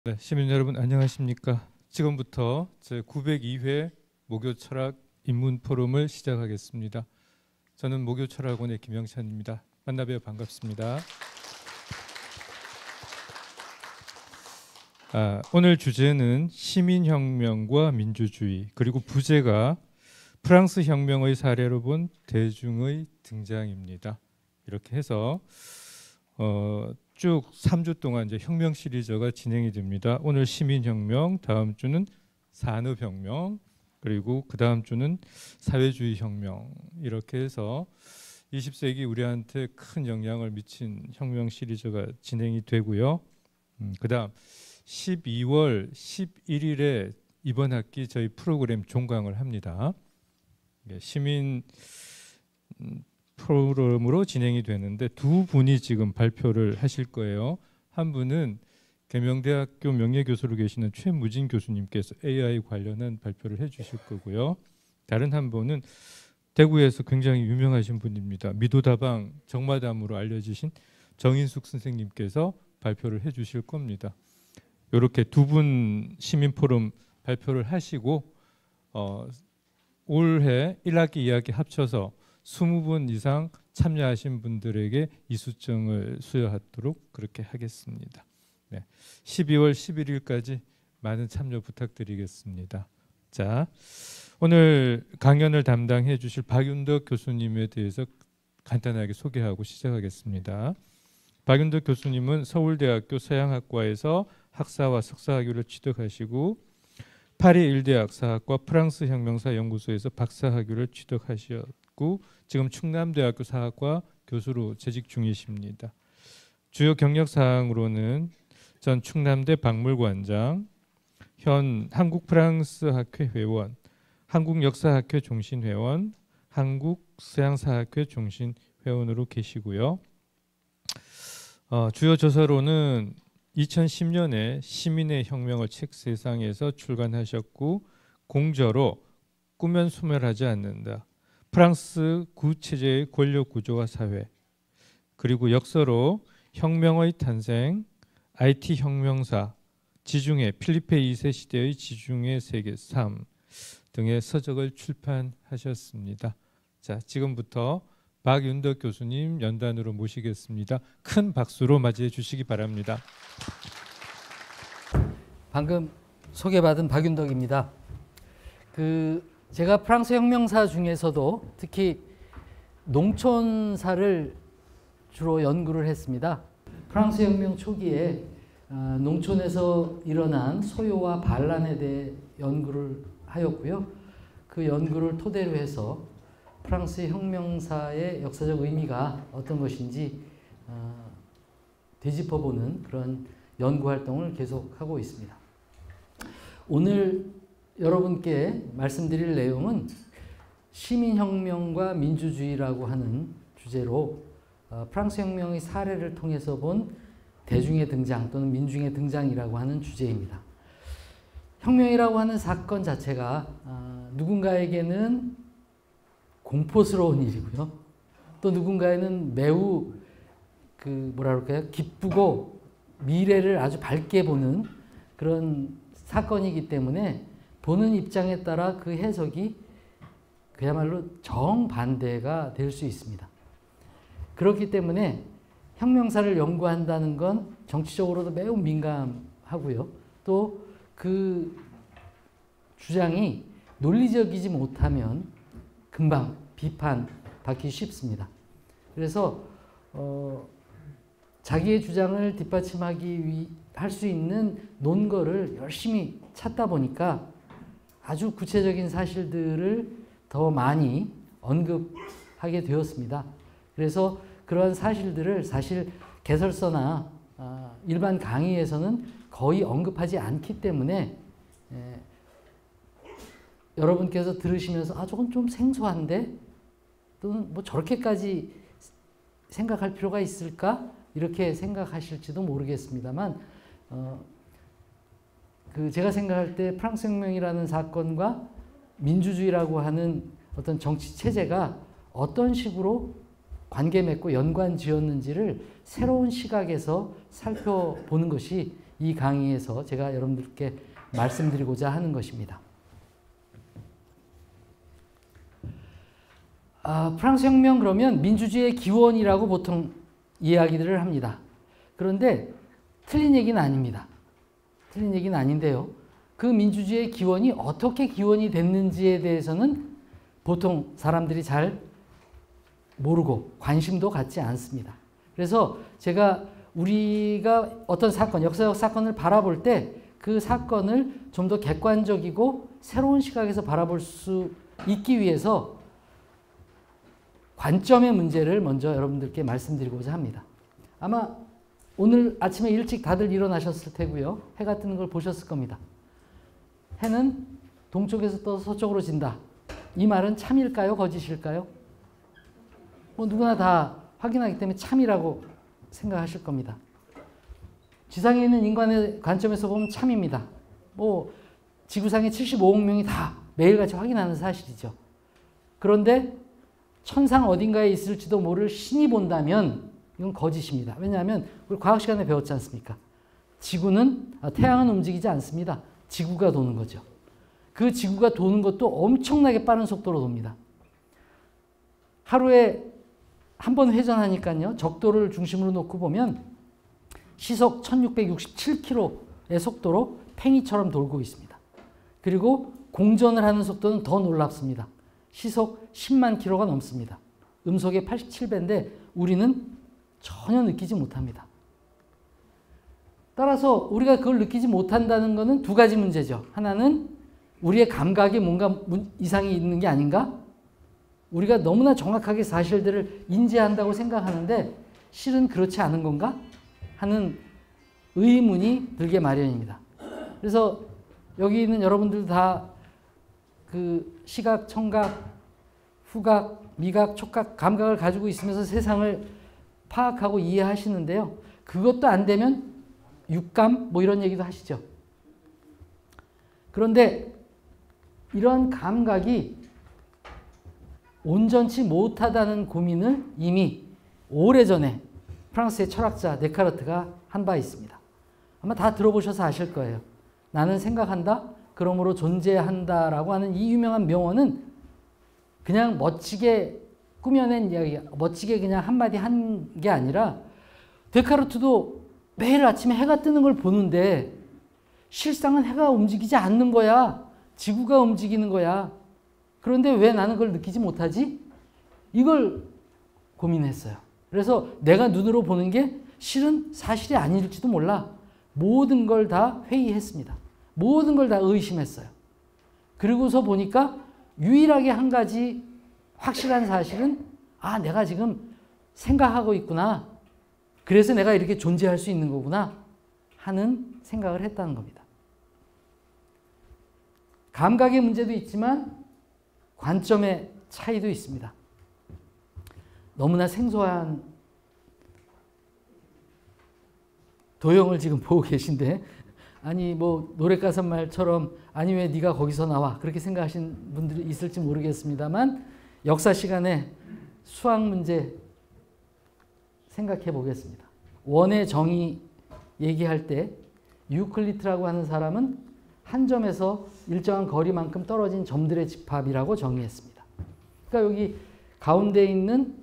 네, 시민 여러분 안녕하십니까? 지금부터 제902회 목요철학 인문포럼을 시작하겠습니다. 저는 목요철학원의 김영찬입니다. 만나뵈어 반갑습니다. 오늘 주제는 시민혁명과 민주주의, 그리고 부제가 프랑스 혁명의 사례로 본 대중의 등장입니다. 이렇게 해서 쭉 3주 동안 이제 혁명 시리즈가 진행이 됩니다. 오늘 시민혁명, 다음 주는 산업혁명, 그리고 그 다음 주는 사회주의 혁명, 이렇게 해서 20세기 우리한테 큰 영향을 미친 혁명 시리즈가 진행이 되고요. 그 다음 12월 11일에 이번 학기 저희 프로그램 종강을 합니다. 시민 프로그램으로 진행이 되는데 두 분이 지금 발표를 하실 거예요. 한 분은 계명대학교 명예교수로 계시는 최무진 교수님께서 AI 관련한 발표를 해주실 거고요. 다른 한 분은 대구에서 굉장히 유명하신 분입니다. 미도다방 정마담으로 알려지신 정인숙 선생님께서 발표를 해주실 겁니다. 이렇게 두 분 시민 포럼 발표를 하시고 올해 1학기 2학기 합쳐서 20분 이상 참여하신 분들에게 이수증을 수여하도록 그렇게 하겠습니다. 네, 12월 11일까지 많은 참여 부탁드리겠습니다. 자, 오늘 강연을 담당해 주실 박윤덕 교수님에 대해서 간단하게 소개하고 시작하겠습니다. 박윤덕 교수님은 서울대학교 서양학과에서 학사와 석사학위를 취득하시고 파리 일대학 사학과 프랑스 혁명사 연구소에서 박사학위를 취득하셨고 지금 충남대학교 사학과 교수로 재직 중이십니다. 주요 경력 사항으로는 전 충남대 박물관장, 현 한국프랑스학회 회원, 한국역사학회 종신회원, 한국서양사학회 종신회원으로 계시고요. 주요 저서로는 2010년에 시민의 혁명을 책 3상에서 출간하셨고 공저로 꾸면 소멸하지 않는다, 프랑스 구체제의 권력 구조와 사회, 그리고 역서로 혁명의 탄생, IT 혁명사, 지중해, 필리페 2세 시대의 지중해 세계 3 등의 서적을 출판하셨습니다. 자, 지금부터 박윤덕 교수님 연단으로 모시겠습니다. 큰 박수로 맞이해 주시기 바랍니다. 방금 소개받은 박윤덕입니다. 제가 프랑스 혁명사 중에서도 특히 농촌사를 주로 연구를 했습니다. 프랑스 혁명 초기에 농촌에서 일어난 소요와 반란에 대해 연구를 하였고요. 그 연구를 토대로 해서 프랑스 혁명사의 역사적 의미가 어떤 것인지 되짚어보는 그런 연구활동을 계속하고 있습니다. 오늘 여러분께 말씀드릴 내용은 시민혁명과 민주주의라고 하는 주제로 프랑스 혁명의 사례를 통해서 본 대중의 등장 또는 민중의 등장이라고 하는 주제입니다. 혁명이라고 하는 사건 자체가 누군가에게는 공포스러운 일이고요. 또 누군가에는 매우 기쁘고 미래를 아주 밝게 보는 그런 사건이기 때문에 보는 입장에 따라 그 해석이 그야말로 정반대가 될 수 있습니다. 그렇기 때문에 혁명사를 연구한다는 건 정치적으로도 매우 민감하고요. 또 그 주장이 논리적이지 못하면 금방 비판받기 쉽습니다. 그래서 자기의 주장을 뒷받침하기 할 수 있는 논거를 열심히 찾다 보니까 아주 구체적인 사실들을 더 많이 언급하게 되었습니다. 그래서 그러한 사실들을 사실 개설서나 일반 강의에서는 거의 언급하지 않기 때문에 여러분께서 들으시면서 저건 좀 생소한데 또는 뭐 저렇게까지 생각할 필요가 있을까? 이렇게 생각하실지도 모르겠습니다만 제가 생각할 때 프랑스 혁명이라는 사건과 민주주의라고 하는 어떤 정치 체제가 어떤 식으로 관계 맺고 연관 지었는지를 새로운 시각에서 살펴보는 것이 이 강의에서 제가 여러분들께 말씀드리고자 하는 것입니다. 프랑스 혁명 그러면 민주주의의 기원이라고 보통 이야기들을 합니다. 그런데 틀린 얘기는 아닙니다. 틀린 얘기는 아닌데요. 그 민주주의의 기원이 어떻게 기원이 됐는지에 대해서는 보통 사람들이 잘 모르고 관심도 갖지 않습니다. 그래서 제가 우리가 어떤 사건, 역사적 사건을 바라볼 때 그 사건을 좀 더 객관적이고 새로운 시각에서 바라볼 수 있기 위해서 관점의 문제를 먼저 여러분들께 말씀드리고자 합니다. 아마 오늘 아침에 일찍 다들 일어나셨을 테고요. 해가 뜨는 걸 보셨을 겁니다. 해는 동쪽에서 떠서 서쪽으로 진다. 이 말은 참일까요? 거짓일까요? 누구나 다 확인하기 때문에 참이라고 생각하실 겁니다. 지상에 있는 인간의 관점에서 보면 참입니다. 지구상에 75억 명이 다 매일같이 확인하는 사실이죠. 그런데 천상 어딘가에 있을지도 모를 신이 본다면 이건 거짓입니다. 왜냐하면 우리 과학 시간에 배웠지 않습니까? 태양은 움직이지 않습니다. 지구가 도는 거죠. 그 지구가 도는 것도 엄청나게 빠른 속도로 돕니다. 하루에 한 번 회전하니까요. 적도를 중심으로 놓고 보면 시속 1667km의 속도로 팽이처럼 돌고 있습니다. 그리고 공전을 하는 속도는 더 놀랍습니다. 시속 10만 킬로가 넘습니다. 음속의 87배인데 우리는 전혀 느끼지 못합니다. 따라서 우리가 그걸 느끼지 못한다는 것은 두 가지 문제죠. 하나는 우리의 감각에 뭔가 이상이 있는 게 아닌가? 우리가 너무나 정확하게 사실들을 인지한다고 생각하는데 실은 그렇지 않은 건가? 하는 의문이 들게 마련입니다. 그래서 여기 있는 여러분들 다 그 시각, 청각, 후각, 미각, 촉각, 감각을 가지고 있으면서 세상을 파악하고 이해하시는데요. 그것도 안 되면 육감 이런 얘기도 하시죠. 그런데 이런 감각이 온전치 못하다는 고민을 이미 오래전에 프랑스의 철학자 데카르트가 한 바 있습니다. 아마 다 들어보셔서 아실 거예요. 나는 생각한다, 그러므로 존재한다 라고 하는 이 유명한 명언은 그냥 멋지게 꾸며낸 이야기, 멋지게 그냥 한마디 한 게 아니라 데카르트도 매일 아침에 해가 뜨는 걸 보는데 실상은 해가 움직이지 않는 거야. 지구가 움직이는 거야. 그런데 왜 나는 그걸 느끼지 못하지? 이걸 고민했어요. 그래서 내가 눈으로 보는 게 실은 사실이 아닐지도 몰라. 모든 걸 다 회의했습니다. 모든 걸 다 의심했어요. 그리고서 보니까 유일하게 한 가지 확실한 사실은 내가 지금 생각하고 있구나. 그래서 내가 이렇게 존재할 수 있는 거구나 하는 생각을 했다는 겁니다. 감각의 문제도 있지만 관점의 차이도 있습니다. 너무나 생소한 도형을 지금 보고 계신데 노래가사 말처럼 아니 왜 네가 거기서 나와 그렇게 생각하시는 분들이 있을지 모르겠습니다만 역사 시간에 수학 문제 생각해 보겠습니다. 원의 정의 얘기할 때 유클리드라고 하는 사람은 한 점에서 일정한 거리만큼 떨어진 점들의 집합이라고 정의했습니다. 그러니까 여기 가운데 있는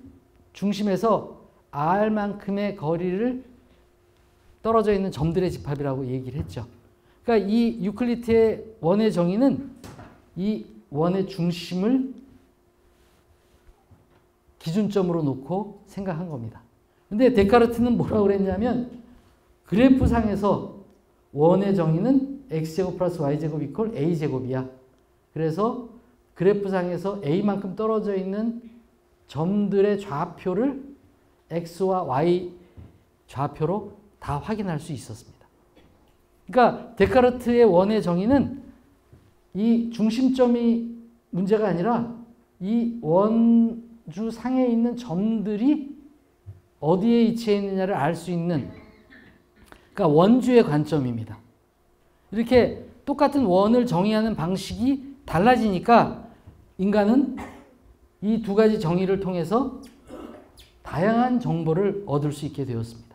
중심에서 R만큼의 거리를 떨어져 있는 점들의 집합이라고 얘기를 했죠. 그러니까 이 유클리드의 원의 정의는 이 원의 중심을 기준점으로 놓고 생각한 겁니다. 근데 데카르트는 뭐라고 그랬냐면 그래프상에서 원의 정의는 x제곱 플러스 y제곱 이퀄 a제곱이야. 그래서 그래프상에서 a만큼 떨어져 있는 점들의 좌표를 x와 y 좌표로 다 확인할 수 있었습니다. 그러니까 데카르트의 원의 정의는 이 중심점이 문제가 아니라 이 원주 상에 있는 점들이 어디에 위치해 있느냐를 알 수 있는, 그러니까 원주의 관점입니다. 이렇게 똑같은 원을 정의하는 방식이 달라지니까 인간은 이 두 가지 정의를 통해서 다양한 정보를 얻을 수 있게 되었습니다.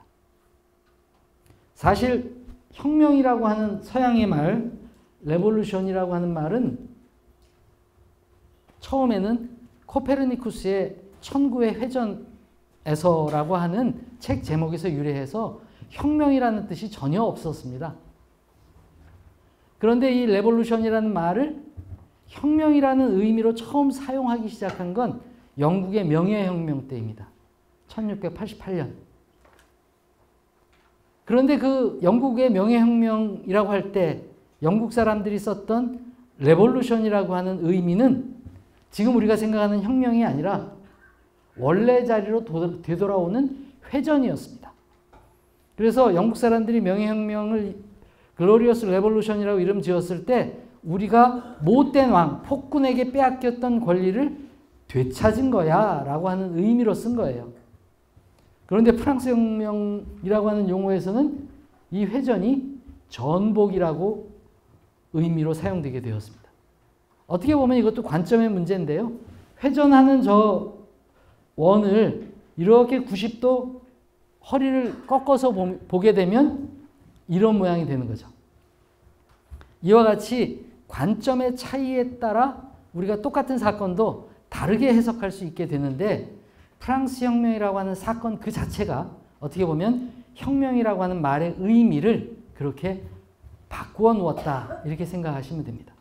사실 혁명이라고 하는 서양의 말, 레볼루션이라고 하는 말은 처음에는 코페르니쿠스의 천구의 회전에서라고 하는 책 제목에서 유래해서 혁명이라는 뜻이 전혀 없었습니다. 그런데 이 레볼루션이라는 말을 혁명이라는 의미로 처음 사용하기 시작한 건 영국의 명예혁명 때입니다. 1688년. 그런데 그 영국의 명예혁명이라고 할 때 영국 사람들이 썼던 레볼루션이라고 하는 의미는 지금 우리가 생각하는 혁명이 아니라 원래 자리로 되돌아오는 회전이었습니다. 그래서 영국 사람들이 명예혁명을 글로리어스 레볼루션이라고 이름 지었을 때 우리가 못된 왕, 폭군에게 빼앗겼던 권리를 되찾은 거야 라고 하는 의미로 쓴 거예요. 그런데 프랑스 혁명이라고 하는 용어에서는 이 회전이 전복이라고 의미로 사용되게 되었습니다. 어떻게 보면 이것도 관점의 문제인데요. 회전하는 저 원을 이렇게 90도 허리를 꺾어서 보게 되면 이런 모양이 되는 거죠. 이와 같이 관점의 차이에 따라 우리가 똑같은 사건도 다르게 해석할 수 있게 되는데 프랑스 혁명이라고 하는 사건 그 자체가 어떻게 보면 혁명이라고 하는 말의 의미를 그렇게 바꾸어 놓았다 이렇게 생각하시면 됩니다.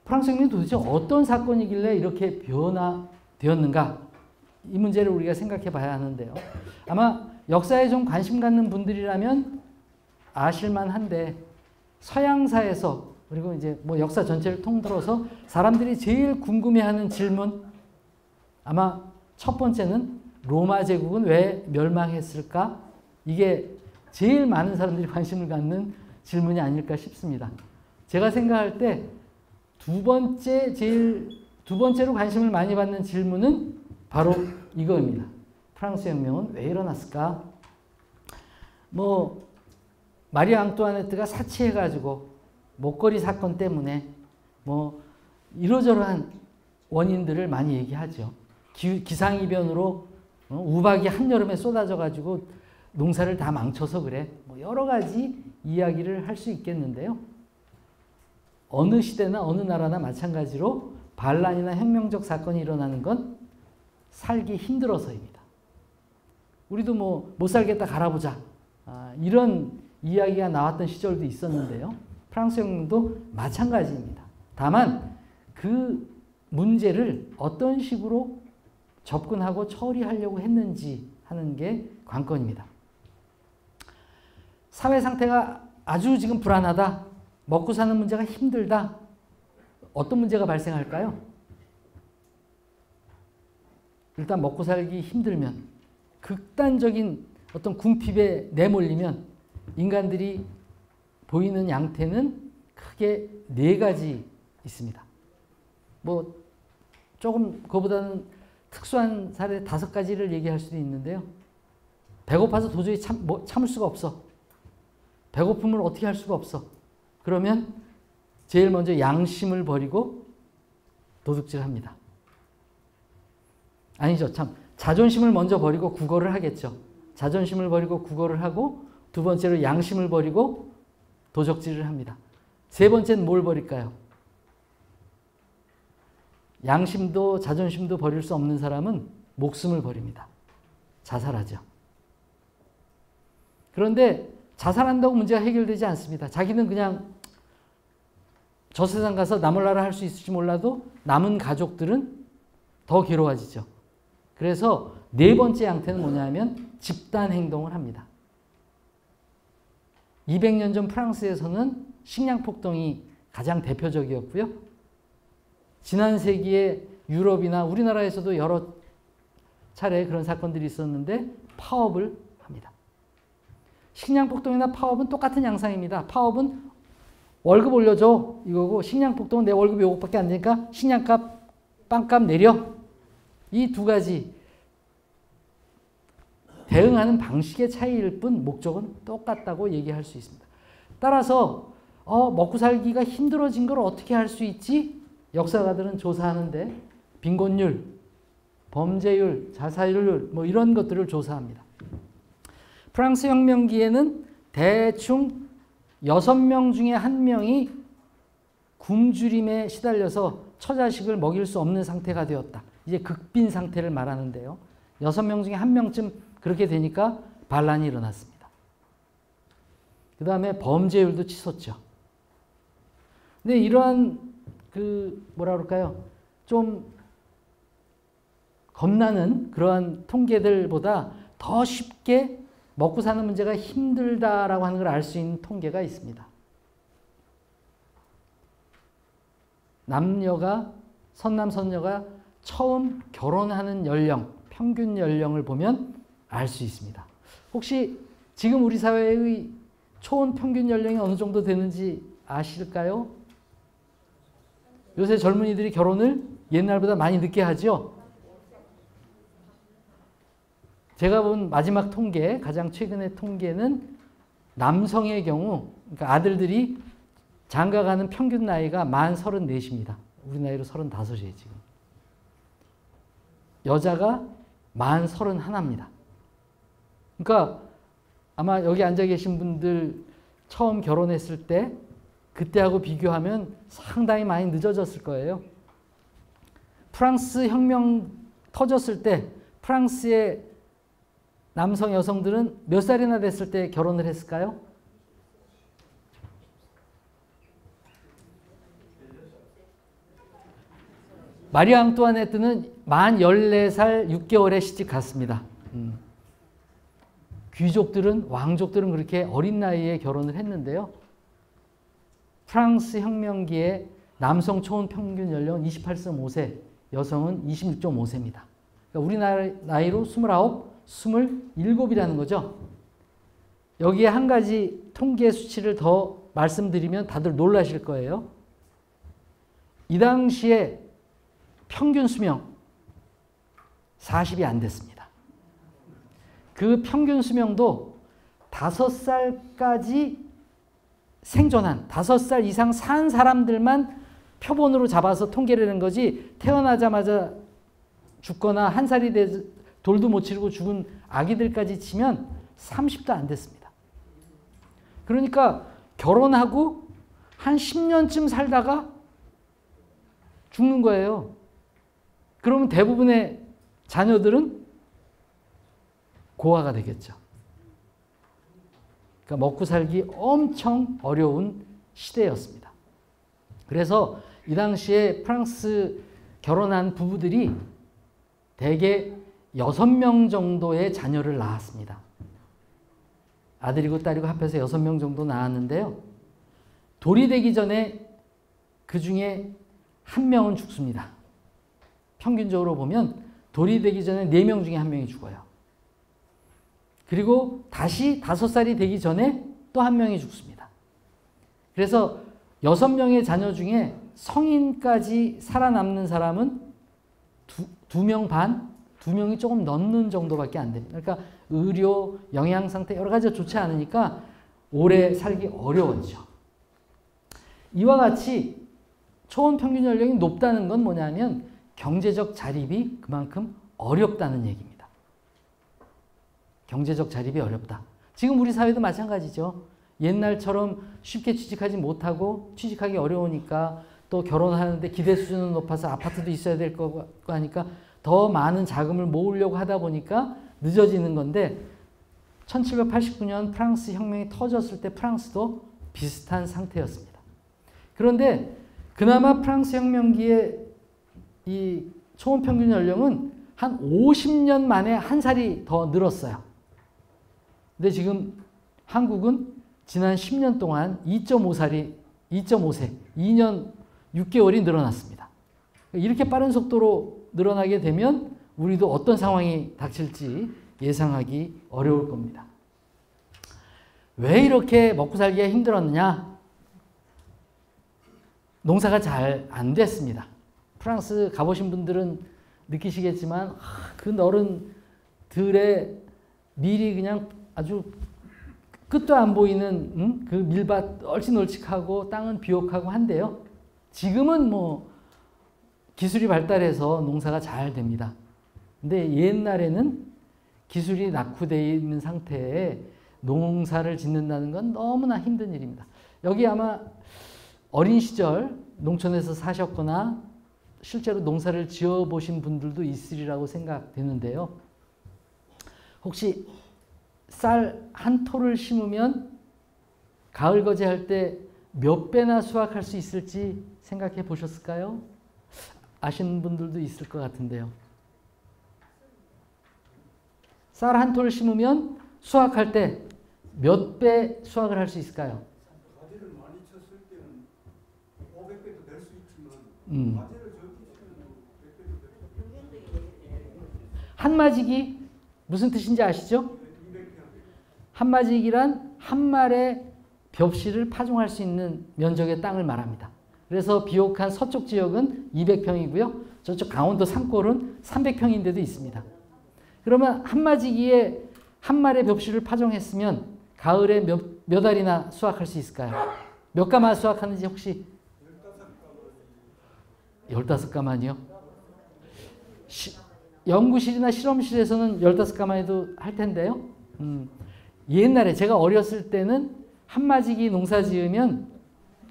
프랑스 혁명이 도대체 어떤 사건이길래 이렇게 변화되었는가 이 문제를 우리가 생각해 봐야 하는데요. 아마 역사에 좀 관심 갖는 분들이라면 아실만 한데 서양사에서 그리고 이제 뭐 역사 전체를 통틀어서 사람들이 제일 궁금해하는 질문 아마 첫 번째는 로마 제국은 왜 멸망했을까? 이게 제일 많은 사람들이 관심을 갖는 질문이 아닐까 싶습니다. 제가 생각할 때 두 번째로 관심을 많이 받는 질문은 바로 이거입니다. 프랑스 혁명은 왜 일어났을까? 뭐 마리 앙뚜아네트가 사치해가지고 목걸이 사건 때문에 뭐 이러저러한 원인들을 많이 얘기하죠. 기상이변으로 우박이 한여름에 쏟아져가지고 농사를 다 망쳐서 그래. 뭐 여러 가지 이야기를 할 수 있겠는데요. 어느 시대나 어느 나라나 마찬가지로 반란이나 혁명적 사건이 일어나는 건 살기 힘들어서입니다. 우리도 뭐 못 살겠다 갈아보자. 이런 이야기가 나왔던 시절도 있었는데요. 프랑스 혁명도 마찬가지입니다. 다만 그 문제를 어떤 식으로 접근하고 처리하려고 했는지 하는 게 관건입니다. 사회 상태가 아주 지금 불안하다. 먹고 사는 문제가 힘들다. 어떤 문제가 발생할까요? 일단 먹고 살기 힘들면 극단적인 어떤 궁핍에 내몰리면 인간들이 보이는 양태는 크게 네 가지 있습니다. 뭐 조금 그거보다는 특수한 사례 5가지를 얘기할 수도 있는데요. 배고파서 도저히 참을 수가 없어. 배고픔을 어떻게 할 수가 없어. 그러면 제일 먼저 양심을 버리고 도둑질합니다. 아니죠. 참 자존심을 먼저 버리고 국어를 하겠죠. 자존심을 버리고 국어를 하고 두 번째로 양심을 버리고 도적질을 합니다. 세 번째는 뭘 버릴까요? 양심도 자존심도 버릴 수 없는 사람은 목숨을 버립니다. 자살하죠. 그런데 자살한다고 문제가 해결되지 않습니다. 자기는 그냥 저 세상 가서 나 몰라라 할 수 있을지 몰라도 남은 가족들은 더 괴로워지죠. 그래서 네 번째 양태는 뭐냐면 집단 행동을 합니다. 200년 전 프랑스에서는 식량폭동이 가장 대표적이었고요. 지난 세기에 유럽이나 우리나라에서도 여러 차례 그런 사건들이 있었는데 파업을 합니다. 식량폭동이나 파업은 똑같은 양상입니다. 파업은 월급 올려줘 이거고 식량폭동은 내 월급이 요것밖에 안 되니까 식량값, 빵값 내려. 이 두 가지 대응하는 방식의 차이일 뿐 목적은 똑같다고 얘기할 수 있습니다. 따라서 먹고 살기가 힘들어진 걸 어떻게 할 수 있지? 역사가들은 조사하는데 빈곤율, 범죄율, 자살률 뭐 이런 것들을 조사합니다. 프랑스 혁명기에는 대충 6명 중에 1명이 굶주림에 시달려서 처자식을 먹일 수 없는 상태가 되었다. 이제 극빈 상태를 말하는데요. 6명 중에 1명쯤 그렇게 되니까 반란이 일어났습니다. 그 다음에 범죄율도 치솟죠. 근데 이러한 뭐라 그럴까요? 좀 겁나는 그러한 통계들보다 더 쉽게 먹고 사는 문제가 힘들다라고 하는 걸 알 수 있는 통계가 있습니다. 선남 선녀가 처음 결혼하는 연령, 평균 연령을 보면 알 수 있습니다. 혹시 지금 우리 사회의 초혼 평균 연령이 어느 정도 되는지 아실까요? 요새 젊은이들이 결혼을 옛날보다 많이 늦게 하죠? 제가 본 마지막 통계, 가장 최근의 통계는 남성의 경우, 그러니까 아들들이 장가가는 평균 나이가 만 34입니다. 우리 나이로 35이에요, 지금. 여자가 만 31입니다. 그러니까 아마 여기 앉아 계신 분들 처음 결혼했을 때 그때하고 비교하면 상당히 많이 늦어졌을 거예요. 프랑스 혁명 터졌을 때 프랑스의 남성 여성들은 몇 살이나 됐을 때 결혼을 했을까요? 마리 앙뚜아네트는 만 14살 6개월에 시집 갔습니다. 귀족들은, 왕족들은 그렇게 어린 나이에 결혼을 했는데요. 프랑스 혁명기에 남성 초혼 평균 연령은 28.5세, 여성은 26.5세입니다. 그러니까 우리나라 나이로 29, 27이라는 거죠. 여기에 한 가지 통계 수치를 더 말씀드리면 다들 놀라실 거예요. 이 당시에 평균 수명 40이 안 됐습니다. 그 평균 수명도 5살까지 생존한 5살 이상 산 사람들만 표본으로 잡아서 통계를 낸 거지 태어나자마자 죽거나 한 살이 돼 돌도 못 치르고 죽은 아기들까지 치면 30도 안 됐습니다. 그러니까 결혼하고 한 10년쯤 살다가 죽는 거예요. 그러면 대부분의 자녀들은 고아가 되겠죠. 그러니까 먹고 살기 엄청 어려운 시대였습니다. 그래서 이 당시에 프랑스 결혼한 부부들이 대개 6명 정도의 자녀를 낳았습니다. 아들이고 딸이고 합해서 6명 정도 낳았는데요. 돌이 되기 전에 그 중에 1명은 죽습니다. 평균적으로 보면 돌이 되기 전에 4명 중에 1명이 죽어요. 그리고 다시 5살이 되기 전에 또 1명이 죽습니다. 그래서 6명의 자녀 중에 성인까지 살아남는 사람은 2명 반, 2명이 조금 넘는 정도밖에 안 됩니다. 그러니까 의료, 영양 상태 여러 가지가 좋지 않으니까 오래 살기 어려웠죠. 이와 같이 초혼 평균 연령이 높다는 건 뭐냐면 경제적 자립이 그만큼 어렵다는 얘기입니다. 경제적 자립이 어렵다. 지금 우리 사회도 마찬가지죠. 옛날처럼 쉽게 취직하지 못하고 취직하기 어려우니까 또 결혼하는데 기대 수준은 높아서 아파트도 있어야 될 거고 하니까 더 많은 자금을 모으려고 하다 보니까 늦어지는 건데 1789년 프랑스 혁명이 터졌을 때 프랑스도 비슷한 상태였습니다. 그런데 그나마 프랑스 혁명기에 이 초혼 평균 연령은 한 50년 만에 한 살이 더 늘었어요. 근데 지금 한국은 지난 10년 동안 2.5세, 2년 6개월이 늘어났습니다. 이렇게 빠른 속도로 늘어나게 되면 우리도 어떤 상황이 닥칠지 예상하기 어려울 겁니다. 왜 이렇게 먹고 살기가 힘들었느냐? 농사가 잘 안 됐습니다. 프랑스 가보신 분들은 느끼시겠지만 그 너른 들에 밀이 그냥 아주 끝도 안 보이는 그 밀밭 널찍널찍하고 땅은 비옥하고 한데요. 지금은 뭐 기술이 발달해서 농사가 잘 됩니다. 근데 옛날에는 기술이 낙후되어 있는 상태에 농사를 짓는다는 건 너무나 힘든 일입니다. 여기 아마 어린 시절 농촌에서 사셨거나 실제로 농사를 지어보신 분들도 있으리라고 생각되는데요. 혹시 쌀 한 토를 심으면 가을 거제할 때 몇 배나 수확할 수 있을지 생각해 보셨을까요? 아시는 분들도 있을 것 같은데요. 쌀 한 토를 심으면 수확할 때 몇 배 수확을 할 수 있을까요? 가지를 많이 쳤을 때는 500배도 될 수 있지만 가지를 적게 치면 100배도 될 수 있어요. 한마지기 무슨 뜻인지 아시죠? 200평. 한마지기란 한 말의 벽실을 파종할 수 있는 면적의 땅을 말합니다. 그래서 비옥한 서쪽 지역은 200평이고요. 저쪽 강원도 산골은 300평인데도 있습니다. 그러면 한마지기에 한 말의 벽실을 파종했으면 가을에 몇 알이나 수확할 수 있을까요? 몇 가마 수확하는지 혹시? 15가마니요? 연구실이나 실험실에서는 15가마에도 할 텐데요. 옛날에 제가 어렸을 때는 한마지기 농사 지으면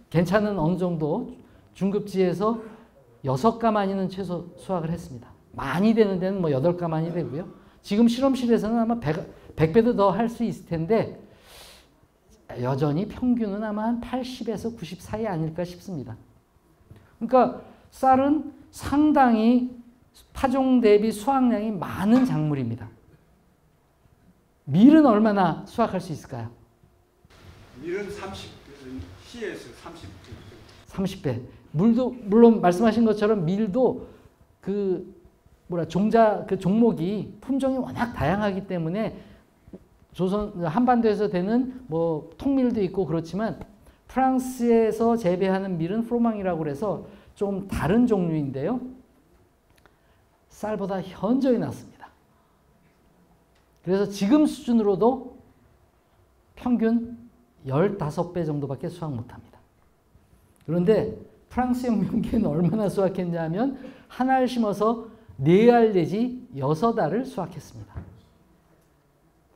괜찮은 어느 정도 중급지에서 6가마니는 최소 수확을 했습니다. 많이 되는 데는 뭐 8가마니 되고요. 지금 실험실에서는 아마 100배도 더 할 수 있을 텐데 여전히 평균은 아마 한 80에서 90 사이 아닐까 싶습니다. 그러니까 쌀은 상당히 파종 대비 수확량이 많은 작물입니다. 밀은 얼마나 수확할 수 있을까요? 밀은 30, 시에서 30배. 물도 물론 말씀하신 것처럼 밀도 그 종목이 품종이 워낙 다양하기 때문에 조선 한반도에서 되는 뭐 통밀도 있고 그렇지만 프랑스에서 재배하는 밀은 프로망이라고 그래서 좀 다른 종류인데요. 쌀보다 현저히 낮습니다. 그래서 지금 수준으로도 평균 15배 정도밖에 수확 못합니다. 그런데 프랑스 혁명기에는 얼마나 수확했냐면 한 알 심어서 4알 내지 6알을 수확했습니다.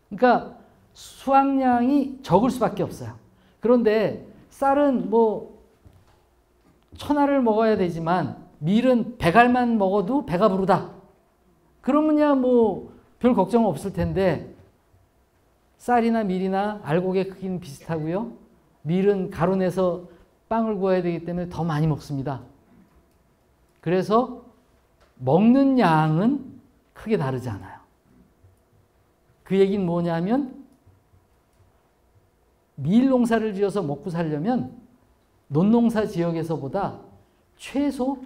그러니까 수확량이 적을 수밖에 없어요. 그런데 쌀은 뭐 1000알을 먹어야 되지만 밀은 100알만 먹어도 배가 부르다. 그러면야 뭐 별 걱정 없을 텐데 쌀이나 밀이나 알곡의 크기는 비슷하고요. 밀은 가루내서 빵을 구워야 되기 때문에 더 많이 먹습니다. 그래서 먹는 양은 크게 다르지 않아요. 그 얘기는 뭐냐면 밀 농사를 지어서 먹고 살려면 논농사 지역에서보다 최소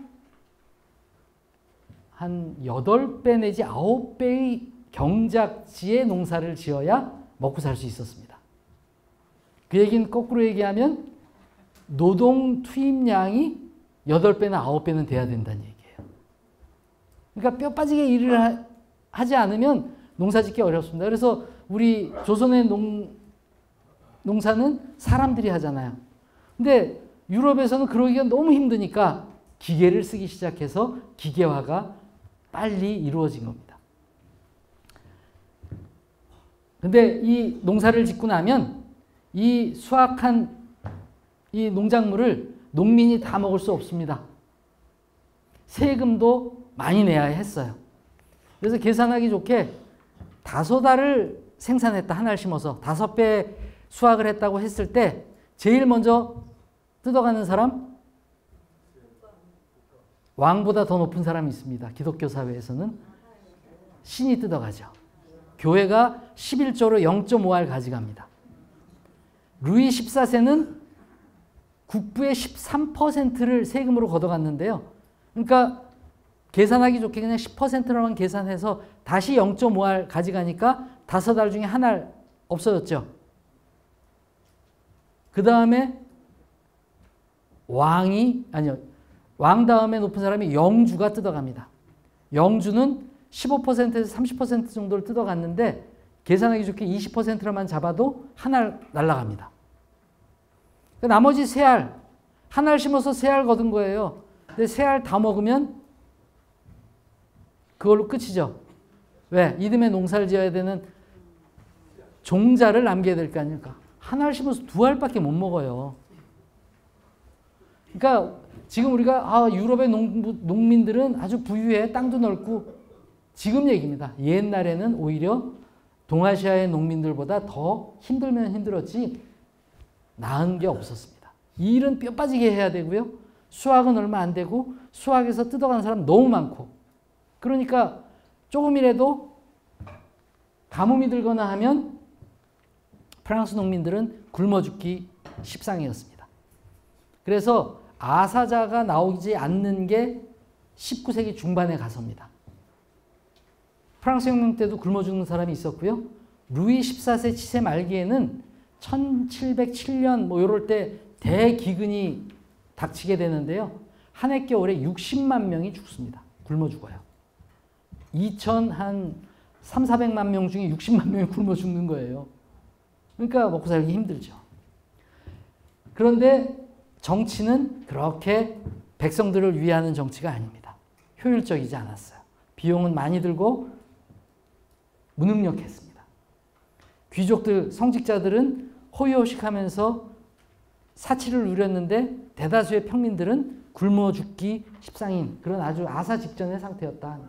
한 8배 내지 9배의 경작지의 농사를 지어야 먹고 살 수 있었습니다. 그 얘기는 거꾸로 얘기하면 노동 투입량이 8배나 9배는 돼야 된다는 얘기예요. 그러니까 뼈 빠지게 일을 하지 않으면 농사 짓기 어렵습니다. 그래서 우리 조선의 농사는 사람들이 하잖아요. 근데 유럽에서는 그러기가 너무 힘드니까 기계를 쓰기 시작해서 기계화가 빨리 이루어진 겁니다. 근데 이 농사를 짓고 나면 이 수확한 이 농작물을 농민이 다 먹을 수 없습니다. 세금도 많이 내야 했어요. 그래서 계산하기 좋게 5알을 생산했다. 한 알 심어서 5배 수확을 했다고 했을 때 제일 먼저 뜯어가는 사람? 왕보다 더 높은 사람이 있습니다. 기독교 사회에서는 신이 뜯어가죠. 교회가 11조로 0.5알 가져갑니다. 루이 14세는 국부의 13%를 세금으로 걷어갔는데요. 그러니까 계산하기 좋게 그냥 10%로만 계산해서 다시 0.5알 가져가니까 5알 중에 1알 없어졌죠. 그 다음에 왕 다음에 높은 사람이 영주가 뜯어갑니다. 영주는 15%에서 30% 정도를 뜯어갔는데 계산하기 좋게 20%로만 잡아도 1알 날아갑니다. 나머지 3알, 1알 심어서 3알 거둔 거예요. 근데 3알 다 먹으면 그걸로 끝이죠. 왜? 이듬해 농사를 지어야 되는 종자를 남겨야 될 거 아닙니까? 한 알 심어서 두 알밖에 못 먹어요. 그러니까 지금 우리가 유럽의 농민들은 아주 부유해, 땅도 넓고, 지금 얘기입니다. 옛날에는 오히려 동아시아의 농민들보다 더 힘들면 힘들었지 나은 게 없었습니다. 이 일은 뼈 빠지게 해야 되고요. 수확은 얼마 안 되고 수확에서 뜯어가는 사람 너무 많고, 그러니까 조금이라도 가뭄이 들거나 하면 프랑스 농민들은 굶어 죽기 십상이었습니다. 그래서 아사자가 나오지 않는 게 19세기 중반에 가서입니다. 프랑스 혁명 때도 굶어 죽는 사람이 있었고요. 루이 14세 치세 말기에는 1707년 뭐 이럴 때 대기근이 닥치게 되는데요. 한 해 겨울에 60만 명이 죽습니다. 굶어 죽어요. 3, 400만 명 중에 60만 명이 굶어 죽는 거예요. 그러니까 먹고 살기 힘들죠. 그런데 정치는 그렇게 백성들을 위하는 정치가 아닙니다. 효율적이지 않았어요. 비용은 많이 들고 무능력했습니다. 귀족들, 성직자들은 호의호식하면서 사치를 누렸는데 대다수의 평민들은 굶어 죽기 십상인 그런 아주 아사 직전의 상태였다.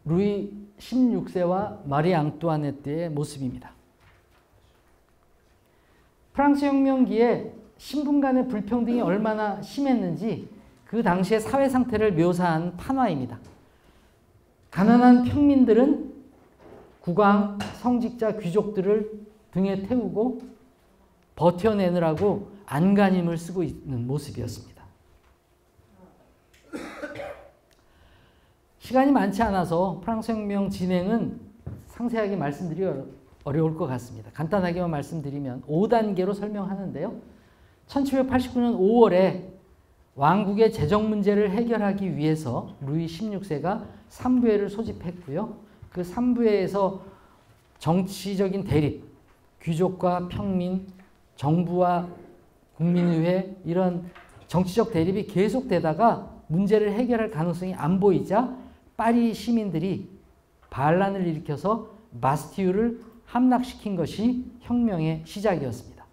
루이 16세와 마리 앙뚜아네트의 모습입니다. 프랑스 혁명기에 신분 간의 불평등이 얼마나 심했는지 그 당시의 사회 상태를 묘사한 판화입니다. 가난한 평민들은 국왕, 성직자, 귀족들을 등에 태우고 버텨내느라고 안간힘을 쓰고 있는 모습이었습니다. 시간이 많지 않아서 프랑스 혁명 진행은 상세하게 말씀드리기 어려울 것 같습니다. 간단하게만 말씀드리면 5단계로 설명하는데요. 1789년 5월에 왕국의 재정 문제를 해결하기 위해서 루이 16세가 3부회를 소집했고요. 그 3부회에서 정치적인 대립, 귀족과 평민, 정부와 국민의회 이런 정치적 대립이 계속되다가 문제를 해결할 가능성이 안 보이자 파리 시민들이 반란을 일으켜서 바스티유를 함락시킨 것이 혁명의 시작이었습니다.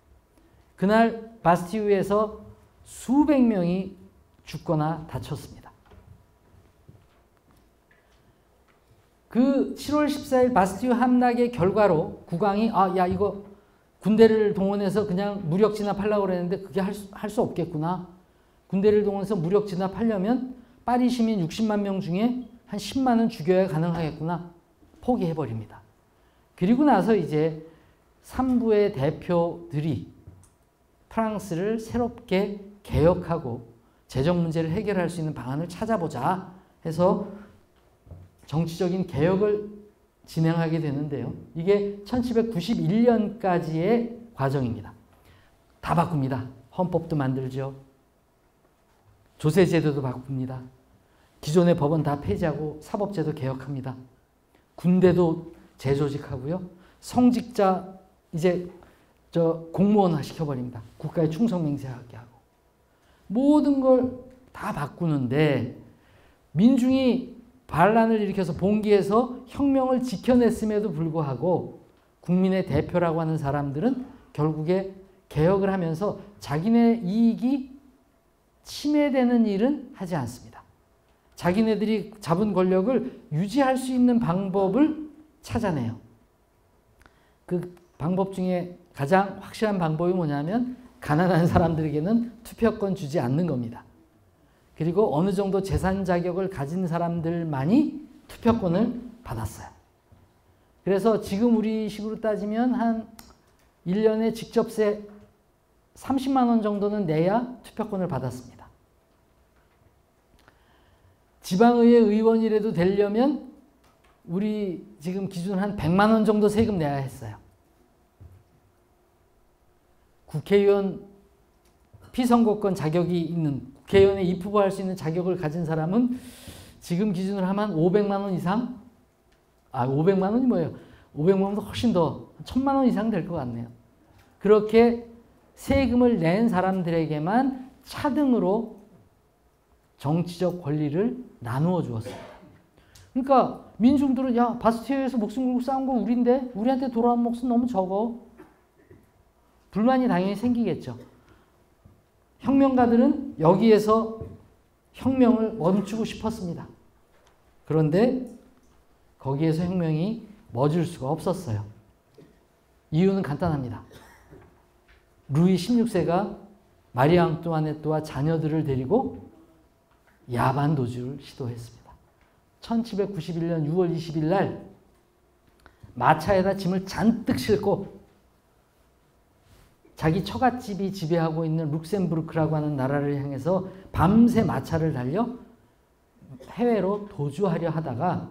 그날 바스티유에서 수백 명이 죽거나 다쳤습니다. 그 7월 14일 바스티유 함락의 결과로 국왕이 이거 군대를 동원해서 그냥 무력 진압하려고 그랬는데 그게 할 수 없겠구나. 군대를 동원해서 무력 진압하려면 파리 시민 60만 명 중에 한 10만은 죽여야 가능하겠구나. 포기해버립니다. 그리고 나서 이제 3부의 대표들이 프랑스를 새롭게 개혁하고 재정 문제를 해결할 수 있는 방안을 찾아보자 해서 정치적인 개혁을 진행하게 되는데요. 이게 1791년까지의 과정입니다. 다 바꿉니다. 헌법도 만들죠. 조세제도도 바꿉니다. 기존의 법은 다 폐지하고 사법제도 개혁합니다. 군대도 재조직하고요. 성직자 이제 공무원화 시켜버립니다. 국가에 충성 맹세하게 하고. 모든 걸 다 바꾸는데 민중이 반란을 일으켜서 봉기해서 혁명을 지켜냈음에도 불구하고 국민의 대표라고 하는 사람들은 결국에 개혁을 하면서 자기네 이익이 침해되는 일은 하지 않습니다. 자기네들이 잡은 권력을 유지할 수 있는 방법을 찾아내요. 그 방법 중에 가장 확실한 방법이 뭐냐면 가난한 사람들에게는 투표권 주지 않는 겁니다. 그리고 어느 정도 재산 자격을 가진 사람들만이 투표권을 받았어요. 그래서 지금 우리 식으로 따지면 한 1년에 직접세 30만 원 정도는 내야 투표권을 받았습니다. 지방의회 의원이라도 되려면 우리 지금 기준 한 100만 원 정도 세금 내야 했어요. 국회의원 피선거권 자격이 있는 국회의원에 입후보할 수 있는 자격을 가진 사람은 지금 기준으로 하면 500만 원 이상? 500만 원이 뭐예요? 500만 원도 훨씬 더 1000만 원 이상 될 것 같네요. 그렇게 세금을 낸 사람들에게만 차등으로 정치적 권리를 나누어 주었습니다. 그러니까 민중들은 야 바스티에서 목숨 걸고 싸운 거 우린데 우리한테 돌아온 목숨 너무 적어. 불만이 당연히 생기겠죠. 혁명가들은 여기에서 혁명을 멈추고 싶었습니다. 그런데 거기에서 혁명이 멎을 수가 없었어요. 이유는 간단합니다. 루이 16세가 마리 앙뚜아네트와 자녀들을 데리고 야반 도주를 시도했습니다. 1791년 6월 20일 날 마차에다 짐을 잔뜩 싣고 자기 처갓집이 지배하고 있는 룩셈부르크라고 하는 나라를 향해서 밤새 마차를 달려 해외로 도주하려 하다가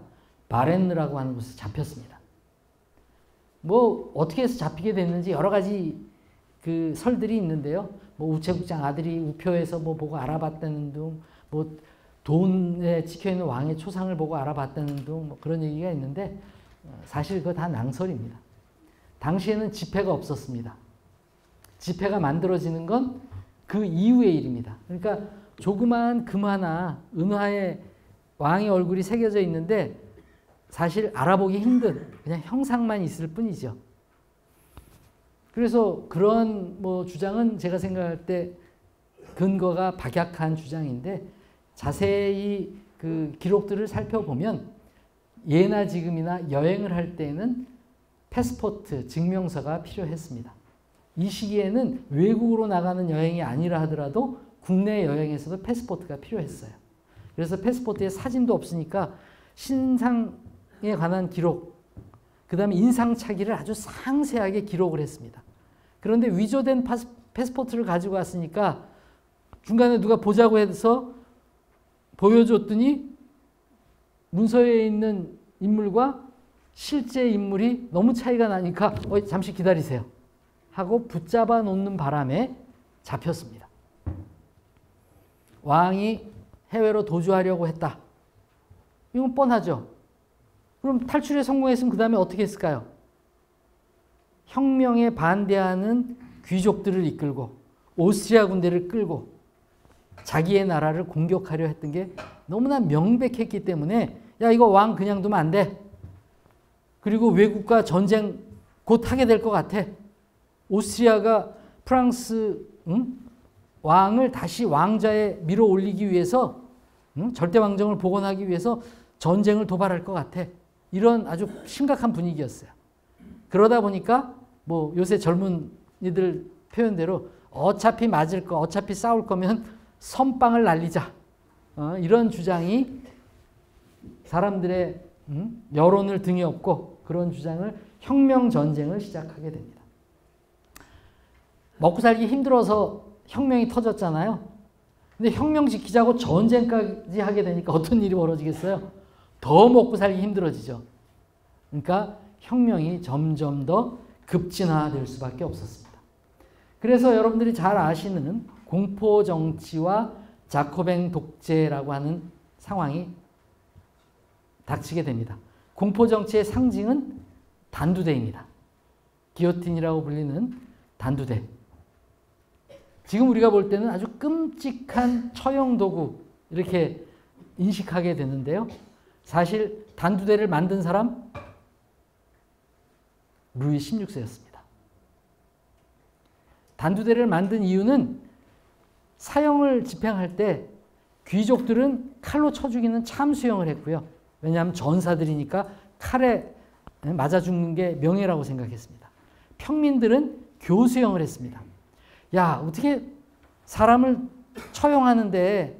바렌느라고 하는 곳에 잡혔습니다. 뭐 어떻게 해서 잡히게 됐는지 여러 가지 그 설들이 있는데요. 뭐 우체국장 아들이 우표에서 뭐 보고 알아봤다는 둥, 뭐 돈에 찍혀있는 왕의 초상을 보고 알아봤다는 둥, 뭐 그런 얘기가 있는데 사실 그거 다 낭설입니다. 당시에는 지폐가 없었습니다. 지폐가 만들어지는 건 그 이후의 일입니다. 그러니까 조그마한 금 하나, 은화에 왕의 얼굴이 새겨져 있는데 사실 알아보기 힘든 그냥 형상만 있을 뿐이죠. 그래서 그런 뭐 주장은 제가 생각할 때 근거가 박약한 주장인데 자세히 그 기록들을 살펴보면 예나 지금이나 여행을 할 때는 패스포트, 증명서가 필요했습니다. 이 시기에는 외국으로 나가는 여행이 아니라 하더라도 국내 여행에서도 패스포트가 필요했어요. 그래서 패스포트에 사진도 없으니까 신상에 관한 기록, 그 다음에 인상착의를 아주 상세하게 기록을 했습니다. 그런데 위조된 패스포트를 가지고 왔으니까 중간에 누가 보자고 해서 보여줬더니 문서에 있는 인물과 실제 인물이 너무 차이가 나니까 잠시 기다리세요 하고 붙잡아 놓는 바람에 잡혔습니다. 왕이 해외로 도주하려고 했다. 이건 뻔하죠. 그럼 탈출에 성공했으면 그 다음에 어떻게 했을까요? 혁명에 반대하는 귀족들을 이끌고 오스트리아 군대를 끌고 자기의 나라를 공격하려 했던 게 너무나 명백했기 때문에 야 이거 왕 그냥 두면 안 돼. 그리고 외국과 전쟁 곧 하게 될 것 같아. 오스트리아가 프랑스 왕을 다시 왕자에 밀어 올리기 위해서 절대 왕정을 복원하기 위해서 전쟁을 도발할 것 같아. 이런 아주 심각한 분위기였어요. 그러다 보니까 뭐 요새 젊은이들 표현대로 어차피 맞을 거, 어차피 싸울 거면 선빵을 날리자. 이런 주장이 사람들의 여론을 등에 업고 그런 주장을 혁명 전쟁을 시작하게 됩니다. 먹고 살기 힘들어서 혁명이 터졌잖아요. 근데 혁명 지키자고 전쟁까지 하게 되니까 어떤 일이 벌어지겠어요? 더 먹고 살기 힘들어지죠. 그러니까 혁명이 점점 더 급진화될 수밖에 없었습니다. 그래서 여러분들이 잘 아시는 공포정치와 자코뱅 독재라고 하는 상황이 닥치게 됩니다. 공포정치의 상징은 단두대입니다. 기요틴이라고 불리는 단두대. 지금 우리가 볼 때는 아주 끔찍한 처형도구 이렇게 인식하게 되는데요. 사실 단두대를 만든 사람 루이 16세였습니다. 단두대를 만든 이유는 사형을 집행할 때 귀족들은 칼로 쳐 죽이는 참수형을 했고요. 왜냐하면 전사들이니까 칼에 맞아 죽는 게 명예라고 생각했습니다. 평민들은 교수형을 했습니다. 야, 어떻게 사람을 처형하는데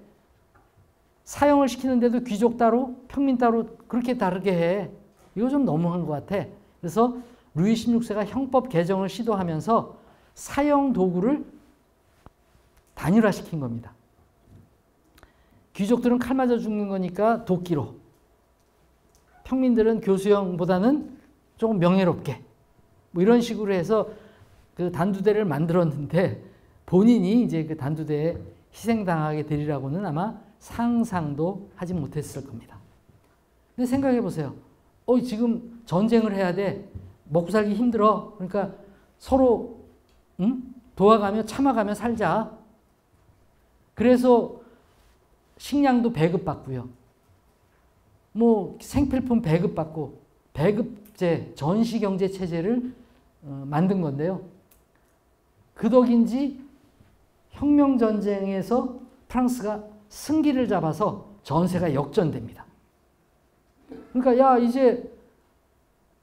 사형을 시키는데도 귀족 따로 평민 따로 그렇게 다르게 해. 이거 좀 너무한 것 같아. 그래서 루이 16세가 형법 개정을 시도하면서 사형 도구를 단일화시킨 겁니다. 귀족들은 칼 맞아 죽는 거니까 도끼로, 평민들은 교수형보다는 조금 명예롭게 뭐 이런 식으로 해서 그 단두대를 만들었는데 본인이 이제 그 단두대에 희생당하게 되리라고는 아마 상상도 하지 못했을 겁니다. 근데 생각해 보세요. 지금 전쟁을 해야 돼. 먹고 살기 힘들어. 그러니까 서로 도와가며 참아가며 살자. 그래서 식량도 배급받고요. 뭐 생필품 배급받고 배급제, 전시경제 체제를 만든 건데요. 그 덕인지 혁명전쟁에서 프랑스가 승기를 잡아서 전세가 역전됩니다. 그러니까 야 이제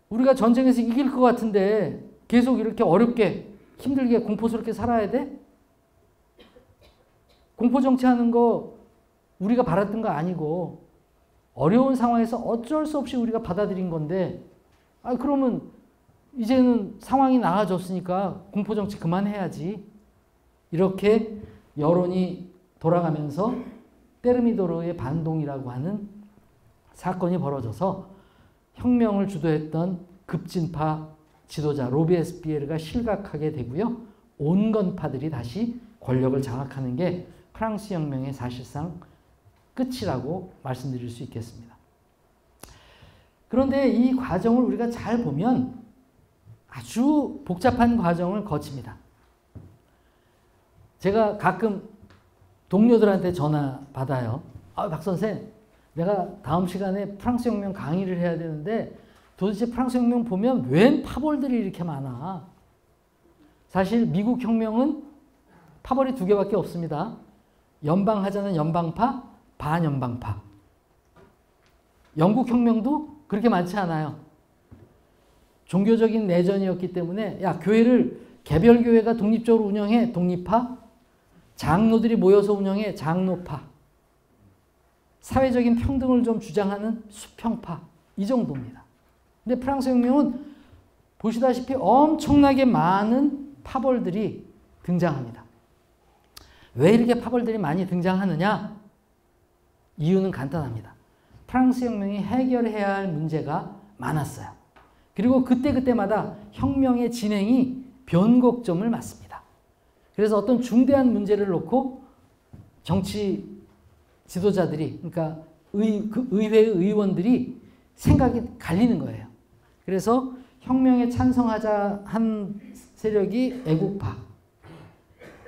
우리가 전쟁에서 이길 것 같은데 계속 이렇게 어렵게 힘들게 공포스럽게 살아야 돼? 공포정치하는 거 우리가 바랐던 거 아니고 어려운 상황에서 어쩔 수 없이 우리가 받아들인 건데 그러면 이제는 상황이 나아졌으니까 공포정치 그만해야지. 이렇게 여론이 돌아가면서 테르미도르의 반동이라고 하는 사건이 벌어져서 혁명을 주도했던 급진파 지도자 로베스피에르가 실각하게 되고요. 온건파들이 다시 권력을 장악하는 게 프랑스 혁명의 사실상 끝이라고 말씀드릴 수 있겠습니다. 그런데 이 과정을 우리가 잘 보면 아주 복잡한 과정을 거칩니다. 제가 가끔 동료들한테 전화 받아요. 박선생, 내가 다음 시간에 프랑스 혁명 강의를 해야 되는데 도대체 프랑스 혁명 보면 웬 파벌들이 이렇게 많아. 사실 미국 혁명은 파벌이 2개밖에 없습니다. 연방하자는 연방파, 반연방파. 영국 혁명도 그렇게 많지 않아요. 종교적인 내전이었기 때문에 야 교회를 개별 교회가 독립적으로 운영해, 독립파. 장로들이 모여서 운영해, 장로파. 사회적인 평등을 좀 주장하는 수평파. 이 정도입니다. 근데 프랑스 혁명은 보시다시피 엄청나게 많은 파벌들이 등장합니다. 왜 이렇게 파벌들이 많이 등장하느냐? 이유는 간단합니다. 프랑스 혁명이 해결해야 할 문제가 많았어요. 그리고 그때그때마다 혁명의 진행이 변곡점을 맞습니다. 그래서 어떤 중대한 문제를 놓고 정치 지도자들이, 그러니까 의회 의원들이 생각이 갈리는 거예요. 그래서 혁명에 찬성하자 한 세력이 애국파,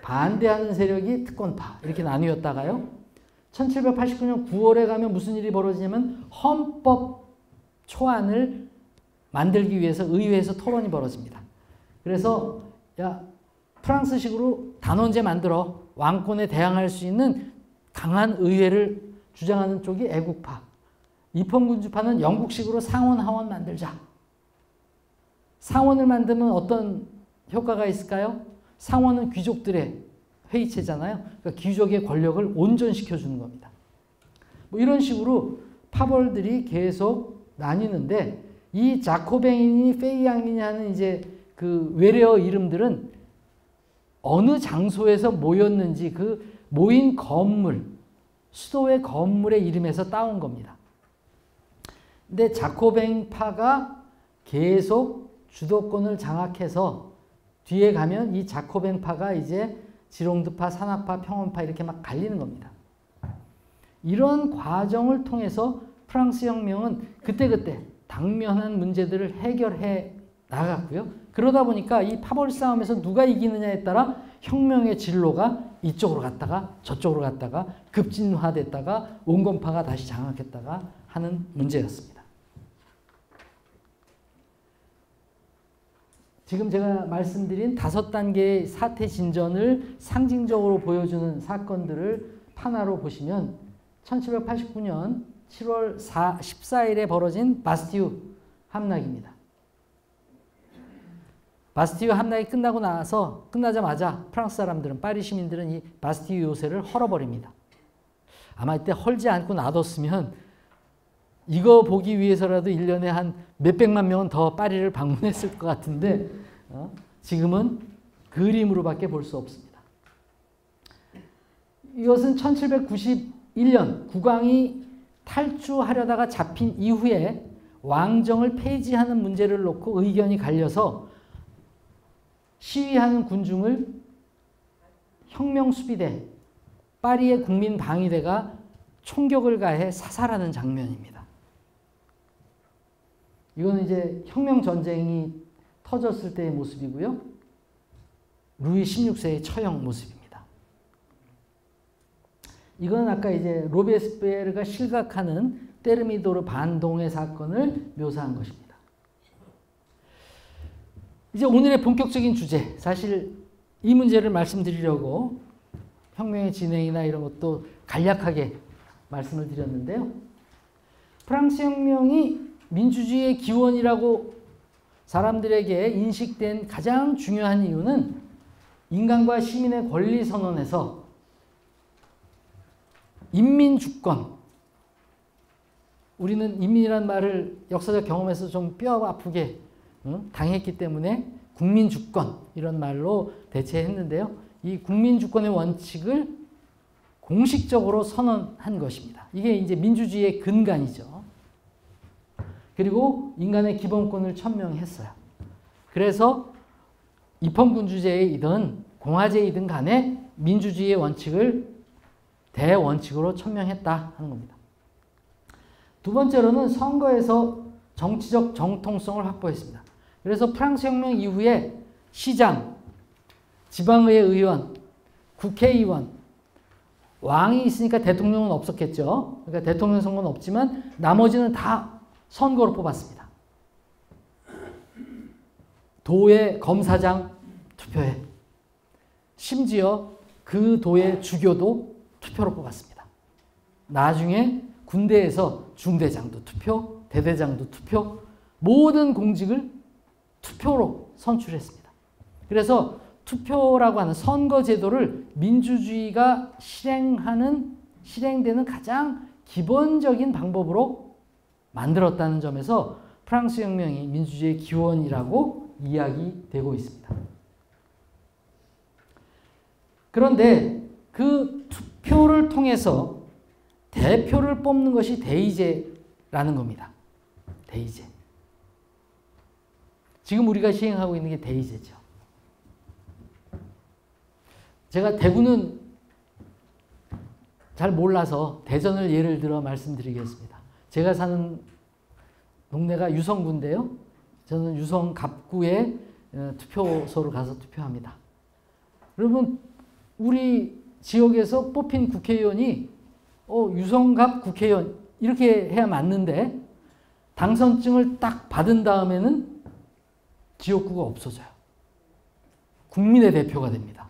반대하는 세력이 특권파 이렇게 나뉘었다가요. 1789년 9월에 가면 무슨 일이 벌어지냐면 헌법 초안을 만들기 위해서 의회에서 토론이 벌어집니다. 그래서 야 프랑스식으로 단원제 만들어 왕권에 대항할 수 있는 강한 의회를 주장하는 쪽이 애국파, 입헌군주파는 영국식으로 상원 하원 만들자. 상원을 만들면 어떤 효과가 있을까요? 상원은 귀족들의 회의체잖아요. 그러니까 귀족의 권력을 온전시켜주는 겁니다. 뭐 이런 식으로 파벌들이 계속 나뉘는데 이 자코뱅이니 페이앙이니 하는 이제 그 외래어 이름들은 어느 장소에서 모였는지 그 모인 건물, 수도의 건물의 이름에서 따온 겁니다. 근데 자코뱅파가 계속 주도권을 장악해서 뒤에 가면 이 자코뱅파가 이제 지롱드파, 산악파, 평원파 이렇게 막 갈리는 겁니다. 이런 과정을 통해서 프랑스 혁명은 그때그때 당면한 문제들을 해결해 나갔고요. 그러다 보니까 이 파벌 싸움에서 누가 이기느냐에 따라 혁명의 진로가 이쪽으로 갔다가 저쪽으로 갔다가 급진화됐다가 온건파가 다시 장악했다가 하는 문제였습니다. 지금 제가 말씀드린 5단계의 사태 진전을 상징적으로 보여주는 사건들을 판화로 보시면 1789년 7월 14일에 벌어진 바스티유 함락입니다. 바스티유 함락이 끝나자마자 프랑스 사람들은, 파리 시민들은 이 바스티유 요새를 헐어버립니다. 아마 이때 헐지 않고 놔뒀으면 이거 보기 위해서라도 1년에 한 몇백만 명은 더 파리를 방문했을 것 같은데 지금은 그림으로밖에 볼 수 없습니다. 이것은 1791년 국왕이 탈주하려다가 잡힌 이후에 왕정을 폐지하는 문제를 놓고 의견이 갈려서 시위하는 군중을 혁명수비대, 파리의 국민방위대가 총격을 가해 사살하는 장면입니다. 이거는 이제 혁명전쟁이 터졌을 때의 모습이고요. 루이 16세의 처형 모습입니다. 이건 아까 이제 로베스피에르가 실각하는 테르미도르 반동의 사건을 묘사한 것입니다. 이제 오늘의 본격적인 주제, 사실 이 문제를 말씀드리려고 혁명의 진행이나 이런 것도 간략하게 말씀을 드렸는데요. 프랑스 혁명이 민주주의의 기원이라고 사람들에게 인식된 가장 중요한 이유는 인간과 시민의 권리 선언에서 인민주권, 우리는 인민이란 말을 역사적 경험에서 좀 뼈 아프게 당했기 때문에 국민주권 이런 말로 대체했는데요. 이 국민주권의 원칙을 공식적으로 선언한 것입니다. 이게 이제 민주주의의 근간이죠. 그리고 인간의 기본권을 천명했어요. 그래서 입헌군주제이든 공화제이든 간에 민주주의의 원칙을 대원칙으로 천명했다 하는 겁니다. 두 번째로는 선거에서 정치적 정통성을 확보했습니다. 그래서 프랑스 혁명 이후에 시장, 지방의회 의원, 국회의원, 왕이 있으니까 대통령은 없었겠죠. 그러니까 대통령 선거는 없지만 나머지는 다 선거로 뽑았습니다. 도의 검사장 투표에, 심지어 그 도의 주교도 투표로 뽑았습니다. 나중에 군대에서 중대장도 투표, 대대장도 투표, 모든 공직을 투표로 선출했습니다. 그래서 투표라고 하는 선거 제도를 민주주의가 실행되는 가장 기본적인 방법으로 만들었다는 점에서 프랑스 혁명이 민주주의의 기원이라고 이야기되고 있습니다. 그런데 그 투표를 통해서 대표를 뽑는 것이 대의제라는 겁니다. 대의제. 지금 우리가 시행하고 있는 게 대의제죠. 제가 대구는 잘 몰라서 대전을 예를 들어 말씀드리겠습니다. 제가 사는 동네가 유성구인데요. 저는 유성 갑구에 투표소를 가서 투표합니다. 여러분, 우리 지역에서 뽑힌 국회의원이 유성갑 국회의원 이렇게 해야 맞는데 당선증을 딱 받은 다음에는 지역구가 없어져요. 국민의 대표가 됩니다.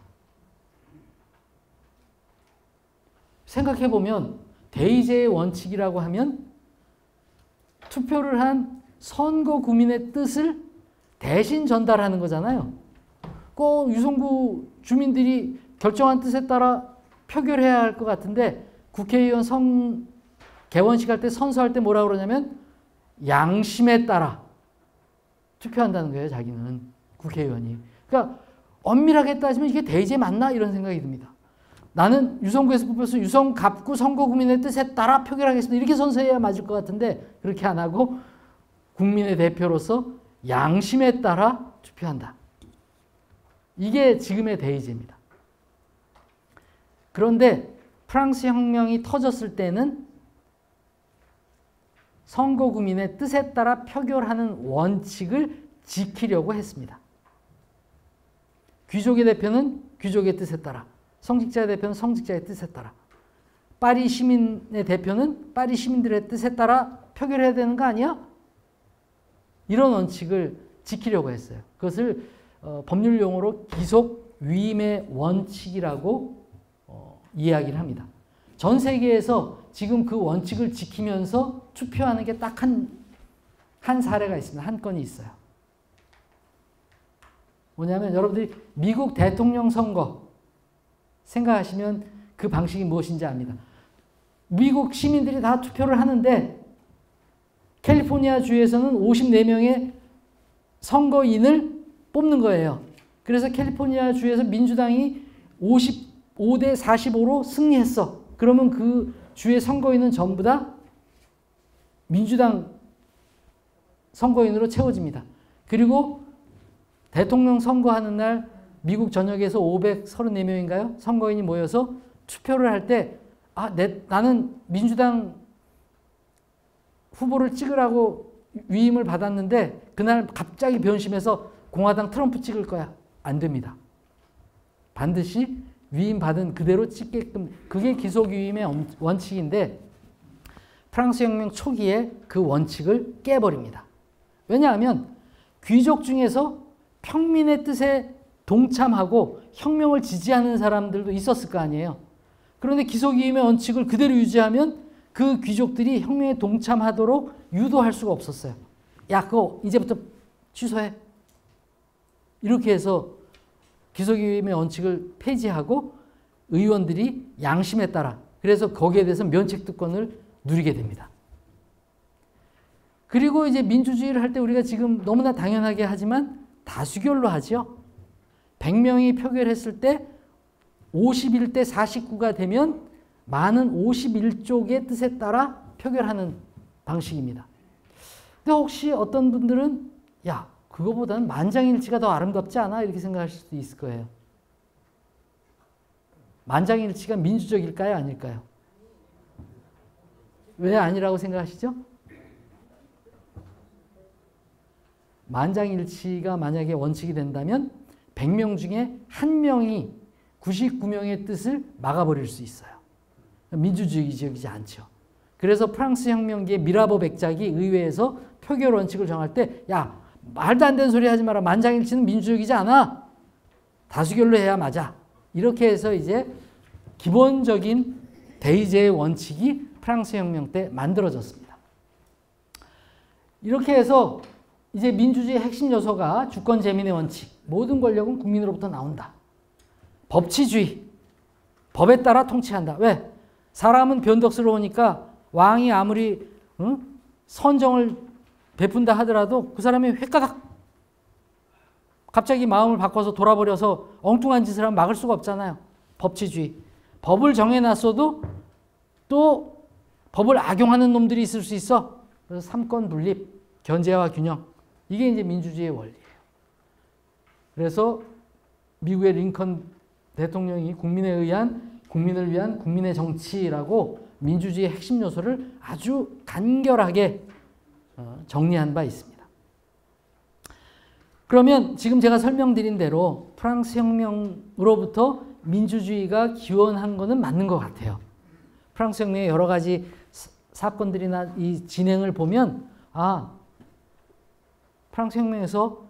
생각해보면 대의제의 원칙이라고 하면 투표를 한 선거 구민의 뜻을 대신 전달하는 거잖아요. 꼭 유성구 주민들이 결정한 뜻에 따라 표결해야 할 것 같은데 국회의원 개원식 할 때 선서할 때 뭐라고 그러냐면 양심에 따라 투표한다는 거예요. 자기는 국회의원이. 그러니까 엄밀하게 따지면 이게 대의제 맞나? 이런 생각이 듭니다. 나는 유성구에서 뽑혀서 유성 갑구 선거구민의 뜻에 따라 표결하겠습니다. 이렇게 선서해야 맞을 것 같은데 그렇게 안 하고 국민의 대표로서 양심에 따라 투표한다. 이게 지금의 대의제입니다. 그런데 프랑스 혁명이 터졌을 때는 선거구민의 뜻에 따라 표결하는 원칙을 지키려고 했습니다. 귀족의 대표는 귀족의 뜻에 따라, 성직자의 대표는 성직자의 뜻에 따라, 파리 시민의 대표는 파리 시민들의 뜻에 따라 표결해야 되는 거 아니야? 이런 원칙을 지키려고 했어요. 그것을 법률 용어로 기속 위임의 원칙이라고 이야기를 합니다. 전 세계에서 지금 그 원칙을 지키면서 투표하는 게 딱 한 사례가 있습니다. 한 건이 있어요. 뭐냐면 여러분들이 미국 대통령 선거 생각하시면 그 방식이 무엇인지 압니다. 미국 시민들이 다 투표를 하는데 캘리포니아 주에서는 54명의 선거인을 뽑는 거예요. 그래서 캘리포니아 주에서 민주당이 55대 45로 승리했어. 그러면 그 주의 선거인은 전부 다 민주당 선거인으로 채워집니다. 그리고 대통령 선거하는 날 미국 전역에서 534명인가요? 선거인이 모여서 투표를 할 때 나는 민주당 후보를 찍으라고 위임을 받았는데 그날 갑자기 변심해서 공화당 트럼프 찍을 거야. 안 됩니다. 반드시 위임받은 그대로 찍게끔, 그게 기속위임의 원칙인데 프랑스 혁명 초기에 그 원칙을 깨버립니다. 왜냐하면 귀족 중에서 평민의 뜻에 동참하고 혁명을 지지하는 사람들도 있었을 거 아니에요. 그런데 기속이임의 원칙을 그대로 유지하면 그 귀족들이 혁명에 동참하도록 유도할 수가 없었어요. 야, 그거 이제부터 취소해. 이렇게 해서 기속이임의 원칙을 폐지하고 의원들이 양심에 따라, 그래서 거기에 대해서 면책특권을 누리게 됩니다. 그리고 이제 민주주의를 할 때 우리가 지금 너무나 당연하게 하지만 다수결로 하죠. 100명이 표결했을 때 51대 49가 되면 많은 51족의 뜻에 따라 표결하는 방식입니다. 근데 혹시 어떤 분들은 야, 그거보다는 만장일치가 더 아름답지 않아? 이렇게 생각하실 수도 있을 거예요. 만장일치가 민주적일까요? 아닐까요? 왜 아니라고 생각하시죠? 만장일치가 만약에 원칙이 된다면 100명 중에 1명이 99명의 뜻을 막아버릴 수 있어요. 민주주의적이지 않죠. 그래서 프랑스 혁명기의 미라보 백작이 의회에서 표결 원칙을 정할 때 야, 말도 안 되는 소리 하지 마라. 만장일치는 민주적이지 않아. 다수결로 해야 맞아. 이렇게 해서 이제 기본적인 대의제의 원칙이 프랑스 혁명 때 만들어졌습니다. 이렇게 해서 이제 민주주의의 핵심 요소가 주권 재민의 원칙, 모든 권력은 국민으로부터 나온다. 법치주의, 법에 따라 통치한다. 왜? 사람은 변덕스러우니까 왕이 아무리 선정을 베푼다 하더라도 그 사람이 획가닥 갑자기 마음을 바꿔서 돌아버려서 엉뚱한 짓을 하면 막을 수가 없잖아요. 법치주의. 법을 정해놨어도 또 법을 악용하는 놈들이 있을 수 있어. 그래서 삼권 분립, 견제와 균형. 이게 이제 민주주의의 원리예요. 그래서 미국의 링컨 대통령이 국민을 위한 국민의 정치라고 민주주의의 핵심 요소를 아주 간결하게 정리한 바 있습니다. 그러면 지금 제가 설명드린 대로 프랑스 혁명으로부터 민주주의가 기원한 것은 맞는 것 같아요. 프랑스 혁명의 여러 가지 사건들이나 이 진행을 보면 프랑스 혁명에서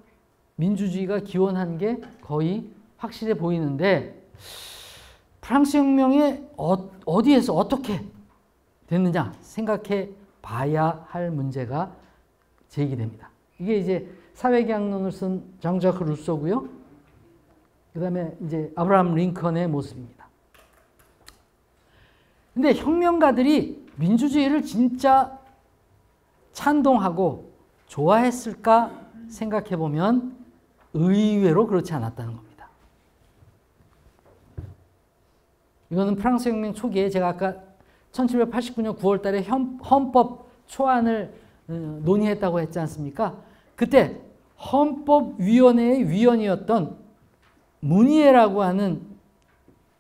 민주주의가 기원한 게 거의 확실해 보이는데 프랑스 혁명이 어디에서 어떻게 됐느냐 생각해 봐야 할 문제가 제기됩니다. 이게 이제 사회계약론을 쓴 장자크 루소고요. 그 다음에 이제 아브라함 링컨의 모습입니다. 근데 혁명가들이 민주주의를 진짜 찬동하고 좋아했을까 생각해 보면 의외로 그렇지 않았다는 겁니다. 이거는 프랑스 혁명 초기에 제가 아까 1789년 9월 달에 헌법 초안을 논의했다고 했지 않습니까? 그때 헌법위원회의 위원이었던 무니에라고 하는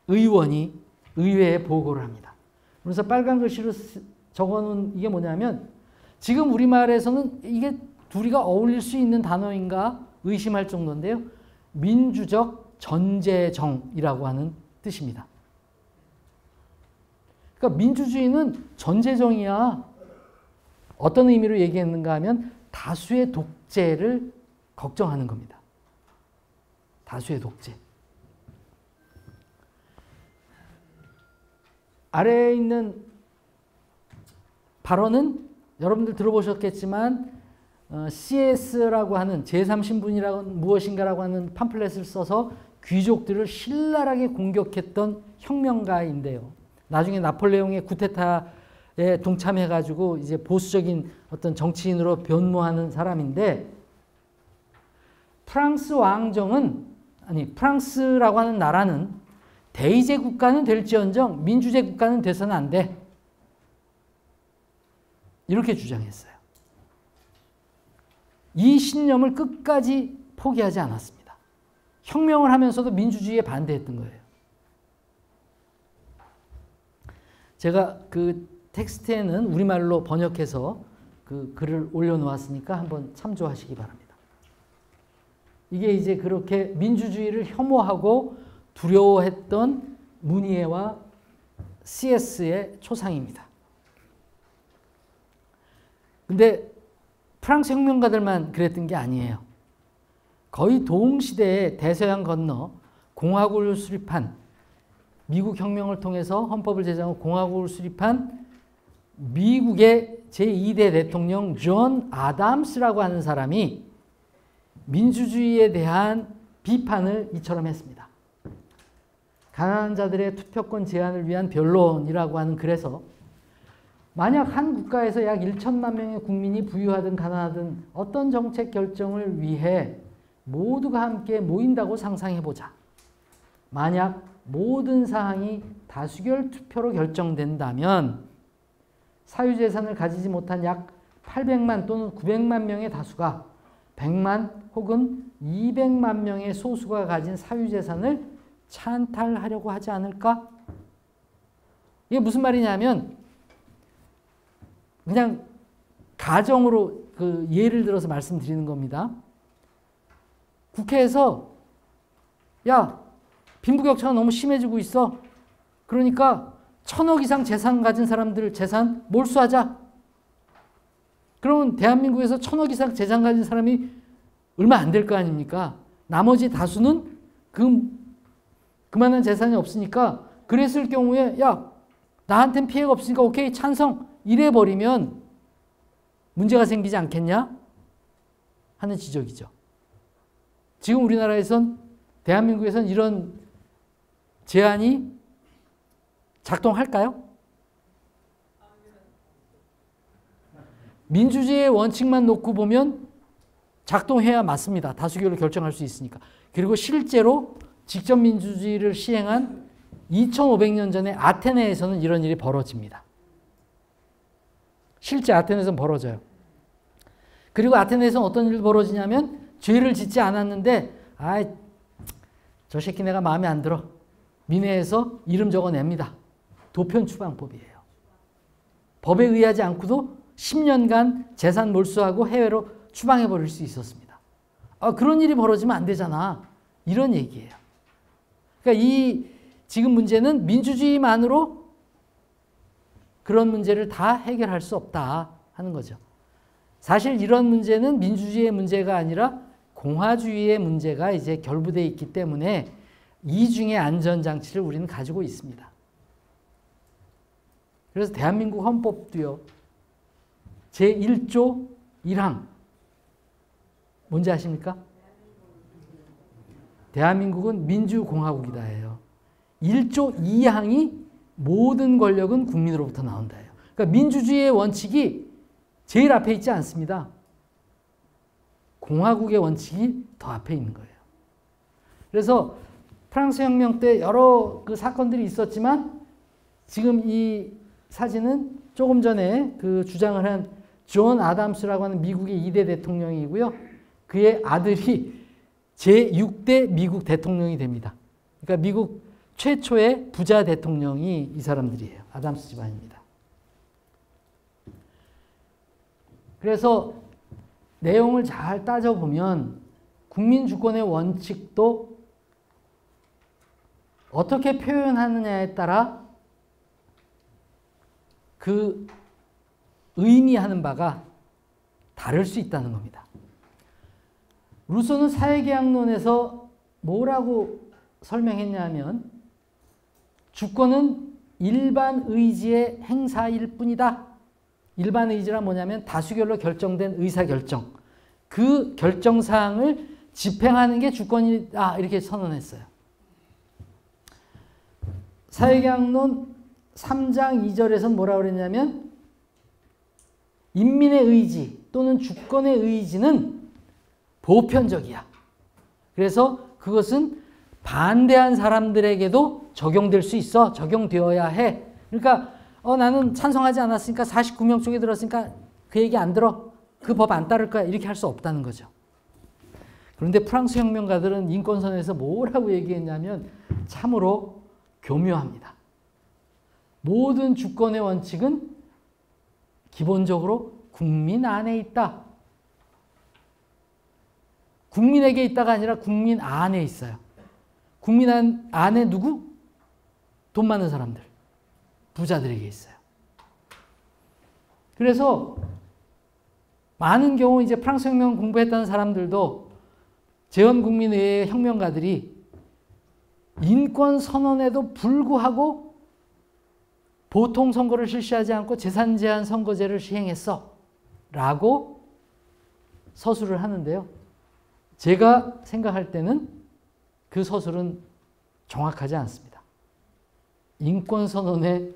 의원이 의회에 보고를 합니다. 그래서 빨간 글씨로 적어놓은 이게 뭐냐면 지금 우리말에서는 이게 둘이가 어울릴 수 있는 단어인가 의심할 정도인데요. 민주적 전제정이라고 하는 뜻입니다. 그러니까 민주주의는 전제정이야. 어떤 의미로 얘기했는가 하면 다수의 독재를 걱정하는 겁니다. 다수의 독재. 아래에 있는 발언은 여러분들 들어보셨겠지만 CS라고 하는 제3신분이라고 무엇인가라고 하는 팜플렛을 써서 귀족들을 신랄하게 공격했던 혁명가인데요. 나중에 나폴레옹의 쿠데타에 동참해가지고 이제 보수적인 어떤 정치인으로 변모하는 사람인데 프랑스라고 하는 나라는 대의제 국가는 될지언정 민주제 국가는 돼서는 안 돼. 이렇게 주장했어요. 이 신념을 끝까지 포기하지 않았습니다. 혁명을 하면서도 민주주의에 반대했던 거예요. 제가 그 텍스트에는 우리말로 번역해서 그 글을 올려놓았으니까 한번 참조하시기 바랍니다. 이게 이제 그렇게 민주주의를 혐오하고 두려워했던 무니에와 CS의 초상입니다. 근데 프랑스 혁명가들만 그랬던 게 아니에요. 거의 동시대에 대서양 건너 공화국을 수립한, 미국 혁명을 통해서 헌법을 제정하고 공화국을 수립한 미국의 제2대 대통령 존 아담스라고 하는 사람이 민주주의에 대한 비판을 이처럼 했습니다. 가난한 자들의 투표권 제한을 위한 변론이라고 하는 글에서 만약 한 국가에서 약 1천만 명의 국민이 부유하든 가난하든 어떤 정책 결정을 위해 모두가 함께 모인다고 상상해보자. 만약 모든 사항이 다수결 투표로 결정된다면 사유재산을 가지지 못한 약 800만 또는 900만 명의 다수가 100만 혹은 200만 명의 소수가 가진 사유재산을 찬탈하려고 하지 않을까? 이게 무슨 말이냐면 그냥 가정으로 그 예를 들어서 말씀드리는 겁니다. 국회에서 야, 빈부격차가 너무 심해지고 있어. 그러니까 1,000억 이상 재산 가진 사람들 재산 몰수하자. 그러면 대한민국에서 1,000억 이상 재산 가진 사람이 얼마 안 될 거 아닙니까? 나머지 다수는 그만한 재산이 없으니까 그랬을 경우에 야, 나한텐 피해가 없으니까 오케이 찬성 이래버리면 문제가 생기지 않겠냐 하는 지적이죠. 지금 우리나라에선 대한민국에선 이런 제안이 작동할까요? 민주주의의 원칙만 놓고 보면 작동해야 맞습니다. 다수결로 결정할 수 있으니까. 그리고 실제로 직접 민주주의를 시행한 2500년 전에 아테네에서는 이런 일이 벌어집니다. 실제 아테네에서는 벌어져요. 그리고 아테네에서는 어떤 일이 벌어지냐면 죄를 짓지 않았는데 저 새끼 내가 마음에 안 들어. 민회에서 이름 적어냅니다. 도편추방법이에요. 법에 의하지 않고도 10년간 재산 몰수하고 해외로 추방해버릴 수 있었습니다. 그런 일이 벌어지면 안 되잖아. 이런 얘기예요. 그러니까 이 지금 문제는 민주주의만으로 그런 문제를 다 해결할 수 없다 하는 거죠. 사실 이런 문제는 민주주의의 문제가 아니라 공화주의의 문제가 이제 결부되어 있기 때문에 이중의 안전장치를 우리는 가지고 있습니다. 그래서 대한민국 헌법도요. 제1조 1항 뭔지 아십니까? 대한민국은 민주공화국이다예요. 1조 2항이 모든 권력은 국민으로부터 나온다예요. 그러니까 민주주의의 원칙이 제일 앞에 있지 않습니다. 공화국의 원칙이 더 앞에 있는 거예요. 그래서 프랑스 혁명 때 여러 그 사건들이 있었지만 지금 이 사진은 조금 전에 그 주장을 한 존 아담스라고 하는 미국의 2대 대통령이고요. 그의 아들이 제6대 미국 대통령이 됩니다. 그러니까 미국 최초의 부자 대통령이 이 사람들이에요. 아담스 집안입니다. 그래서 내용을 잘 따져보면 국민 주권의 원칙도 어떻게 표현하느냐에 따라 그 의미하는 바가 다를 수 있다는 겁니다. 루소는 사회계약론에서 뭐라고 설명했냐면 주권은 일반 의지의 행사일 뿐이다. 일반 의지란 뭐냐면 다수결로 결정된 의사결정. 그 결정사항을 집행하는 게 주권이다. 이렇게 선언했어요. 사회계약론 3장 2절에서는 뭐라고 그랬냐면 인민의 의지 또는 주권의 의지는 보편적이야. 그래서 그것은 반대한 사람들에게도 적용될 수 있어. 적용되어야 해. 그러니까 나는 찬성하지 않았으니까 49명 쪽에 들었으니까 그 얘기 안 들어. 그 법 안 따를 거야. 이렇게 할 수 없다는 거죠. 그런데 프랑스 혁명가들은 인권선에서 뭐라고 얘기했냐면 참으로 교묘합니다. 모든 주권의 원칙은 기본적으로 국민 안에 있다. 국민에게 있다가 아니라 국민 안에 있어요. 국민 안에 누구? 돈 많은 사람들. 부자들에게 있어요. 그래서 많은 경우 이제 프랑스 혁명 공부했다는 사람들도 재헌국민회의 혁명가들이 인권 선언에도 불구하고 보통 선거를 실시하지 않고 재산 제한 선거제를 시행했어 라고 서술을 하는데요. 제가 생각할 때는 그 서술은 정확하지 않습니다. 인권 선언에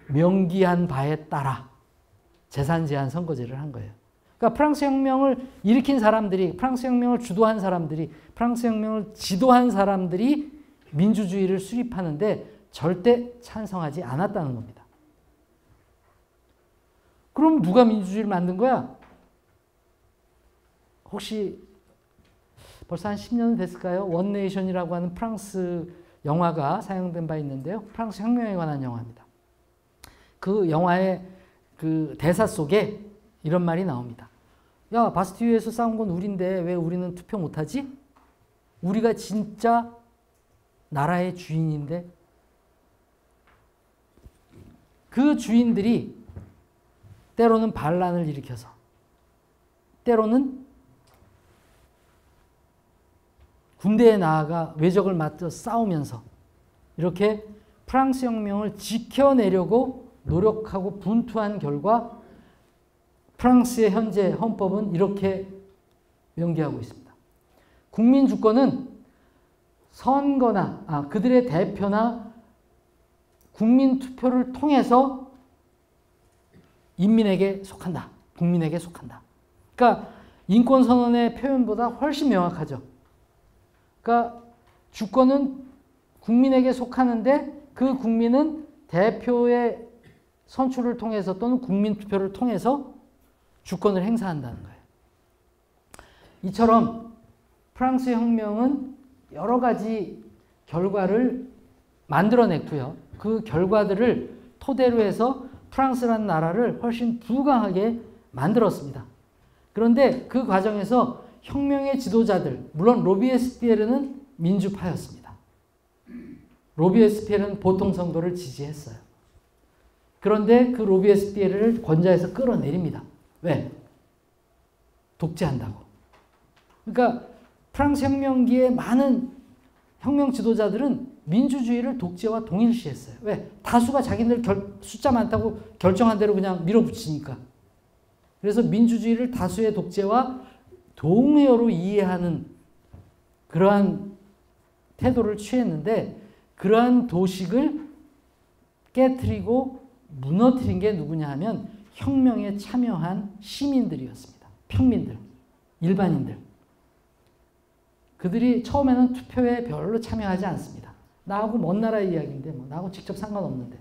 명기한 바에 따라 재산 제한 선거제를 한 거예요. 그러니까 프랑스 혁명을 일으킨 사람들이, 프랑스 혁명을 주도한 사람들이, 프랑스 혁명을 지도한 사람들이 민주주의를 수립하는데 절대 찬성하지 않았다는 겁니다. 그럼 누가 민주주의를 만든 거야? 혹시 벌써 한 10년 됐을까요? 원네이션이라고 하는 프랑스 영화가 사용된 바 있는데요. 프랑스 혁명에 관한 영화입니다. 그 영화의 그 대사 속에 이런 말이 나옵니다. 야, 바스티유에서 싸운 건 우리인데 왜 우리는 투표 못하지? 우리가 진짜 나라의 주인인데. 그 주인들이 때로는 반란을 일으켜서, 때로는 군대에 나아가 외적을 맞서 싸우면서 이렇게 프랑스 혁명을 지켜내려고 노력하고 분투한 결과 프랑스의 현재 헌법은 이렇게 명기하고 있습니다. 국민 주권은 선거나 그들의 대표나 국민 투표를 통해서 인민에게 속한다. 국민에게 속한다. 그러니까 인권선언의 표현보다 훨씬 명확하죠. 그러니까 주권은 국민에게 속하는데 그 국민은 대표의 선출을 통해서 또는 국민 투표를 통해서 주권을 행사한다는 거예요. 이처럼 프랑스 혁명은 여러 가지 결과를 만들어냈고요. 그 결과들을 토대로 해서 프랑스라는 나라를 훨씬 부강하게 만들었습니다. 그런데 그 과정에서 혁명의 지도자들, 물론 로비에스피에르는 민주파였습니다. 로비에스피에르는 보통 선거를 지지했어요. 그런데 그 로비에스피에르를 권좌에서 끌어내립니다. 왜? 독재한다고. 그러니까 프랑스 혁명기의 많은 혁명 지도자들은 민주주의를 독재와 동일시했어요. 왜? 다수가 자기들 숫자 많다고 결정한 대로 그냥 밀어붙이니까. 그래서 민주주의를 다수의 독재와 동의어로 이해하는 그러한 태도를 취했는데 그러한 도식을 깨트리고 무너뜨린 게 누구냐 하면 혁명에 참여한 시민들이었습니다. 평민들, 일반인들. 그들이 처음에는 투표에 별로 참여하지 않습니다. 나하고 먼 나라의 이야기인데 나하고 직접 상관없는데.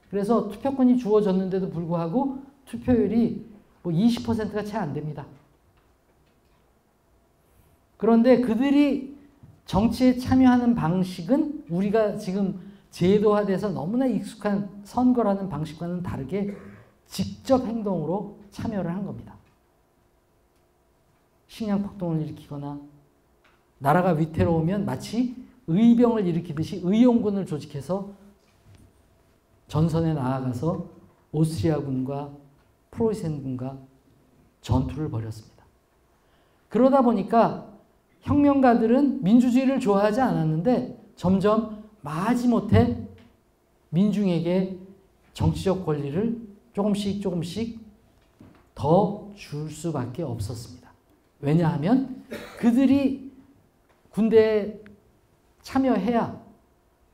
그래서 투표권이 주어졌는데도 불구하고 투표율이 20%가 채 안 됩니다. 그런데 그들이 정치에 참여하는 방식은 우리가 지금 제도화돼서 너무나 익숙한 선거라는 방식과는 다르게 직접 행동으로 참여를 한 겁니다. 식량폭동을 일으키거나 나라가 위태로우면 마치 의병을 일으키듯이 의용군을 조직해서 전선에 나아가서 오스트리아군과 프로이센군과 전투를 벌였습니다. 그러다 보니까 혁명가들은 민주주의를 좋아하지 않았는데 점점 마지못해 민중에게 정치적 권리를 조금씩 더 줄 수밖에 없었습니다. 왜냐하면 그들이 군대에 참여해야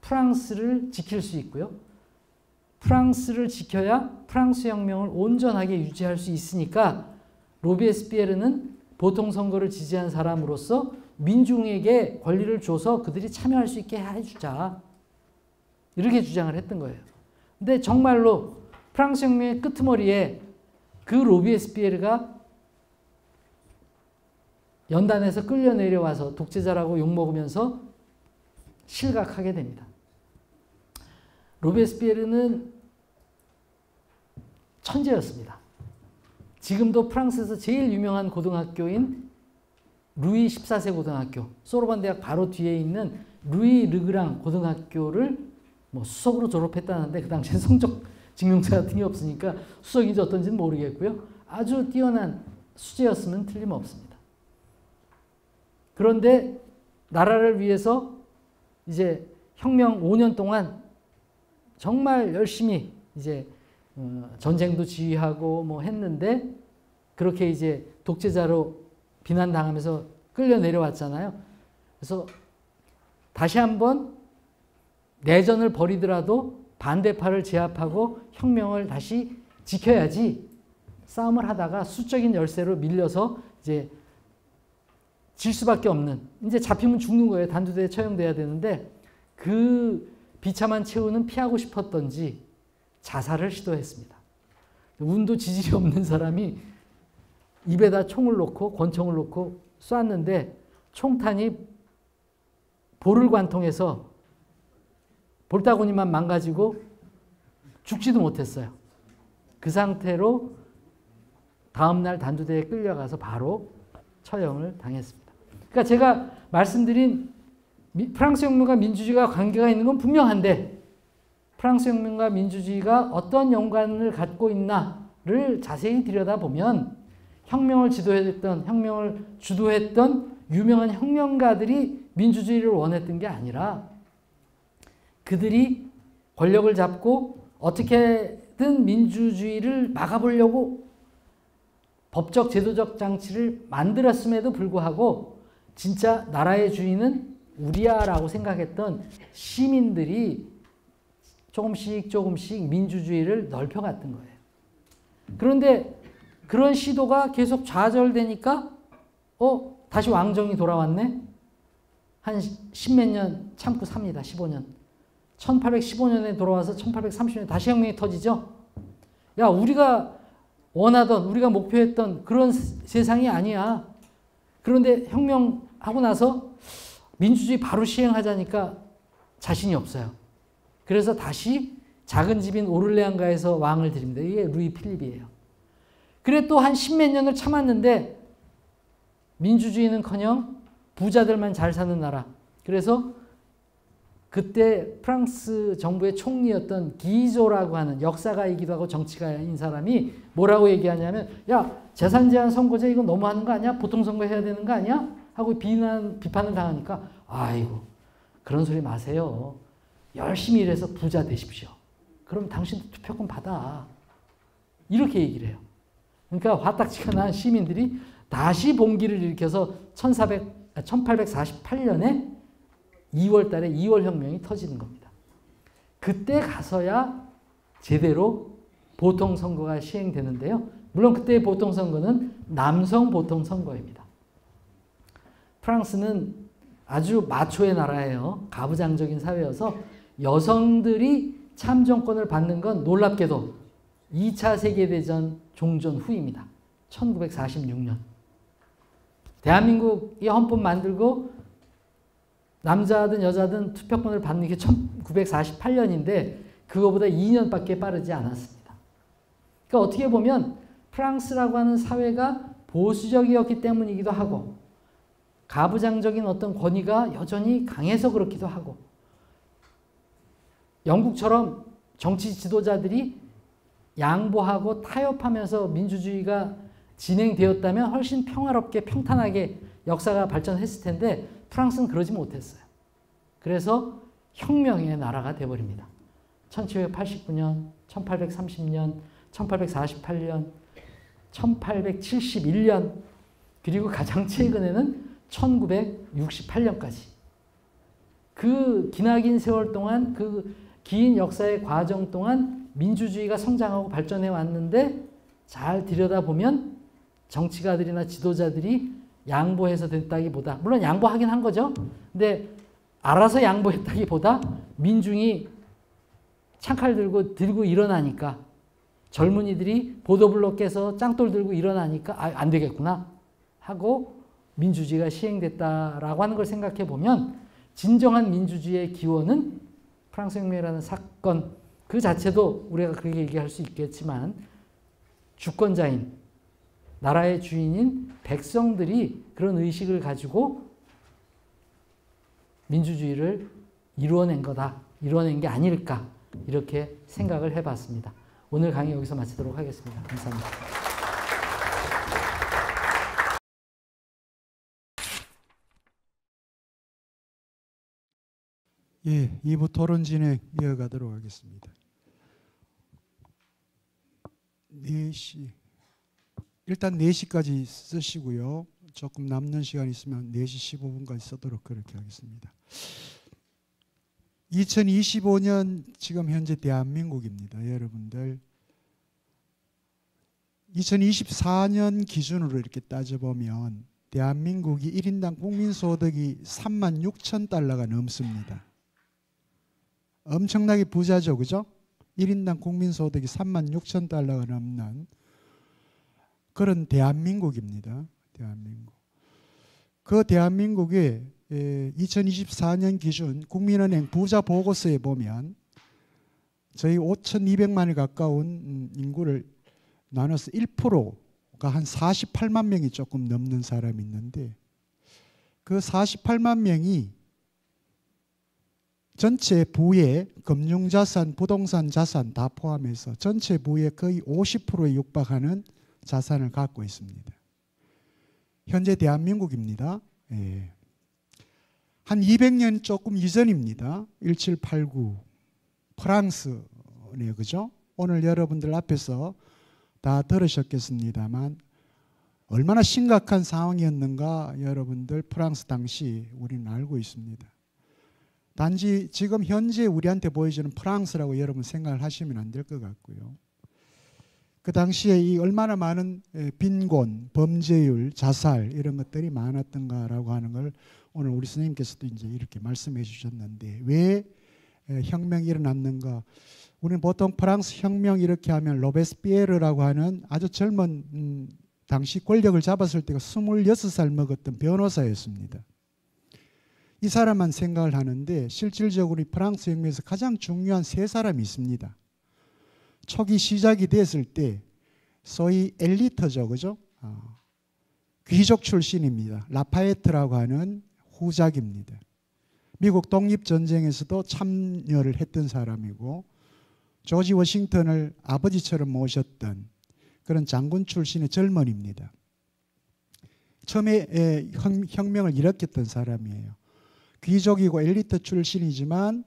프랑스를 지킬 수 있고요. 프랑스를 지켜야 프랑스 혁명을 온전하게 유지할 수 있으니까 로비에스피에르는 보통 선거를 지지한 사람으로서 민중에게 권리를 줘서 그들이 참여할 수 있게 해주자. 이렇게 주장을 했던 거예요. 근데 정말로 프랑스 혁명의 끄트머리에 그 로비에스피에르가 연단에서 끌려 내려와서 독재자라고 욕먹으면서 실각하게 됩니다. 로베스피에르는 천재였습니다. 지금도 프랑스에서 제일 유명한 고등학교인 루이 14세 고등학교, 소르본 대학 바로 뒤에 있는 루이 르그랑 고등학교를 수석으로 졸업했다는데 그 당시에 성적 증명서 같은 게 없으니까 수석인지 어떤지는 모르겠고요. 아주 뛰어난 수재였으면 틀림없습니다. 그런데 나라를 위해서 이제 혁명 5년 동안 정말 열심히 이제 전쟁도 지휘하고 뭐 했는데 그렇게 이제 독재자로 비난당하면서 끌려 내려왔잖아요. 그래서 다시 한번 내전을 벌이더라도 반대파를 제압하고 혁명을 다시 지켜야지 싸움을 하다가 수적인 열세로 밀려서 이제 질 수밖에 없는, 이제 잡히면 죽는 거예요. 단두대에 처형돼야 되는데 그 비참한 최후는 피하고 싶었던지 자살을 시도했습니다. 운도 지질이 없는 사람이 입에다 총을 놓고 권총을 놓고 쐈는데 총탄이 볼을 관통해서 볼따구니만 망가지고 죽지도 못했어요. 그 상태로 다음날 단두대에 끌려가서 바로 처형을 당했습니다. 그러니까 제가 말씀드린 프랑스 혁명과 민주주의가 관계가 있는 건 분명한데 프랑스 혁명과 민주주의가 어떤 연관을 갖고 있나를 자세히 들여다보면 혁명을 지도했던, 혁명을 주도했던 유명한 혁명가들이 민주주의를 원했던 게 아니라 그들이 권력을 잡고 어떻게든 민주주의를 막아보려고 법적 제도적 장치를 만들었음에도 불구하고 진짜 나라의 주인은 우리야라고 생각했던 시민들이 조금씩 민주주의를 넓혀갔던 거예요. 그런데 그런 시도가 계속 좌절되니까 다시 왕정이 돌아왔네? 한 10몇 년 참고 삽니다. 15년. 1815년에 돌아와서 1830년에 다시 혁명이 터지죠. 야, 우리가 원하던, 우리가 목표했던 그런 세상이 아니야. 그런데 혁명하고 나서 민주주의 바로 시행하자니까 자신이 없어요. 그래서 다시 작은 집인 오를레안가에서 왕을 드립니다. 이게 루이 필립이에요. 그래 또 한 10몇 년을 참았는데 민주주의는커녕 부자들만 잘 사는 나라. 그래서 그때 프랑스 정부의 총리였던 기조라고 하는 역사가이기도 하고 정치가인 사람이 뭐라고 얘기하냐면, 야, 재산 제한 선거제 이거 너무하는 거 아니야? 보통 선거 해야 되는 거 아니야? 하고 비판을 당하니까, 아이고 그런 소리 마세요. 열심히 일해서 부자 되십시오. 그럼 당신도 투표권 받아. 이렇게 얘기를 해요. 그러니까 화딱지가 난 시민들이 다시 봉기를 일으켜서 1848년에 2월 달에 2월 혁명이 터지는 겁니다. 그때 가서야 제대로 보통선거가 시행되는데요. 물론 그때의 보통선거는 남성 보통선거입니다. 프랑스는 아주 마초의 나라예요. 가부장적인 사회여서 여성들이 참정권을 받는 건 놀랍게도 2차 세계대전 종전 후입니다. 1946년. 대한민국이 헌법 만들고 남자든 여자든 투표권을 받는 게 1948년인데 그거보다 2년밖에 빠르지 않았습니다. 그러니까 어떻게 보면 프랑스라고 하는 사회가 보수적이었기 때문이기도 하고 가부장적인 어떤 권위가 여전히 강해서 그렇기도 하고 영국처럼 정치 지도자들이 양보하고 타협하면서 민주주의가 진행되었다면 훨씬 평화롭게 평탄하게 역사가 발전했을 텐데 프랑스는 그러지 못했어요. 그래서 혁명의 나라가 돼버립니다. 1789년, 1830년, 1848년, 1871년 그리고 가장 최근에는 1968년까지 그 기나긴 세월 동안 그 긴 역사의 과정 동안 민주주의가 성장하고 발전해 왔는데 잘 들여다보면 정치가들이나 지도자들이 양보해서 됐다기보다 물론 양보하긴 한 거죠. 근데 알아서 양보했다기보다 민중이 창칼 들고 일어나니까 젊은이들이 보도블록 깨서 짱돌 들고 일어나니까 안 되겠구나 하고 민주주의가 시행됐다라고 하는 걸 생각해 보면 진정한 민주주의의 기원은 프랑스 혁명이라는 사건 그 자체도 우리가 그렇게 얘기할 수 있겠지만 주권자인 나라의 주인인 백성들이 그런 의식을 가지고 민주주의를 이루어낸 거다. 이루어낸 게 아닐까 이렇게 생각을 해봤습니다. 오늘 강의 여기서 마치도록 하겠습니다. 감사합니다. 예, 2부 토론 진행 이어가도록 하겠습니다. 4시 일단 4시까지 쓰시고요. 조금 남는 시간 있으면 4시 15분까지 쓰도록 그렇게 하겠습니다. 2025년 지금 현재 대한민국입니다. 여러분들 2024년 기준으로 이렇게 따져보면 대한민국이 1인당 국민소득이 36,000달러가 넘습니다. 엄청나게 부자죠, 그죠? 1인당 국민소득이 36,000달러가 넘는 그런 대한민국입니다. 대한민국. 그 대한민국의 2024년 기준 국민은행 부자 보고서에 보면 저희 5,200만에 가까운 인구를 나눠서 1%가 한 48만 명이 조금 넘는 사람이 있는데 그 48만 명이 전체 부의 금융자산, 부동산 자산 다 포함해서 전체 부의 거의 50%에 육박하는 자산을 갖고 있습니다. 현재 대한민국입니다. 예. 한 200년 조금 이전입니다. 1789 프랑스네요, 그죠? 오늘 여러분들 앞에서 다 들으셨겠습니다만 얼마나 심각한 상황이었는가 여러분들 프랑스 당시 우리는 알고 있습니다. 단지 지금 현재 우리한테 보여주는 프랑스라고 여러분 생각을 하시면 안 될 것 같고요. 그 당시에 이 얼마나 많은 빈곤, 범죄율, 자살 이런 것들이 많았던가라고 하는 걸 오늘 우리 선생님께서도 이제 이렇게 말씀해 주셨는데 왜 혁명이 일어났는가? 우리는 보통 프랑스 혁명 이렇게 하면 로베스피에르라고 하는 아주 젊은 당시 권력을 잡았을 때가 26살 먹었던 변호사였습니다. 이 사람만 생각을 하는데 실질적으로 프랑스 혁명에서 가장 중요한 세 사람이 있습니다. 초기 시작이 됐을 때 소위 엘리트죠, 그죠? 귀족 출신입니다. 라파에트라고 하는 후작입니다. 미국 독립전쟁에서도 참여를 했던 사람이고 조지 워싱턴을 아버지처럼 모셨던 그런 장군 출신의 젊은입니다. 처음에 혁명을 일으켰던 사람이에요. 귀족이고 엘리트 출신이지만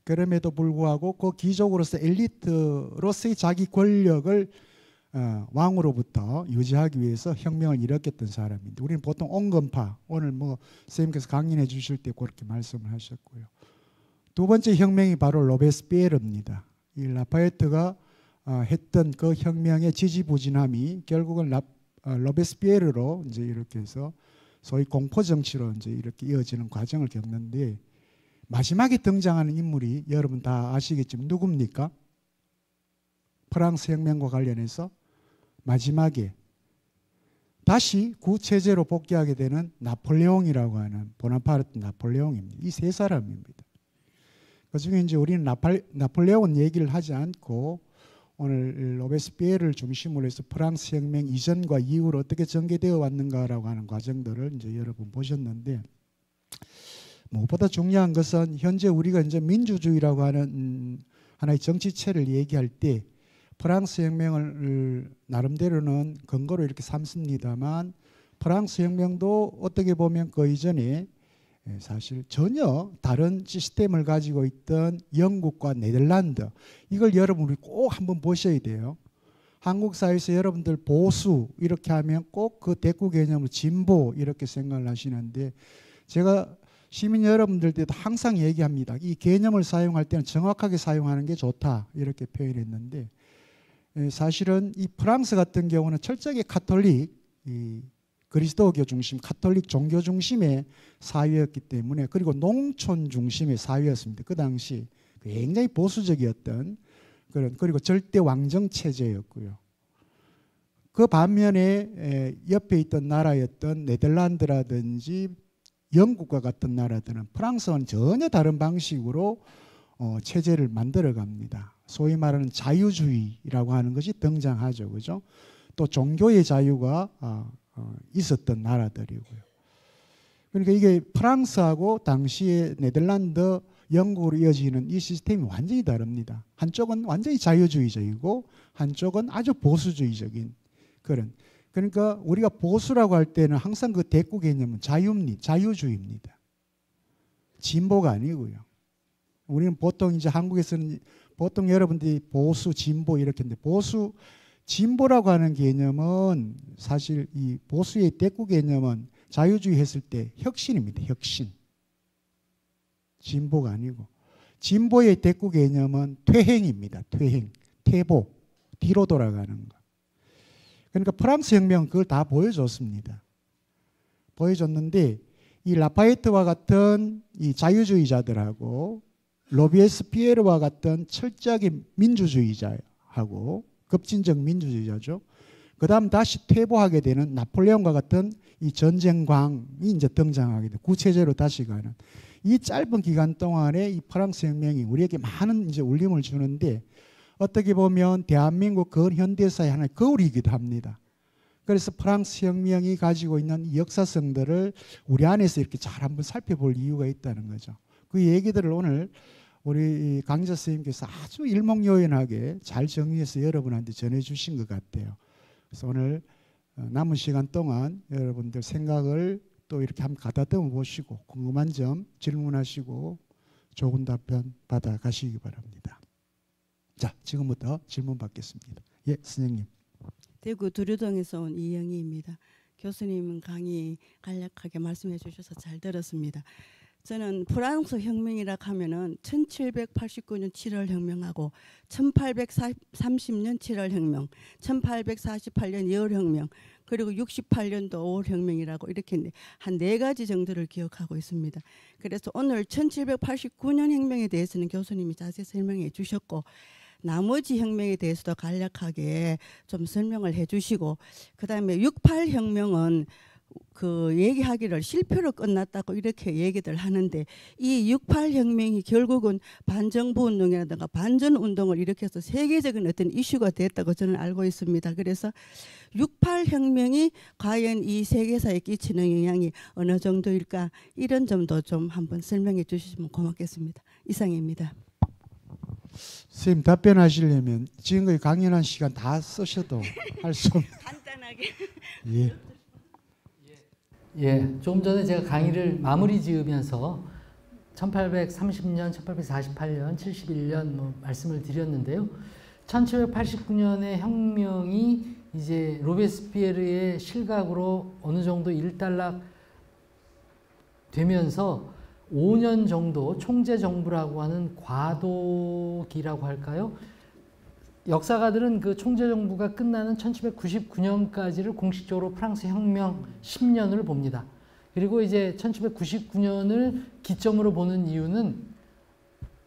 그럼에도 불구하고 그 귀족으로서 엘리트로서의 자기 권력을 왕으로부터 유지하기 위해서 혁명을 일으켰던 사람인데 우리는 보통 온건파 오늘 뭐 선생님께서 강연해 주실 때 그렇게 말씀을 하셨고요. 두 번째 혁명이 바로 로베스피에르입니다. 이 라파에트가 했던 그 혁명의 지지부진함이 결국은 로베스피에르로 이제 이렇게 해서 소위 공포 정치로 이제 이렇게 이어지는 과정을 겪는데 마지막에 등장하는 인물이 여러분 다 아시겠지만 누굽니까? 프랑스 혁명과 관련해서 마지막에 다시 구체제로 복귀하게 되는 나폴레옹이라고 하는 보나파르트 나폴레옹입니다. 이 세 사람입니다. 그중에 이제 우리는 나폴레옹 얘기를 하지 않고 오늘 로베스피에르를 중심으로 해서 프랑스 혁명 이전과 이후로 어떻게 전개되어 왔는가라고 하는 과정들을 이제 여러분 보셨는데 무엇보다 중요한 것은 현재 우리가 이제 민주주의라고 하는 하나의 정치체를 얘기할 때 프랑스 혁명을 나름대로는 근거로 이렇게 삼습니다만 프랑스 혁명도 어떻게 보면 그 이전에 사실 전혀 다른 시스템을 가지고 있던 영국과 네덜란드 이걸 여러분이 꼭 한번 보셔야 돼요. 한국 사회에서 여러분들 보수 이렇게 하면 꼭 그 대구 개념을 진보 이렇게 생각을 하시는데 제가 시민 여러분들께도 항상 얘기합니다. 이 개념을 사용할 때는 정확하게 사용하는 게 좋다 이렇게 표현했는데 사실은 이 프랑스 같은 경우는 철저하게 카톨릭 그리스도교 중심, 카톨릭 종교 중심의 사회였기 때문에 그리고 농촌 중심의 사회였습니다. 그 당시 굉장히 보수적이었던 그리고 절대 왕정 체제였고요. 그 반면에 옆에 있던 나라였던 네덜란드라든지 영국과 같은 나라들은 프랑스와는 전혀 다른 방식으로 체제를 만들어 갑니다. 소위 말하는 자유주의라고 하는 것이 등장하죠. 그죠? 또 종교의 자유가 있었던 나라들이고요. 그러니까 이게 프랑스하고 당시의 네덜란드, 영국으로 이어지는 이 시스템이 완전히 다릅니다. 한쪽은 완전히 자유주의적이고 한쪽은 아주 보수주의적인 그런. 그러니까 우리가 보수라고 할 때는 항상 그 대구 개념은 자유주의입니다. 진보가 아니고요. 우리는 보통 이제 한국에서는 보통 여러분들이 보수, 진보 이렇게 했는데 보수, 진보라고 하는 개념은 사실 이 보수의 대꾸 개념은 자유주의 했을 때 혁신입니다. 혁신. 진보가 아니고. 진보의 대꾸 개념은 퇴행입니다. 퇴행. 퇴보. 뒤로 돌아가는 거. 그러니까 프랑스 혁명은 그걸 다 보여줬습니다. 보여줬는데 이 라파에트와 같은 이 자유주의자들하고 로비에스피에르와 같은 철저하게 민주주의자하고 급진적 민주주의자죠. 그 다음 다시 퇴보하게 되는 나폴레옹과 같은 이 전쟁광이 이제 등장하게 돼. 구체제로 다시 가는. 이 짧은 기간 동안에 이 프랑스 혁명이 우리에게 많은 이제 울림을 주는데 어떻게 보면 대한민국 근현대사의 하나의 거울이기도 합니다. 그래서 프랑스 혁명이 가지고 있는 이 역사성들을 우리 안에서 이렇게 잘 한번 살펴볼 이유가 있다는 거죠. 그 얘기들을 오늘 우리 강의자 선생님께서 아주 일목요연하게 잘 정리해서 여러분한테 전해주신 것 같아요. 그래서 오늘 남은 시간 동안 여러분들 생각을 또 이렇게 한번 가다듬어 보시고 궁금한 점 질문하시고 좋은 답변 받아 가시기 바랍니다. 자, 지금부터 질문 받겠습니다. 예, 선생님. 대구 두류동에서 온 이영희입니다. 교수님은 강의 간략하게 말씀해 주셔서 잘 들었습니다. 저는 프랑스 혁명이라 하면은 1789년 7월 혁명하고 1830년 7월 혁명, 1848년 2월 혁명, 그리고 68년도 5월 혁명이라고 이렇게 한 4가지 정도를 기억하고 있습니다. 그래서 오늘 1789년 혁명에 대해서는 교수님이 자세히 설명해 주셨고 나머지 혁명에 대해서도 간략하게 좀 설명을 해 주시고 그다음에 68 혁명은 그 얘기하기를 실패로 끝났다고 이렇게 얘기들 하는데 이 68 혁명이 결국은 반정부 운동이라든가 반전 운동을 일으켜서 세계적인 어떤 이슈가 됐다고 저는 알고 있습니다. 그래서 68 혁명이 과연 이 세계사에 끼치는 영향이 어느 정도일까 이런 점도 좀 한번 설명해 주시면 고맙겠습니다. 이상입니다. 선생님 답변하시려면 지금까지 강연한 시간 다 쓰셔도 할 수 없는 간단하게. 예. 예, 조금 전에 제가 강의를 마무리 지으면서 1830년, 1848년, 71년 뭐 말씀을 드렸는데요. 1789년의 혁명이 이제 로베스피에르의 실각으로 어느 정도 일단락 되면서 5년 정도 총재 정부라고 하는 과도기라고 할까요? 역사가들은 그 총재 정부가 끝나는 1799년까지를 공식적으로 프랑스 혁명 10년을 봅니다. 그리고 이제 1799년을 기점으로 보는 이유는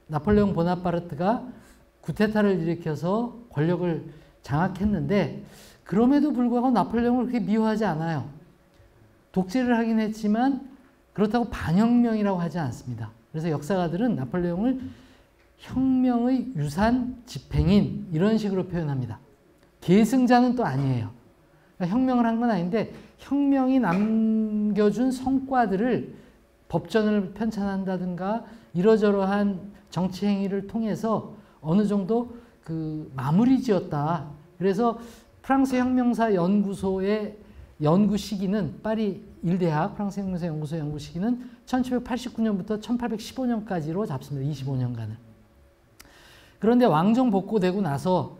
나폴레옹 보나파르트가 구테타를 일으켜서 권력을 장악했는데 그럼에도 불구하고 나폴레옹을 그렇게 미워하지 않아요. 독재를 하긴 했지만 그렇다고 반혁명이라고 하지 않습니다. 그래서 역사가들은 나폴레옹을 혁명의 유산 집행인 이런 식으로 표현합니다. 계승자는 또 아니에요. 그러니까 혁명을 한 건 아닌데 혁명이 남겨준 성과들을 법전을 편찬한다든가 이러저러한 정치 행위를 통해서 어느 정도 그 마무리 지었다. 그래서 프랑스 혁명사 연구소의 연구 시기는 파리 일대학 프랑스 혁명사 연구소 연구 시기는 1789년부터 1815년까지로 잡습니다. 25년간을. 그런데 왕정 복고되고 나서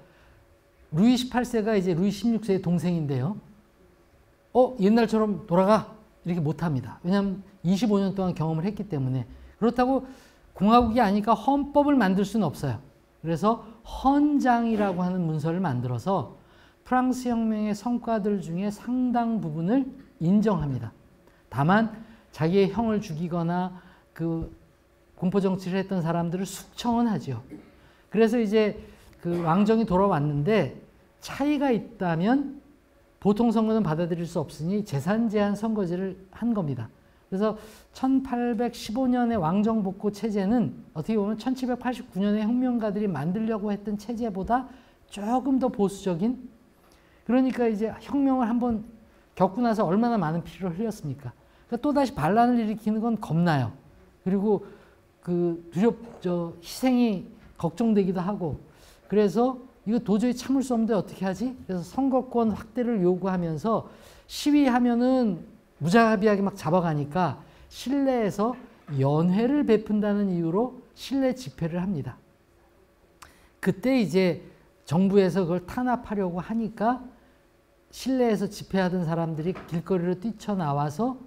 루이 18세가 이제 루이 16세의 동생인데요. 옛날처럼 돌아가 이렇게 못합니다. 왜냐하면 25년 동안 경험을 했기 때문에. 그렇다고 공화국이 아니까 헌법을 만들 수는 없어요. 그래서 헌장이라고 하는 문서를 만들어서 프랑스 혁명의 성과들 중에 상당 부분을 인정합니다. 다만 자기의 형을 죽이거나 그 공포정치를 했던 사람들을 숙청은 하죠. 그래서 이제 그 왕정이 돌아왔는데 차이가 있다면 보통 선거는 받아들일 수 없으니 재산 제한 선거제를 한 겁니다. 그래서 1815년의 왕정 복고 체제는 어떻게 보면 1789년의 혁명가들이 만들려고 했던 체제보다 조금 더 보수적인, 그러니까 이제 혁명을 한번 겪고 나서 얼마나 많은 피를 흘렸습니까? 그러니까 또다시 반란을 일으키는 건 겁나요. 그리고 그 희생이 걱정되기도 하고, 그래서 이거 도저히 참을 수 없는데 어떻게 하지? 그래서 선거권 확대를 요구하면서 시위하면은 무자비하게 막 잡아가니까 실내에서 연회를 베푼다는 이유로 실내 집회를 합니다. 그때 이제 정부에서 그걸 탄압하려고 하니까 실내에서 집회하던 사람들이 길거리로 뛰쳐나와서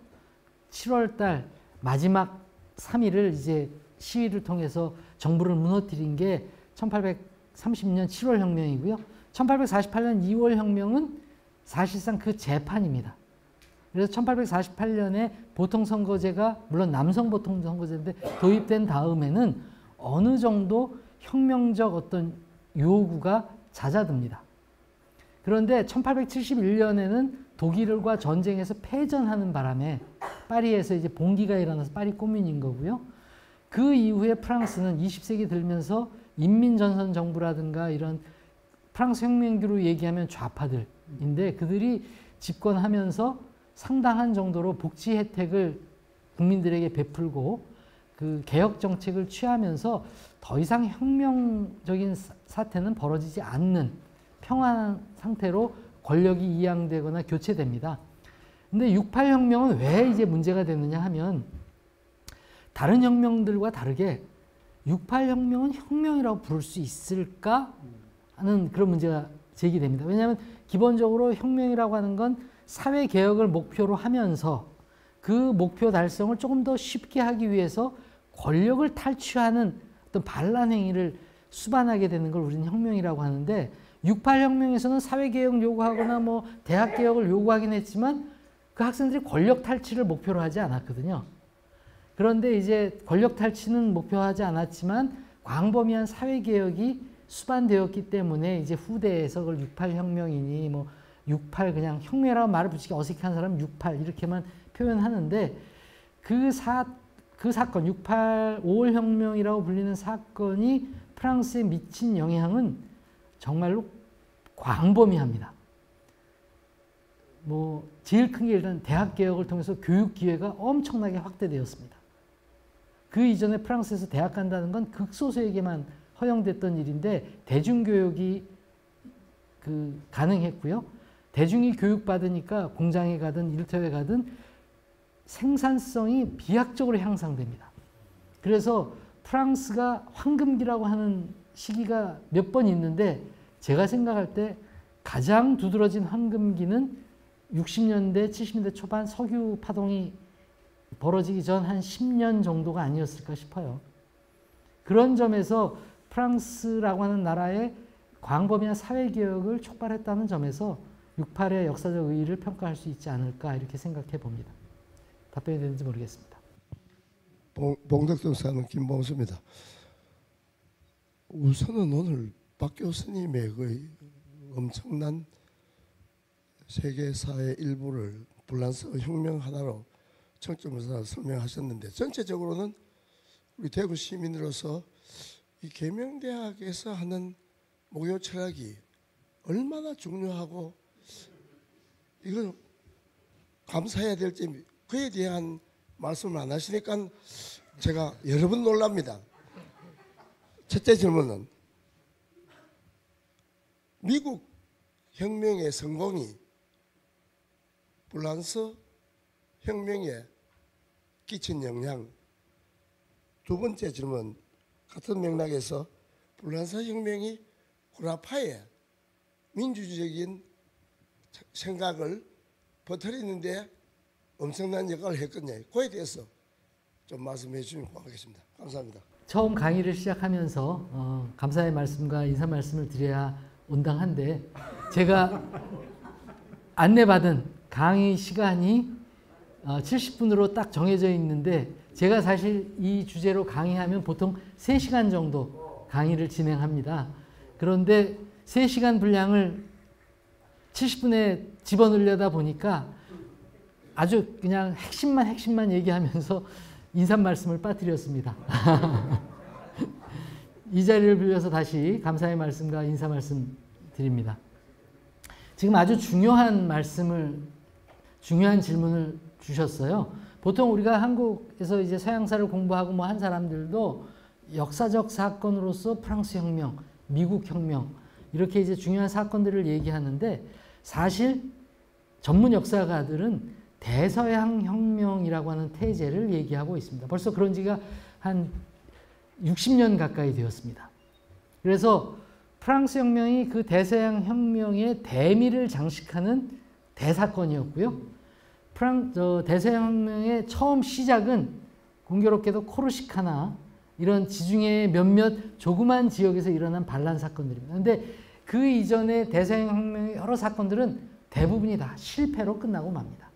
7월 달 마지막 3일을 이제 시위를 통해서 정부를 무너뜨린 게 1830년 7월 혁명이고요. 1848년 2월 혁명은 사실상 그 재판입니다. 그래서 1848년에 보통선거제가 물론 남성 보통선거제인데 도입된 다음에는 어느 정도 혁명적 어떤 요구가 잦아듭니다. 그런데 1871년에는 독일과 전쟁에서 패전하는 바람에 파리에서 이제 봉기가 일어나서 파리 코뮌인 거고요. 그 이후에 프랑스는 20세기 들면서 인민전선정부라든가 이런 프랑스 혁명기로 얘기하면 좌파들인데 그들이 집권하면서 상당한 정도로 복지 혜택을 국민들에게 베풀고 그 개혁 정책을 취하면서 더 이상 혁명적인 사태는 벌어지지 않는 평안한 상태로 권력이 이양되거나 교체됩니다. 근데 68혁명은 왜 이제 문제가 됐느냐 하면 다른 혁명들과 다르게 68혁명은 혁명이라고 부를 수 있을까 하는 그런 문제가 제기됩니다. 왜냐하면 기본적으로 혁명이라고 하는 건 사회개혁을 목표로 하면서 그 목표 달성을 조금 더 쉽게 하기 위해서 권력을 탈취하는 어떤 반란 행위를 수반하게 되는 걸 우리는 혁명이라고 하는데 68혁명에서는 사회개혁 요구하거나 뭐 대학개혁을 요구하긴 했지만 그 학생들이 권력 탈취를 목표로 하지 않았거든요. 그런데 이제 권력 탈취는 목표하지 않았지만 광범위한 사회개혁이 수반되었기 때문에 이제 후대에서 그걸 68혁명이니 뭐 68 그냥 혁명이라고 말을 붙이기 어색한 사람은 68 이렇게만 표현하는데 그 사건 68 5월 혁명이라고 불리는 사건이 프랑스에 미친 영향은 정말로 광범위합니다. 뭐 제일 큰 게 일단 대학 개혁을 통해서 교육 기회가 엄청나게 확대되었습니다. 그 이전에 프랑스에서 대학 간다는 건 극소수에게만 허용됐던 일인데 대중교육이 가능했고요. 대중이 교육받으니까 공장에 가든 일터에 가든 생산성이 비약적으로 향상됩니다. 그래서 프랑스가 황금기라고 하는 시기가 몇 번 있는데 제가 생각할 때 가장 두드러진 황금기는 60년대, 70년대 초반 석유 파동이 벌어지기 전 한 10년 정도가 아니었을까 싶어요. 그런 점에서 프랑스라고 하는 나라의 광범위한 사회개혁을 촉발했다는 점에서 68의 역사적 의의를 평가할 수 있지 않을까 이렇게 생각해 봅니다. 답변이 되는지 모르겠습니다. 봉덕동사는 김봉수입니다. 우선은 오늘 박 교수님의 그 엄청난 세계사의 일부를 불란서 혁명 하나로 청점에서 설명하셨는데 전체적으로는 우리 대구 시민으로서 이 계명대학에서 하는 목요 철학이 얼마나 중요하고 이걸 감사해야 될지 그에 대한 말씀을 안 하시니까 제가 여러 번 놀랍니다. 첫째 질문은 미국 혁명의 성공이 불란서 혁명에 끼친 영향. 두 번째 질문 같은 맥락에서 불란서 혁명이 구라파의 민주주의적인 생각을 퍼뜨리는데 엄청난 역할을 했거든요. 그에 대해서 좀 말씀해 주시면 고맙겠습니다. 감사합니다. 처음 강의를 시작하면서 감사의 말씀과 인사 말씀을 드려야 온당한데 제가 안내받은 강의 시간이 70분으로 딱 정해져 있는데 제가 사실 이 주제로 강의하면 보통 3시간 정도 강의를 진행합니다. 그런데 3시간 분량을 70분에 집어넣으려다 보니까 아주 그냥 핵심만 얘기하면서 인사 말씀을 빠뜨렸습니다. 이 자리를 빌려서 다시 감사의 말씀과 인사 말씀 드립니다. 지금 아주 중요한 질문을 주셨어요. 보통 우리가 한국에서 이제 서양사를 공부하고 뭐 한 사람들도 역사적 사건으로서 프랑스 혁명, 미국 혁명 이렇게 이제 중요한 사건들을 얘기하는데 사실 전문 역사가들은 대서양 혁명이라고 하는 태제를 얘기하고 있습니다. 벌써 그런 지가 한 60년 가까이 되었습니다. 그래서 프랑스 혁명이 그 대서양 혁명의 대미를 장식하는 대사건이었고요. 대서양 혁명의 처음 시작은 공교롭게도 코르시카나 이런 지중해 몇몇 조그만 지역에서 일어난 반란 사건들입니다. 그런데 그 이전의 대서양 혁명의 여러 사건들은 대부분이 다 실패로 끝나고 맙니다.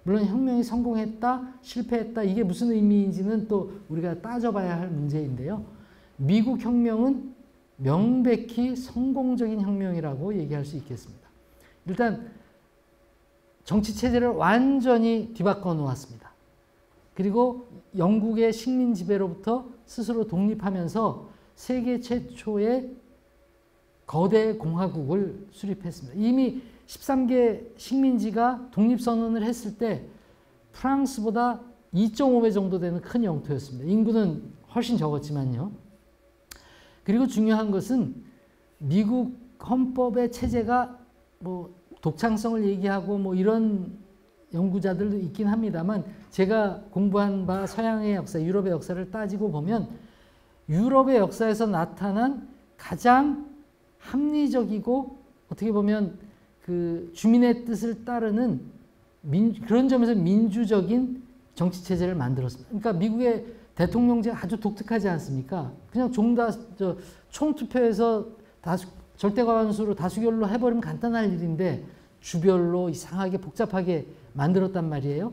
물론 혁명이 성공했다, 실패했다, 이게 무슨 의미인지는 또 우리가 따져봐야 할 문제인데요. 미국 혁명은 명백히 성공적인 혁명이라고 얘기할 수 있겠습니다. 일단 정치체제를 완전히 뒤바꿔 놓았습니다. 그리고 영국의 식민 지배로부터 스스로 독립하면서 세계 최초의 거대 공화국을 수립했습니다. 이미 13개 식민지가 독립선언을 했을 때 프랑스보다 2.5배 정도 되는 큰 영토였습니다. 인구는 훨씬 적었지만요. 그리고 중요한 것은 미국 헌법의 체제가 뭐 독창성을 얘기하고 뭐 이런 연구자들도 있긴 합니다만 제가 공부한 바 서양의 역사, 유럽의 역사를 따지고 보면 유럽의 역사에서 나타난 가장 합리적이고 어떻게 보면 그 주민의 뜻을 따르는 그런 점에서 민주적인 정치 체제를 만들었습니다. 그러니까 미국의 대통령제가 아주 독특하지 않습니까? 그냥 총투표에서 절대과반수로 다수결로 해버리면 간단할 일인데 주별로 이상하게 복잡하게 만들었단 말이에요.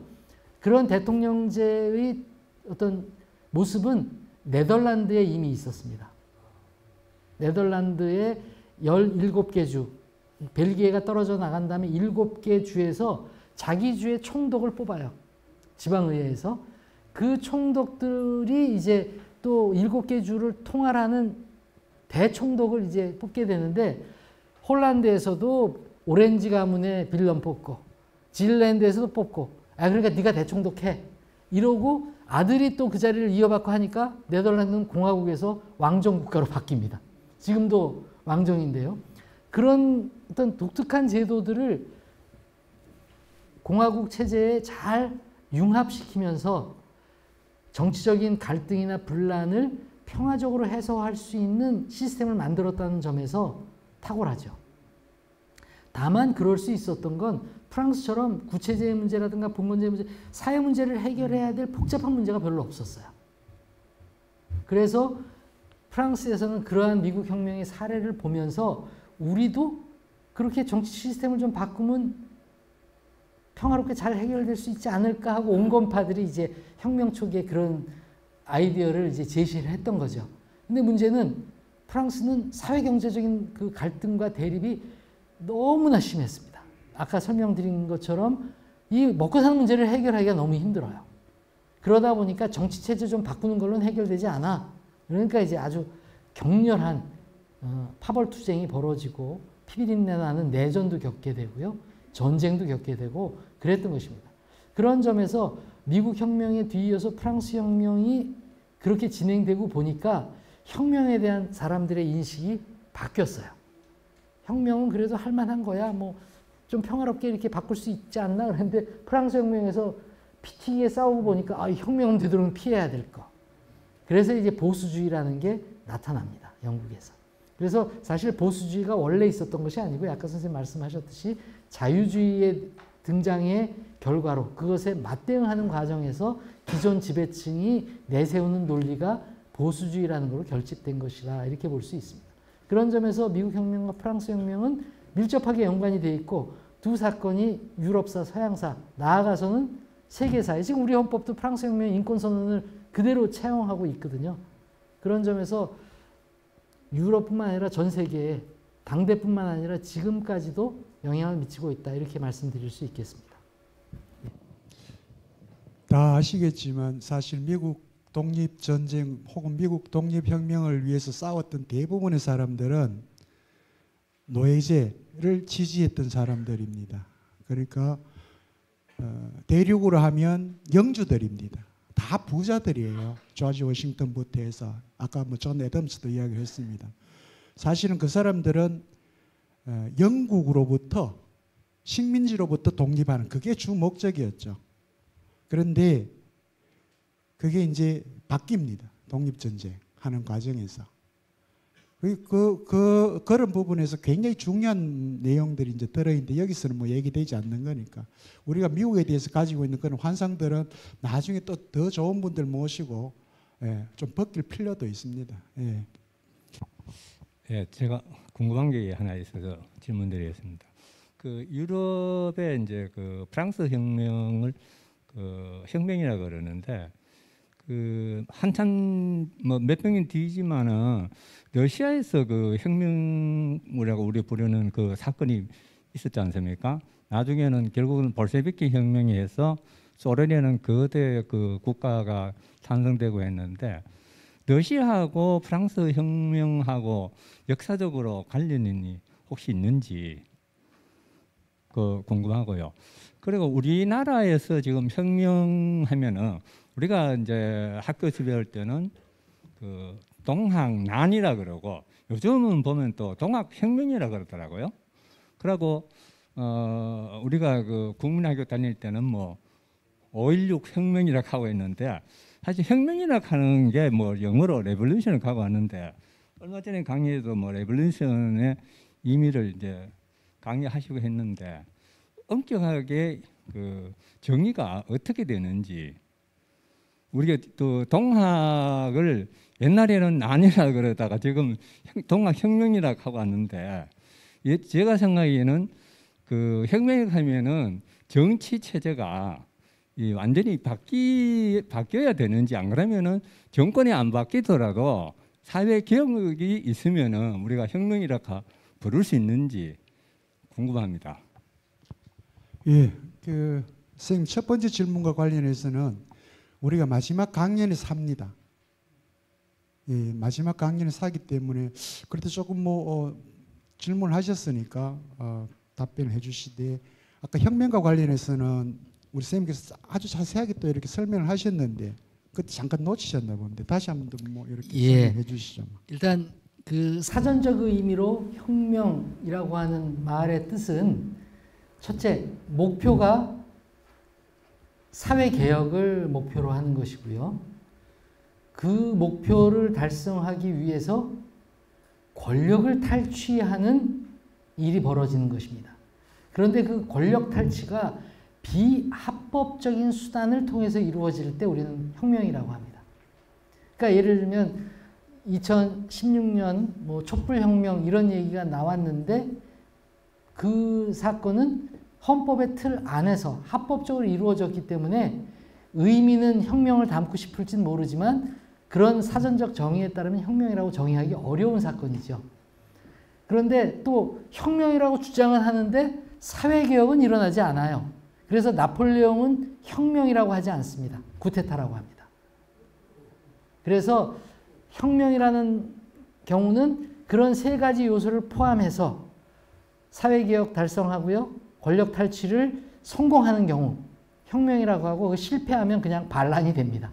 그런 대통령제의 어떤 모습은 네덜란드에 이미 있었습니다. 네덜란드의 17개 주, 벨기에가 떨어져 나간 다음에 7개 주에서 자기 주의 총독을 뽑아요. 지방의회에서. 그 총독들이 이제 또 7개 주를 통할하는 대총독을 이제 뽑게 되는데 홀란드에서도 오렌지 가문의 빌런 뽑고 질랜드에서도 뽑고 그러니까 네가 대총독해 이러고 아들이 또 그 자리를 이어받고 하니까 네덜란드는 공화국에서 왕정 국가로 바뀝니다. 지금도 왕정인데요. 그런 어떤 독특한 제도들을 공화국 체제에 잘 융합시키면서 정치적인 갈등이나 분란을 평화적으로 해소할 수 있는 시스템을 만들었다는 점에서 탁월하죠. 다만 그럴 수 있었던 건 프랑스처럼 구체제의 문제라든가 봉건제의 문제, 사회 문제를 해결해야 될 복잡한 문제가 별로 없었어요. 그래서 프랑스에서는 그러한 미국 혁명의 사례를 보면서 우리도 그렇게 정치 시스템을 좀 바꾸면 평화롭게 잘 해결될 수 있지 않을까 하고 온건파들이 이제 혁명 초기에 그런 아이디어를 이제 제시를 했던 거죠. 근데 문제는 프랑스는 사회 경제적인 그 갈등과 대립이 너무나 심했습니다. 아까 설명드린 것처럼 이 먹고 사는 문제를 해결하기가 너무 힘들어요. 그러다 보니까 정치 체제 좀 바꾸는 걸로는 해결되지 않아. 그러니까 이제 아주 격렬한 파벌투쟁이 벌어지고 피비린내 나는 내전도 겪게 되고요. 전쟁도 겪게 되고 그랬던 것입니다. 그런 점에서 미국 혁명에 뒤이어서 프랑스 혁명이 그렇게 진행되고 보니까 혁명에 대한 사람들의 인식이 바뀌었어요. 혁명은 그래도 할 만한 거야. 뭐 좀 평화롭게 이렇게 바꿀 수 있지 않나 그랬는데 프랑스 혁명에서 피튀기게 싸우고 보니까 혁명은 되도록 피해야 될 거. 그래서 이제 보수주의라는 게 나타납니다. 영국에서. 그래서 사실 보수주의가 원래 있었던 것이 아니고 아까 선생님 말씀하셨듯이 자유주의의 등장의 결과로 그것에 맞대응하는 과정에서 기존 지배층이 내세우는 논리가 보수주의라는 걸로 결집된 것이다. 이렇게 볼 수 있습니다. 그런 점에서 미국 혁명과 프랑스 혁명은 밀접하게 연관이 되어 있고 두 사건이 유럽사, 서양사, 나아가서는 세계사에 지금 우리 헌법도 프랑스 혁명 인권선언을 그대로 채용하고 있거든요. 그런 점에서 유럽뿐만 아니라 전 세계에 당대뿐만 아니라 지금까지도 영향을 미치고 있다. 이렇게 말씀드릴 수 있겠습니다. 다 아시겠지만 사실 미국 독립전쟁 혹은 미국 독립혁명을 위해서 싸웠던 대부분의 사람들은 노예제를 지지했던 사람들입니다. 그러니까 대륙으로 하면 영주들입니다. 다 부자들이에요. 조지 워싱턴부터 해서 아까 뭐 존 애덤스도 이야기했습니다. 사실은 그 사람들은 영국으로부터 식민지로부터 독립하는 그게 주 목적이었죠. 그런데 그게 이제 바뀝니다. 독립전쟁 하는 과정에서. 그런 부분에서 굉장히 중요한 내용들이 이제 들어있는데 여기서는 뭐 얘기되지 않는 거니까 우리가 미국에 대해서 가지고 있는 그런 환상들은 나중에 또 더 좋은 분들 모시고 좀 벗길 필요도 있습니다. 예, 제가 궁금한 게 하나 있어서 질문드리겠습니다. 그 유럽의 이제 그 프랑스 혁명을 그 혁명이라 그러는데 그 한참 뭐 몇백 년 뒤지만은 러시아에서 그 혁명이라고 우리 부르는 그 사건이 있었지 않습니까? 나중에는 결국은 볼셰비키 혁명이 해서 소련에는 거대 그 국가가 탄생되고 했는데 러시아하고 프랑스 혁명하고 역사적으로 관련이 혹시 있는지 그 궁금하고요. 그리고 우리나라에서 지금 혁명하면은 우리가 이제 학교에서 배울 때는 그 동학난이라 그러고 요즘은 보면 또 동학혁명이라 그러더라고요. 그리고 우리가 그 국민학교 다닐 때는 뭐 5.16 혁명이라고 하고 있는데 사실 혁명이라고 하는 게 뭐 영어로 레볼루션을 하고 왔는데 얼마 전에 강의에도 뭐 레볼루션의 의미를 이제 강의하시고 했는데 엄격하게 그 정의가 어떻게 되는지 우리가 또 동학을 옛날에는 난이라 그러다가 지금 동학혁명이라고 하고 왔는데 제가 생각에는 그 혁명을 하면은 정치 체제가 완전히 바뀌어야 되는지 안 그러면은 정권이 안 바뀌더라도 사회 개혁이 있으면은 우리가 혁명이라고 부를 수 있는지 궁금합니다. 예, 그 선생님 첫 번째 질문과 관련해서는 우리가 마지막 강연에서 합니다. 예, 마지막 강연에서 하기 때문에 그래도 조금 뭐 질문하셨으니까 답변을 해주시되 아까 혁명과 관련해서는 우리 선생님께서 아주 자세하게 또 이렇게 설명을 하셨는데 그때 잠깐 놓치셨나 본데 다시 한번 뭐 이렇게 설명해 주시죠. 일단 그 사전적 의미로 혁명이라고 하는 말의 뜻은 첫째 목표가 사회 개혁을 목표로 하는 것이고요. 그 목표를 달성하기 위해서 권력을 탈취하는 일이 벌어지는 것입니다. 그런데 그 권력 탈취가 비합법적인 수단을 통해서 이루어질 때 우리는 혁명이라고 합니다. 그러니까 예를 들면 2016년 뭐 촛불혁명 이런 얘기가 나왔는데 그 사건은 헌법의 틀 안에서 합법적으로 이루어졌기 때문에 의미는 혁명을 담고 싶을지는 모르지만 그런 사전적 정의에 따르면 혁명이라고 정의하기 어려운 사건이죠. 그런데 또 혁명이라고 주장을 하는데 사회개혁은 일어나지 않아요. 그래서 나폴레옹은 혁명이라고 하지 않습니다. 구테타라고 합니다. 그래서 혁명이라는 경우는 그런 세 가지 요소를 포함해서 사회개혁 달성하고요. 권력 탈취를 성공하는 경우 혁명이라고 하고 실패하면 그냥 반란이 됩니다.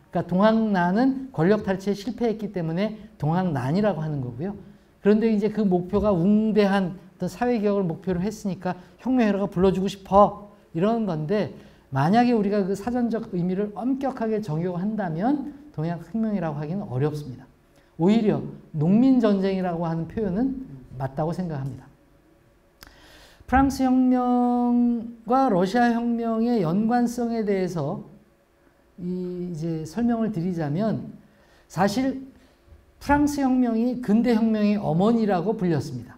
그러니까 동학난은 권력 탈취에 실패했기 때문에 동학난이라고 하는 거고요. 그런데 이제 그 목표가 웅대한 어떤 사회개혁을 목표로 했으니까 혁명이라고 불러주고 싶어 이런 건데 만약에 우리가 그 사전적 의미를 엄격하게 적용한다면 동학혁명이라고 하기는 어렵습니다. 오히려 농민전쟁이라고 하는 표현은 맞다고 생각합니다. 프랑스 혁명과 러시아 혁명의 연관성에 대해서 이제 설명을 드리자면 사실 프랑스 혁명이 근대 혁명의 어머니라고 불렸습니다.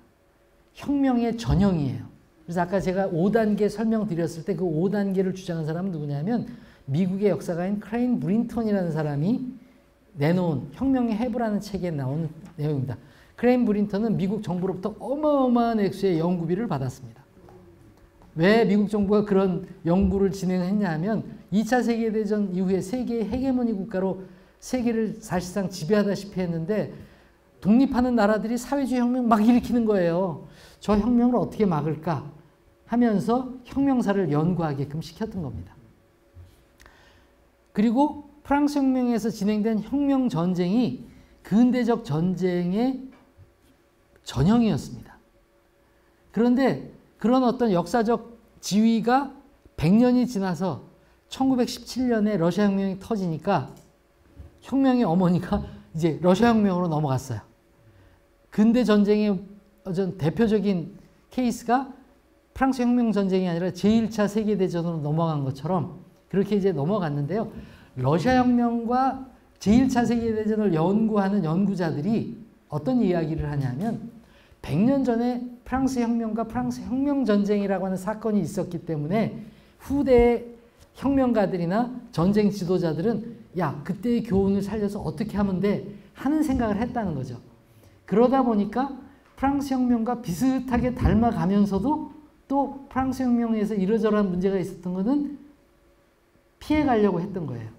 혁명의 전형이에요. 그래서 아까 제가 5단계 설명드렸을 때 그 5단계를 주장한 사람은 누구냐면 미국의 역사가인 크레인 브린턴이라는 사람이 내놓은 혁명의 해부라는 책에 나오는 내용입니다. 크레인 브린턴은 미국 정부로부터 어마어마한 액수의 연구비를 받았습니다. 왜 미국 정부가 그런 연구를 진행했냐 하면 2차 세계대전 이후에 세계의 헤게모니 국가로 세계를 사실상 지배하다시피 했는데 독립하는 나라들이 사회주의 혁명 막 일으키는 거예요. 저 혁명을 어떻게 막을까 하면서 혁명사를 연구하게끔 시켰던 겁니다. 그리고 프랑스 혁명에서 진행된 혁명 전쟁이 근대적 전쟁의 전형이었습니다. 그런데 그런 어떤 역사적 지위가 100년이 지나서 1917년에 러시아 혁명이 터지니까 혁명의 어머니가 이제 러시아 혁명으로 넘어갔어요. 근대 전쟁의 어떤 대표적인 케이스가 프랑스 혁명 전쟁이 아니라 제1차 세계대전으로 넘어간 것처럼 그렇게 이제 넘어갔는데요. 러시아 혁명과 제1차 세계대전을 연구하는 연구자들이 어떤 이야기를 하냐면 100년 전에 프랑스 혁명과 프랑스 혁명 전쟁이라고 하는 사건이 있었기 때문에 후대의 혁명가들이나 전쟁 지도자들은 야, 그때의 교훈을 살려서 어떻게 하면 돼? 하는 생각을 했다는 거죠. 그러다 보니까 프랑스 혁명과 비슷하게 닮아가면서도 또 프랑스 혁명에서 이러저러한 문제가 있었던 것은 피해가려고 했던 거예요.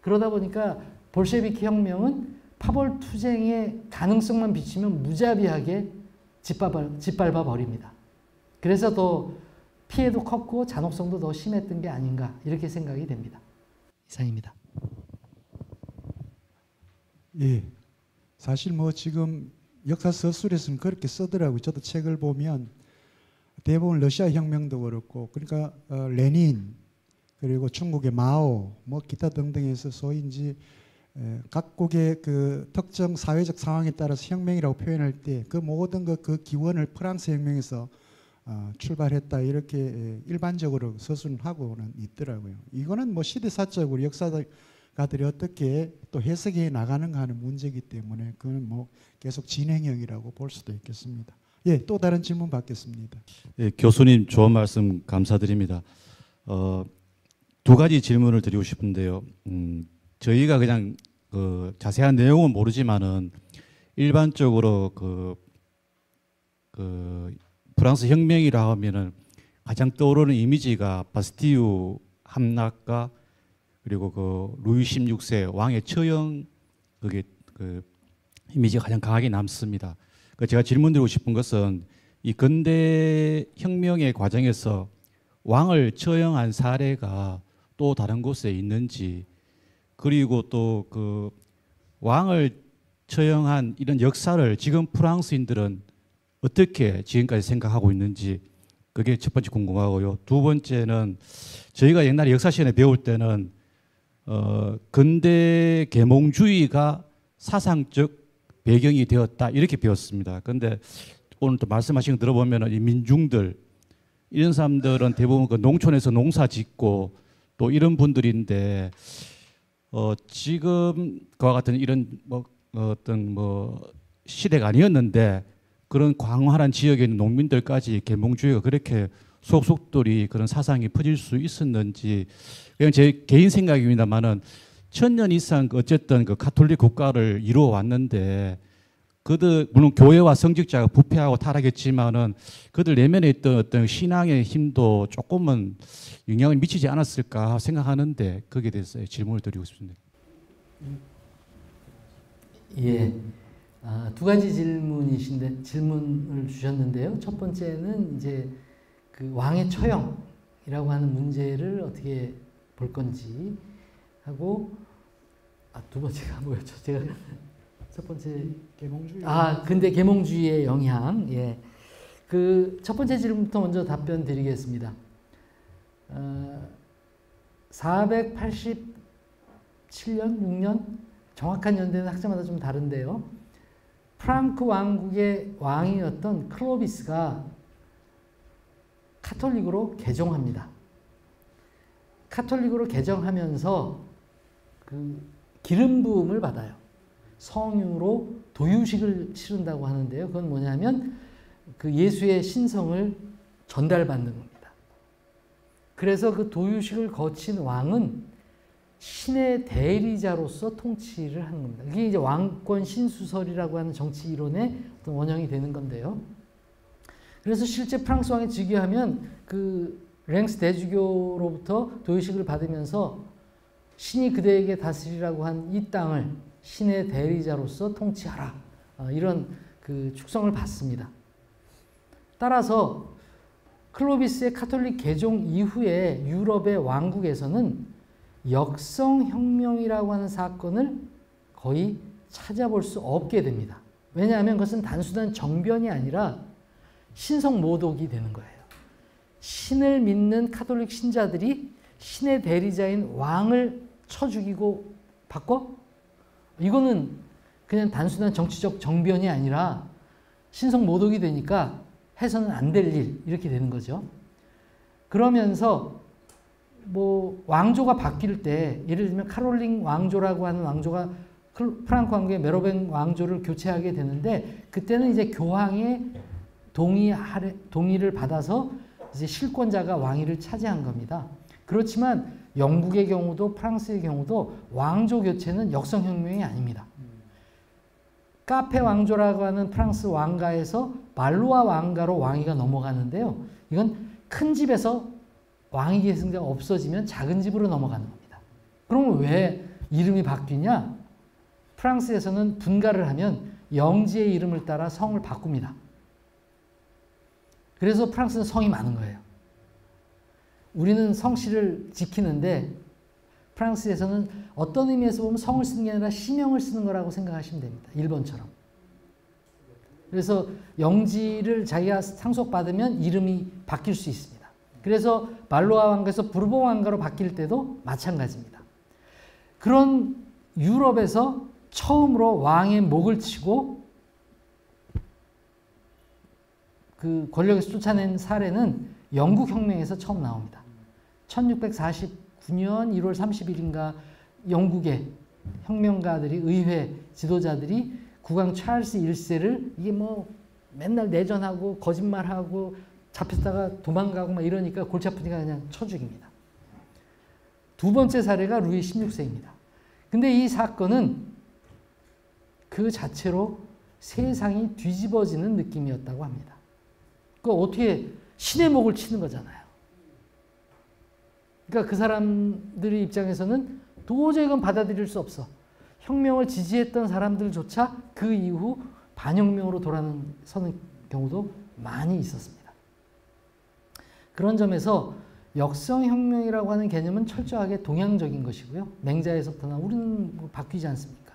그러다 보니까 볼셰비키 혁명은 파벌 투쟁의 가능성만 비추면 무자비하게 짓밟아 버립니다. 그래서 더 피해도 컸고 잔혹성도 더 심했던 게 아닌가 이렇게 생각이 됩니다. 이상입니다. 예, 사실 뭐 지금 역사 서술에서는 그렇게 쓰더라고요. 저도 책을 보면 대부분 러시아 혁명도 그렇고 그러니까 레닌 그리고 중국의 마오 뭐 기타 등등에서 소위 이제 각국의 그 특정 사회적 상황에 따라서 혁명이라고 표현할 때 그 모든 그 기원을 프랑스 혁명에서 출발했다 이렇게 일반적으로 서술하고는 있더라고요. 이거는 뭐 시대사적으로 역사가들이 어떻게 또 해석해 나가는가 하는 문제이기 때문에 그건 뭐 계속 진행형이라고 볼 수도 있겠습니다. 예, 또 다른 질문 받겠습니다. 예, 교수님 좋은 말씀 감사드립니다. 두 가지 질문을 드리고 싶은데요. 저희가 그냥 그 자세한 내용은 모르지만은 일반적으로 그 프랑스 혁명이라 하면은 가장 떠오르는 이미지가 바스티유 함락과 그리고 그 루이 16세 왕의 처형 그게 그 이미지가 가장 강하게 남습니다. 제가 질문드리고 싶은 것은 이 근대 혁명의 과정에서 왕을 처형한 사례가 또 다른 곳에 있는지 그리고 또 그 왕을 처형한 이런 역사를 지금 프랑스인들은 어떻게 지금까지 생각하고 있는지 그게 첫 번째 궁금하고요. 두 번째는 저희가 옛날에 역사 시간에 배울 때는 근대 계몽주의가 사상적 배경이 되었다 이렇게 배웠습니다. 그런데 오늘 또 말씀하신 거 들어보면 이 민중들 이런 사람들은 대부분 그 농촌에서 농사 짓고 또 이런 분들인데 지금 그와 같은 이런 뭐 어떤 뭐 시대가 아니었는데 그런 광활한 지역에 있는 농민들까지 계몽주의가 그렇게 속속들이 그런 사상이 퍼질 수 있었는지 그냥 제 개인 생각입니다만은 1000년 이상 어쨌든 그 가톨릭 국가를 이루어 왔는데 그들 물론 교회와 성직자가 부패하고 타락했지만은 그들 내면에 있던 어떤 신앙의 힘도 조금은 영향을 미치지 않았을까 생각하는데 거기에 대해서 질문을 드리고 싶습니다. 예, 두 가지 질문을 주셨는데요. 첫 번째는 이제 그 왕의 처형이라고 하는 문제를 어떻게 볼 건지 하고 두 번째가 뭐였죠? 제가 첫 번째 계몽주의. 근데 계몽주의의 영향. 예. 그 첫 번째 질문부터 먼저 답변 드리겠습니다. 487년, 6년 정확한 연대는 학자마다 좀 다른데요. 프랑크 왕국의 왕이었던 클로비스가 카톨릭으로 개종합니다. 카톨릭으로 개정하면서 그 기름 부음을 받아요. 성유로 도유식을 치른다고 하는데요. 그건 뭐냐면 그 예수의 신성을 전달받는 겁니다. 그래서 그 도유식을 거친 왕은 신의 대리자로서 통치를 하는 겁니다. 이게 이제 왕권 신수설이라고 하는 정치 이론의 어떤 원형이 되는 건데요. 그래서 실제 프랑스 왕이 즉위하면 그 랭스 대주교로부터 도유식을 받으면서 신이 그대에게 다스리라고 한 이 땅을 신의 대리자로서 통치하라. 이런 그 축성을 받습니다. 따라서 클로비스의 카톨릭 개종 이후에 유럽의 왕국에서는 역성혁명이라고 하는 사건을 거의 찾아볼 수 없게 됩니다. 왜냐하면 그것은 단순한 정변이 아니라 신성모독이 되는 거예요. 신을 믿는 카톨릭 신자들이 신의 대리자인 왕을 쳐 죽이고 바꿔? 이거는 그냥 단순한 정치적 정변이 아니라 신성 모독이 되니까 해서는 안 될 일, 이렇게 되는 거죠. 그러면서 뭐 왕조가 바뀔 때, 예를 들면 카롤링 왕조라고 하는 왕조가 프랑크 왕국의 메로뱅 왕조를 교체하게 되는데, 그때는 이제 교황의 동의를 받아서 이제 실권자가 왕위를 차지한 겁니다. 그렇지만 영국의 경우도 프랑스의 경우도 왕조 교체는 역성혁명이 아닙니다. 카페 왕조라고 하는 프랑스 왕가에서 말루아 왕가로 왕위가 넘어가는데요. 이건 큰 집에서 왕위 계승자가 없어지면 작은 집으로 넘어가는 겁니다. 그러면 왜 이름이 바뀌냐? 프랑스에서는 분가를 하면 영지의 이름을 따라 성을 바꿉니다. 그래서 프랑스는 성이 많은 거예요. 우리는 성씨를 지키는데 프랑스에서는 어떤 의미에서 보면 성을 쓰는 게 아니라 시명을 쓰는 거라고 생각하시면 됩니다. 일본처럼. 그래서 영지를 자기가 상속받으면 이름이 바뀔 수 있습니다. 그래서 말로아 왕가에서 부르봉 왕가로 바뀔 때도 마찬가지입니다. 그런 유럽에서 처음으로 왕의 목을 치고 그 권력에서 쫓아낸 사례는 영국 혁명에서 처음 나옵니다. 1649년 1월 30일인가 영국의 혁명가들이, 의회 지도자들이 국왕 찰스 1세를 이게 뭐 맨날 내전하고 거짓말하고 잡혔다가 도망가고 막 이러니까 골치 아프니까 그냥 쳐 죽입니다. 두 번째 사례가 루이 16세입니다. 근데 이 사건은 그 자체로 세상이 뒤집어지는 느낌이었다고 합니다. 그 어떻게 신의 목을 치는 거잖아요. 그러니까 그 사람들의 입장에서는 도저히 이건 받아들일 수 없어. 혁명을 지지했던 사람들조차 그 이후 반혁명으로 돌아서는 경우도 많이 있었습니다. 그런 점에서 역성혁명이라고 하는 개념은 철저하게 동양적인 것이고요. 맹자에서부터나 우리는 뭐 바뀌지 않습니까?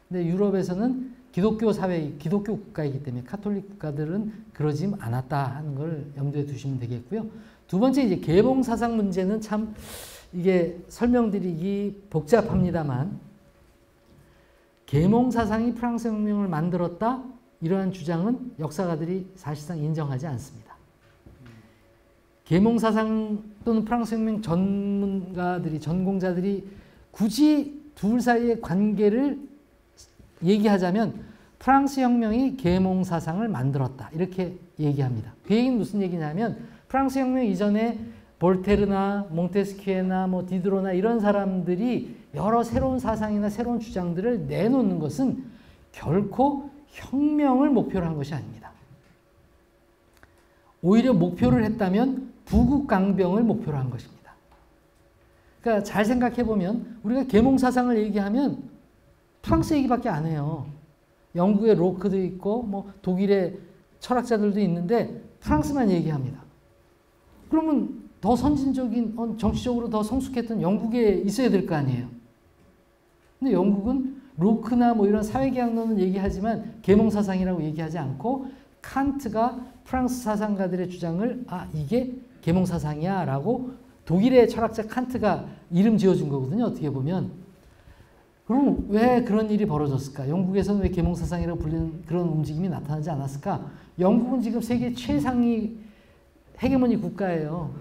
근데 유럽에서는 기독교 사회, 기독교 국가이기 때문에 카톨릭 국가들은 그러지 않았다 하는 걸 염두에 두시면 되겠고요. 두 번째 이제 계몽 사상 문제는 참 이게 설명드리기 복잡합니다만, 계몽 사상이 프랑스 혁명을 만들었다 이러한 주장은 역사가들이 사실상 인정하지 않습니다. 계몽 사상 또는 프랑스 혁명 전문가들이, 전공자들이 굳이 둘 사이의 관계를 얘기하자면 프랑스 혁명이 계몽 사상을 만들었다 이렇게 얘기합니다. 그 얘기는 무슨 얘기냐면 프랑스 혁명 이전에 볼테르나 몽테스키에나 뭐 디드로나 이런 사람들이 여러 새로운 사상이나 새로운 주장들을 내놓는 것은 결코 혁명을 목표로 한 것이 아닙니다. 오히려 목표를 했다면 부국강병을 목표로 한 것입니다. 그러니까 잘 생각해 보면 우리가 계몽 사상을 얘기하면 프랑스 얘기밖에 안 해요. 영국의 로크도 있고 뭐 독일의 철학자들도 있는데 프랑스만 얘기합니다. 그러면 더 선진적인, 정치적으로 더 성숙했던 영국에 있어야 될 거 아니에요. 근데 영국은 로크나 뭐 이런 사회계약론은 얘기하지만 계몽사상이라고 얘기하지 않고 칸트가 프랑스 사상가들의 주장을 이게 계몽사상이야 라고 독일의 철학자 칸트가 이름 지어준 거거든요. 어떻게 보면. 그럼 왜 그런 일이 벌어졌을까? 영국에서는 왜 계몽사상이라고 불리는 그런 움직임이 나타나지 않았을까? 영국은 지금 세계 최상위 헤게모니 국가예요.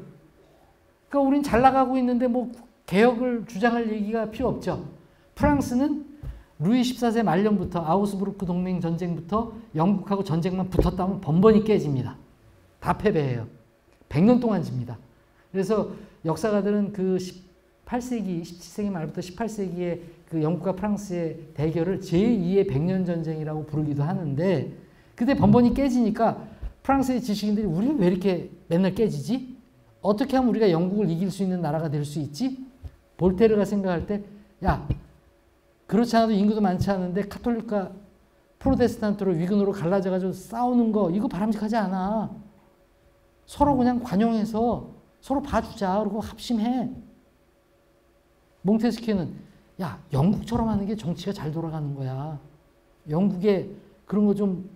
그러니까 우린 잘 나가고 있는데 뭐 개혁을 주장할 얘기가 필요 없죠. 프랑스는 루이 14세 말년부터 아우스부르크 동맹 전쟁부터 영국하고 전쟁만 붙었다면 번번이 깨집니다. 다 패배해요. 100년 동안 집니다. 그래서 역사가들은 그 18세기, 17세기 말부터 18세기의 그 영국과 프랑스의 대결을 제2의 백년전쟁이라고 부르기도 하는데, 그때 번번이 깨지니까 프랑스의 지식인들이 우리는 왜 이렇게 맨날 깨지지? 어떻게 하면 우리가 영국을 이길 수 있는 나라가 될 수 있지? 볼테르가 생각할 때, 야, 그렇지 않아도 인구도 많지 않은데 카톨릭과 프로테스탄트로 위근으로 갈라져가지고 싸우는 거 이거 바람직하지 않아. 서로 그냥 관용해서 서로 봐주자. 그리고 합심해. 몽테스키는 야, 영국처럼 하는 게 정치가 잘 돌아가는 거야. 영국에 그런 거 좀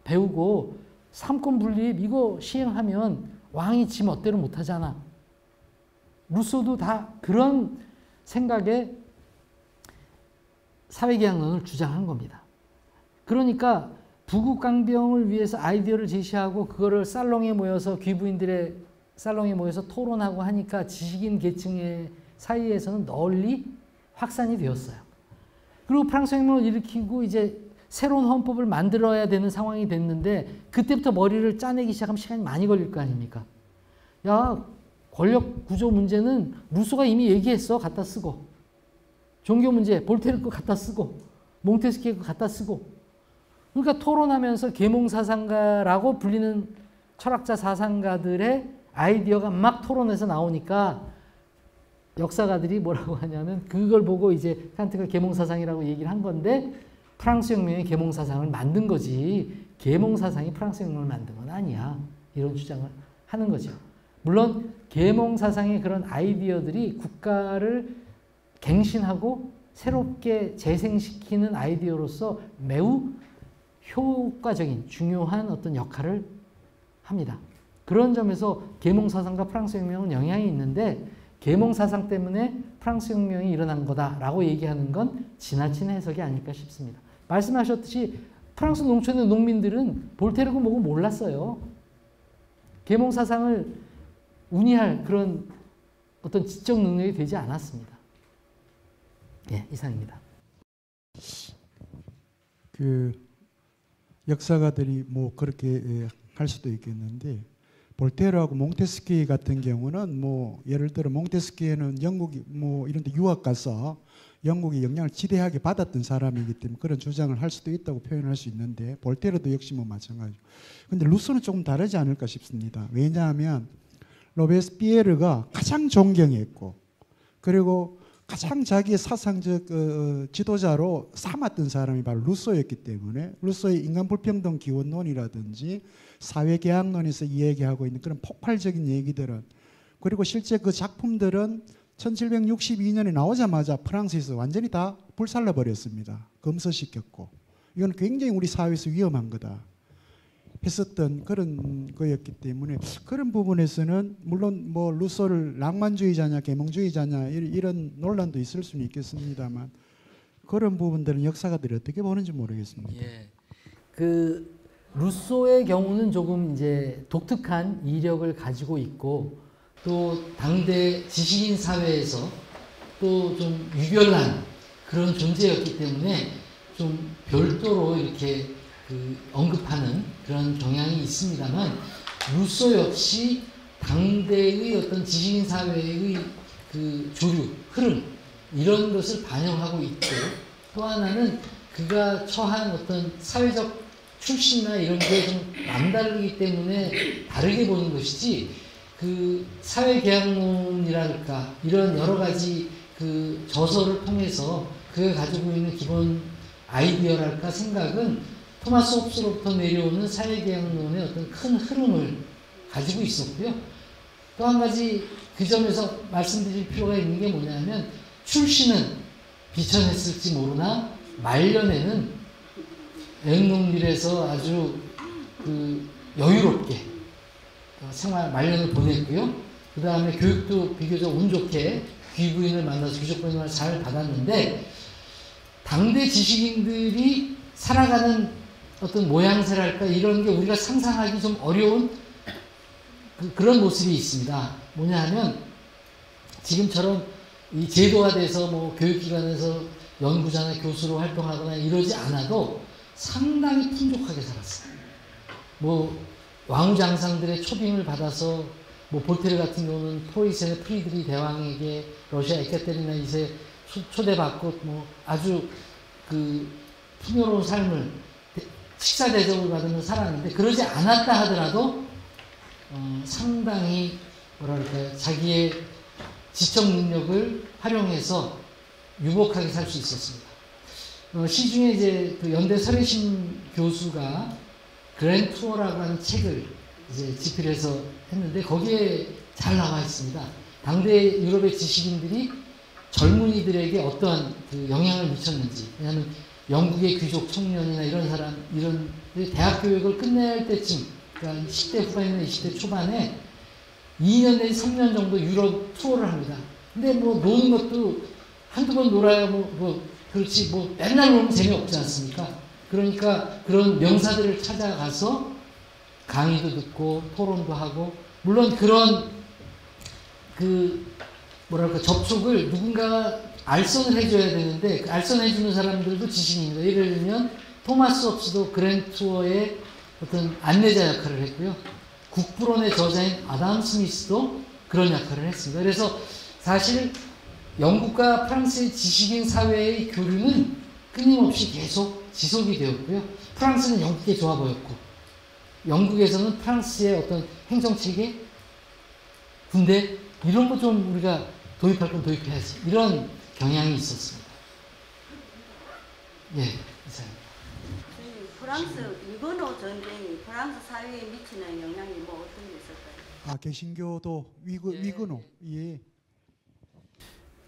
배우고 삼권 분립 이거 시행하면 왕이 지 멋대로 못하잖아. 루소도 다 그런 생각에 사회계약론을 주장한 겁니다. 그러니까 부국강병을 위해서 아이디어를 제시하고 그거를 살롱에 모여서 귀부인들의 살롱에 모여서 토론하고 하니까 지식인 계층의 사이에서는 널리 확산이 되었어요. 그리고 프랑스 혁명을 일으키고 이제 새로운 헌법을 만들어야 되는 상황이 됐는데 그때부터 머리를 짜내기 시작하면 시간이 많이 걸릴 거 아닙니까? 야, 권력 구조 문제는 루소가 이미 얘기했어. 갖다 쓰고. 종교 문제, 볼테르 거 갖다 쓰고. 몽테스키에 거 갖다 쓰고. 그러니까 토론하면서 계몽사상가라고 불리는 철학자 사상가들의 아이디어가 막 토론에서 나오니까 역사가들이 뭐라고 하냐면 그걸 보고 이제 칸트가 계몽사상이라고 얘기를 한 건데 프랑스 혁명이 계몽사상을 만든 거지 계몽사상이 프랑스 혁명을 만든 건 아니야. 이런 주장을 하는 거죠. 물론 계몽사상의 그런 아이디어들이 국가를 갱신하고 새롭게 재생시키는 아이디어로서 매우 효과적인 중요한 어떤 역할을 합니다. 그런 점에서 계몽사상과 프랑스 혁명은 영향이 있는데 계몽사상 때문에 프랑스 혁명이 일어난 거다라고 얘기하는 건 지나친 해석이 아닐까 싶습니다. 말씀하셨듯이 프랑스 농촌의 농민들은 볼테르고 뭐고 몰랐어요. 계몽사상을 운이할 그런 어떤 지적 능력이 되지 않았습니다. 예, 이상입니다. 그 역사가들이 뭐 그렇게 할 수도 있겠는데 볼테르하고 몽테스키 같은 경우는 뭐 예를 들어 몽테스키는 영국이 뭐 이런 데 유학 가서 영국이 영향을 지대하게 받았던 사람이기 때문에 그런 주장을 할 수도 있다고 표현할 수 있는데 볼테르도 역시 뭐 마찬가지고. 근데 루소는 조금 다르지 않을까 싶습니다. 왜냐하면 로베스피에르가 가장 존경했고 그리고 가장 자기의 사상적 지도자로 삼았던 사람이 바로 루소였기 때문에 루소의 인간불평등 기원론이라든지 사회계약론에서 이야기하고 있는 그런 폭발적인 얘기들은 그리고 실제 그 작품들은 1762년에 나오자마자 프랑스에서 완전히 다 불살라 버렸습니다. 검서시켰고 이건 굉장히 우리 사회에서 위험한 거다 했었던 그런 거였기 때문에 그런 부분에서는 물론 뭐 루소를 낭만주의자냐 계몽주의자냐 이런 논란도 있을 수는 있겠습니다만 그런 부분들은 역사가들이 어떻게 보는지 모르겠습니다. 예. 그 루소의 경우는 조금 이제 독특한 이력을 가지고 있고 또 당대 지식인 사회에서 또 좀 유별난 그런 존재였기 때문에 좀 별도로 이렇게 그 언급하는 그런 경향이 있습니다만 루소 역시 당대의 어떤 지식인 사회의 그 조류, 흐름 이런 것을 반영하고 있고 또 하나는 그가 처한 어떤 사회적 출신이나 이런 게 좀 남다르기 때문에 다르게 보는 것이지 그 사회계약론이랄까 이런 여러 가지 그 저서를 통해서 그가 가지고 있는 기본 아이디어랄까 생각은 토마스 홉스로부터 내려오는 사회계약론의 어떤 큰 흐름을 가지고 있었고요. 또 한 가지 그 점에서 말씀드릴 필요가 있는 게 뭐냐면 출신은 비천했을지 모르나 말년에는 앵농밀에서 아주 그 여유롭게 생활 말년을 보냈고요. 그 다음에 교육도 비교적 운 좋게 귀부인을 만나서 귀족부인을 잘 받았는데 당대 지식인들이 살아가는 어떤 모양새랄까 이런 게 우리가 상상하기 좀 어려운 그런 모습이 있습니다. 뭐냐 하면 지금처럼 이 제도화 돼서 뭐 교육기관에서 연구자나 교수로 활동하거나 이러지 않아도 상당히 풍족하게 살았어요. 뭐 왕후장상들의 초빙을 받아서 뭐 볼테르 같은 경우는 포이센의 프리드리 대왕에게 러시아 에카테리나 2세 초대받고 뭐 아주 그 풍요로운 삶을 식사 대접을 받으면서 살았는데 그러지 않았다 하더라도 상당히 뭐랄까요 자기의 지적 능력을 활용해서 유복하게 살 수 있었습니다. 시중에 이제 그 연대 설혜심 교수가 그랜 투어라고 하는 책을 이제 집필해서 했는데 거기에 잘 나와 있습니다. 당대 유럽의 지식인들이 젊은이들에게 어떠한 그 영향을 미쳤는지. 왜냐하면 영국의 귀족 청년이나 이런 사람, 이런 대학 교육을 끝낼 때쯤, 그러니까 10대 후반이나 20대 초반에 2년 내지 3년 정도 유럽 투어를 합니다. 근데 뭐 노는 것도 한두 번 놀아야 그렇지 뭐 맨날 놀면 재미없지 않습니까? 그러니까 그런 명사들을 찾아가서 강의도 듣고 토론도 하고, 물론 그런 접촉을 누군가 알선을 해줘야 되는데 그 알선해주는 사람들도 지식인입니다. 예를 들면 토마스 홉스도 그랜드 투어의 어떤 안내자 역할을 했고요. 국부론의 저자인 아담 스미스도 그런 역할을 했습니다. 그래서 사실 영국과 프랑스의 지식인 사회의 교류는 끊임없이 계속 지속이 되었고요. 프랑스는 영국에 좋아 보였고, 영국에서는 프랑스의 어떤 행정체계, 군대 이런 거 좀 우리가 도입할 건 도입해야지, 이런 경향이 있었습니다. 예, 이사님. 프랑스 위그노 전쟁이 프랑스 사회에 미치는 영향이 뭐 어떤 게 있을까요? 개신교도 위그노. 예.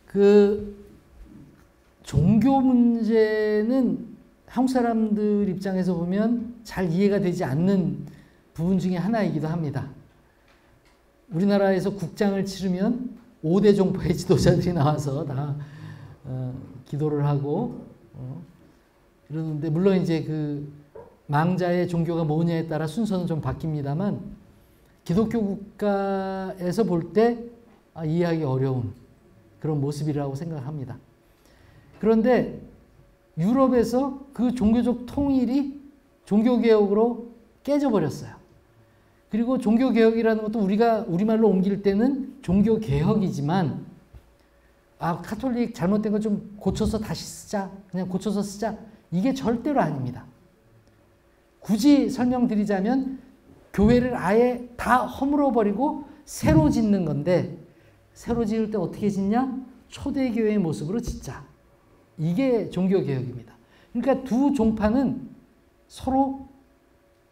그 종교 문제는 한국 사람들 입장에서 보면 잘 이해가 되지 않는 부분 중에 하나이기도 합니다. 우리나라에서 국장을 치르면 5대 종파의 지도자들이 나와서 다 기도를 하고 이러는데, 물론 이제 그 망자의 종교가 뭐냐에 따라 순서는 좀 바뀝니다만 기독교 국가에서 볼 때 이해하기 어려운 그런 모습이라고 생각합니다. 그런데 유럽에서 그 종교적 통일이 종교개혁으로 깨져버렸어요. 그리고 종교개혁이라는 것도 우리가 우리말로 옮길 때는 종교개혁이지만, 카톨릭 잘못된 거 좀 고쳐서 다시 쓰자, 그냥 고쳐서 쓰자, 이게 절대로 아닙니다. 굳이 설명드리자면 교회를 아예 다 허물어버리고 새로 짓는 건데, 새로 지을 때 어떻게 짓냐? 초대교회의 모습으로 짓자. 이게 종교개혁입니다. 그러니까 두 종파는 서로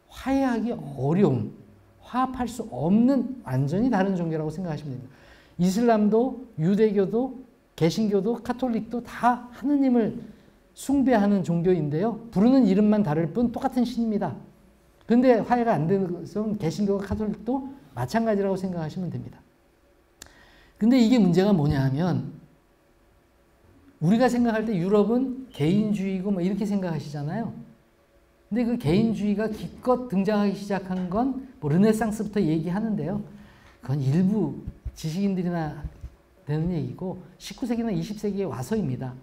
화해하기 어려운, 화합할 수 없는 완전히 다른 종교라고 생각하시면 됩니다. 이슬람도 유대교도 개신교도 카톨릭도 다 하느님을 숭배하는 종교인데요. 부르는 이름만 다를 뿐 똑같은 신입니다. 그런데 화해가 안 되는 것은 개신교와 카톨릭도 마찬가지라고 생각하시면 됩니다. 근데 이게 문제가 뭐냐 하면, 우리가 생각할 때 유럽은 개인주의고 뭐 이렇게 생각하시잖아요. 근데 그 개인주의가 기껏 등장하기 시작한 건 뭐 르네상스부터 얘기하는데요. 그건 일부 지식인들이나 되는 얘기고 19세기나 20세기에 와서입니다.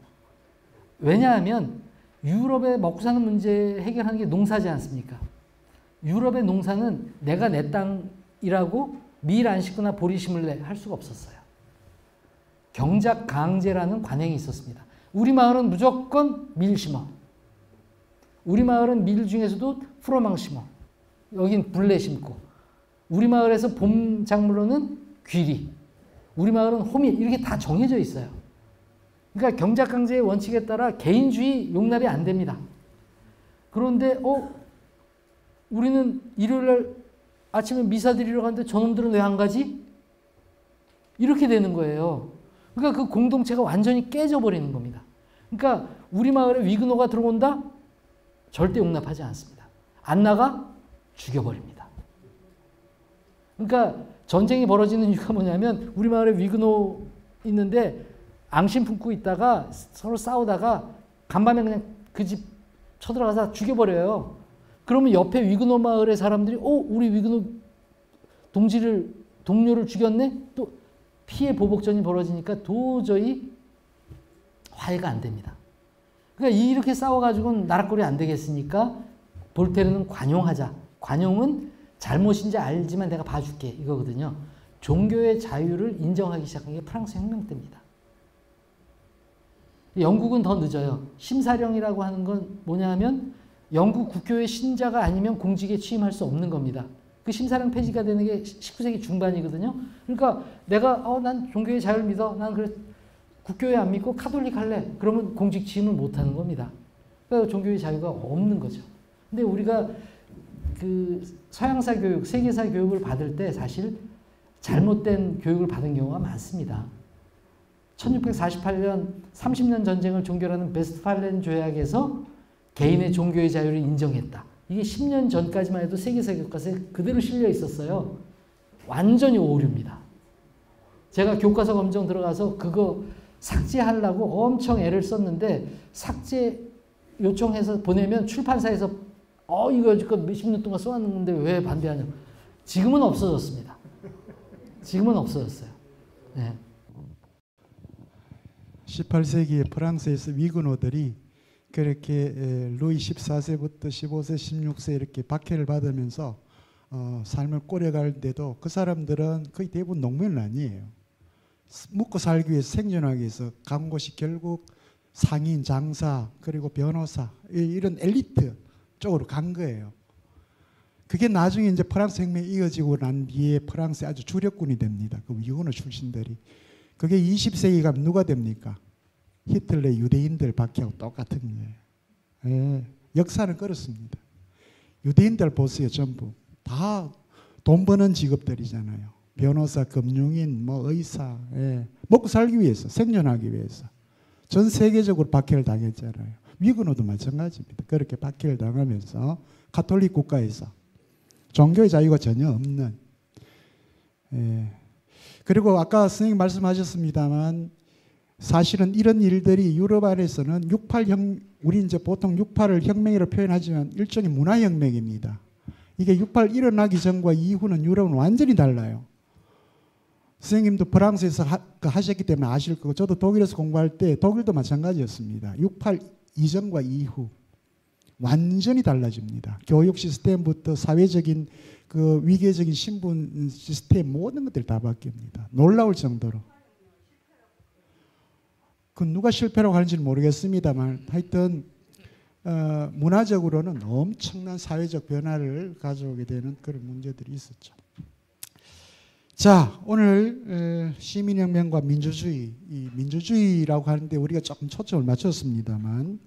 왜냐하면 유럽의 먹고 사는 문제 해결하는 게 농사지 않습니까? 유럽의 농사는 내가 내 땅이라고 밀 안 심거나 보리 심을래 할 수가 없었어요. 경작 강제라는 관행이 있었습니다. 우리 마을은 무조건 밀 심어. 우리 마을은 밀 중에서도 프로망 심어. 여긴 블레 심고. 우리 마을에서 봄 작물로는 귀리. 우리 마을은 호밀. 이렇게 다 정해져 있어요. 그러니까 경작 강제의 원칙에 따라 개인주의 용납이 안 됩니다. 그런데 우리는 일요일날 아침에 미사 드리러 가는데 저놈들은 왜 안 가지? 이렇게 되는 거예요. 그러니까 그 공동체가 완전히 깨져버리는 겁니다. 그러니까 우리 마을에 위그노가 들어온다? 절대 용납하지 않습니다. 안 나가? 죽여버립니다. 그러니까 전쟁이 벌어지는 이유가 뭐냐면, 우리 마을에 위그노 있는데 앙심 품고 있다가 서로 싸우다가 간밤에 그냥 그 집 쳐들어가서 죽여버려요. 그러면 옆에 위그노 마을의 사람들이 우리 위그노 동료를 죽였네? 또 피해 보복전이 벌어지니까 도저히 화해가 안 됩니다. 그러니까 이렇게 싸워가지고는 나라꼴이 안 되겠으니까 볼테르는 관용하자. 관용은 잘못인지 알지만 내가 봐줄게, 이거거든요. 종교의 자유를 인정하기 시작한 게 프랑스 혁명 때입니다. 영국은 더 늦어요. 심사령이라고 하는 건 뭐냐 하면, 영국 국교의 신자가 아니면 공직에 취임할 수 없는 겁니다. 그 심사령 폐지가 되는 게 19세기 중반이거든요. 그러니까 내가 난 종교의 자유를 믿어. 난 그래 국교회 안 믿고 카톨릭 할래. 그러면 공직 취임을 못 하는 겁니다. 그러니까 종교의 자유가 없는 거죠. 근데 우리가 그 서양사 교육, 세계사 교육을 받을 때 사실 잘못된 교육을 받은 경우가 많습니다. 1648년 30년 전쟁을 종결하는 베스트팔렌 조약에서 개인의 종교의 자유를 인정했다. 이게 10년 전까지만 해도 세계사 교과서에 그대로 실려 있었어요. 완전히 오류입니다. 제가 교과서 검정 들어가서 그거 삭제하려고 엄청 애를 썼는데 삭제 요청해서 보내면 출판사에서 이거 지금 몇십 년 동안 써왔는데 왜 반대하냐고. 지금은 없어졌습니다. 지금은 없어졌어요. 네. 18세기에 프랑스에서 위근호들이 그렇게 루이 14세부터 15세, 16세 이렇게 박해를 받으면서 삶을 꾸려갈 때도 그 사람들은 거의 대부분 농민은 아니에요. 먹고 살기 위해서 생존하기 위해서 간 곳이 결국 상인, 장사, 그리고 변호사 이런 엘리트 쪽으로 간 거예요. 그게 나중에 이제 프랑스 혁명이 이어지고 난 뒤에 프랑스의 아주 주력군이 됩니다. 그 위근호 출신들이. 그게 20세기 가면 누가 됩니까? 히틀러 유대인들 박해하고 똑같은 거예요. 예, 역사는 그렇습니다. 유대인들 보세요. 전부 다 돈 버는 직업들이잖아요. 변호사, 금융인, 뭐 의사, 예. 먹고 살기 위해서, 생존하기 위해서 전 세계적으로 박해를 당했잖아요. 위근호도 마찬가지입니다. 그렇게 박해를 당하면서 가톨릭 국가에서 종교의 자유가 전혀 없는. 예. 그리고 아까 선생님 말씀하셨습니다만 사실은 이런 일들이 유럽 안에서는 68혁, 우리 이제 보통 68을 혁명이라고 표현하지만 일종의 문화혁명입니다. 이게 68 일어나기 전과 이후는 유럽은 완전히 달라요. 선생님도 프랑스에서 하셨기 때문에 아실 거고 저도 독일에서 공부할 때 독일도 마찬가지였습니다. 68 이전과 이후 완전히 달라집니다. 교육 시스템부터 사회적인 그 위계적인 신분 시스템 모든 것들이 다 바뀝니다. 놀라울 정도로. 그 누가 실패라고 하는지는 모르겠습니다만 하여튼 문화적으로는 엄청난 사회적 변화를 가져오게 되는 그런 문제들이 있었죠. 자, 오늘 시민혁명과 민주주의, 이 민주주의라고 하는데 우리가 조금 초점을 맞췄습니다만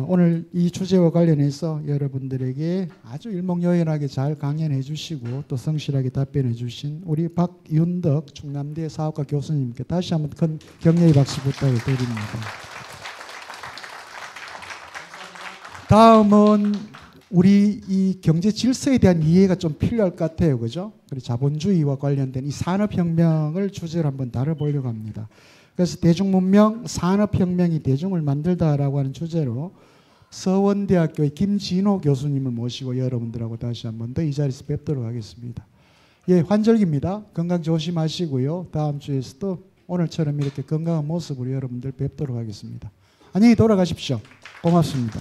오늘 이 주제와 관련해서 여러분들에게 아주 일목요연하게 잘 강연해 주시고 또 성실하게 답변해 주신 우리 박윤덕 충남대 사업과 교수님께 다시 한번 큰 격려의 박수 부탁드립니다. 다음은 우리 이 경제 질서에 대한 이해가 좀 필요할 것 같아요. 그죠? 그리고 자본주의와 관련된 이 산업혁명을 주제로 한번 다뤄보려고 합니다. 그래서 대중문명, 산업혁명이 대중을 만들다라고 하는 주제로 서원대학교의 김진호 교수님을 모시고 여러분들하고 다시 한번 더 이 자리에서 뵙도록 하겠습니다. 예, 환절기입니다. 건강 조심하시고요. 다음 주에서도 오늘처럼 이렇게 건강한 모습으로 여러분들 뵙도록 하겠습니다. 안녕히 돌아가십시오. 고맙습니다.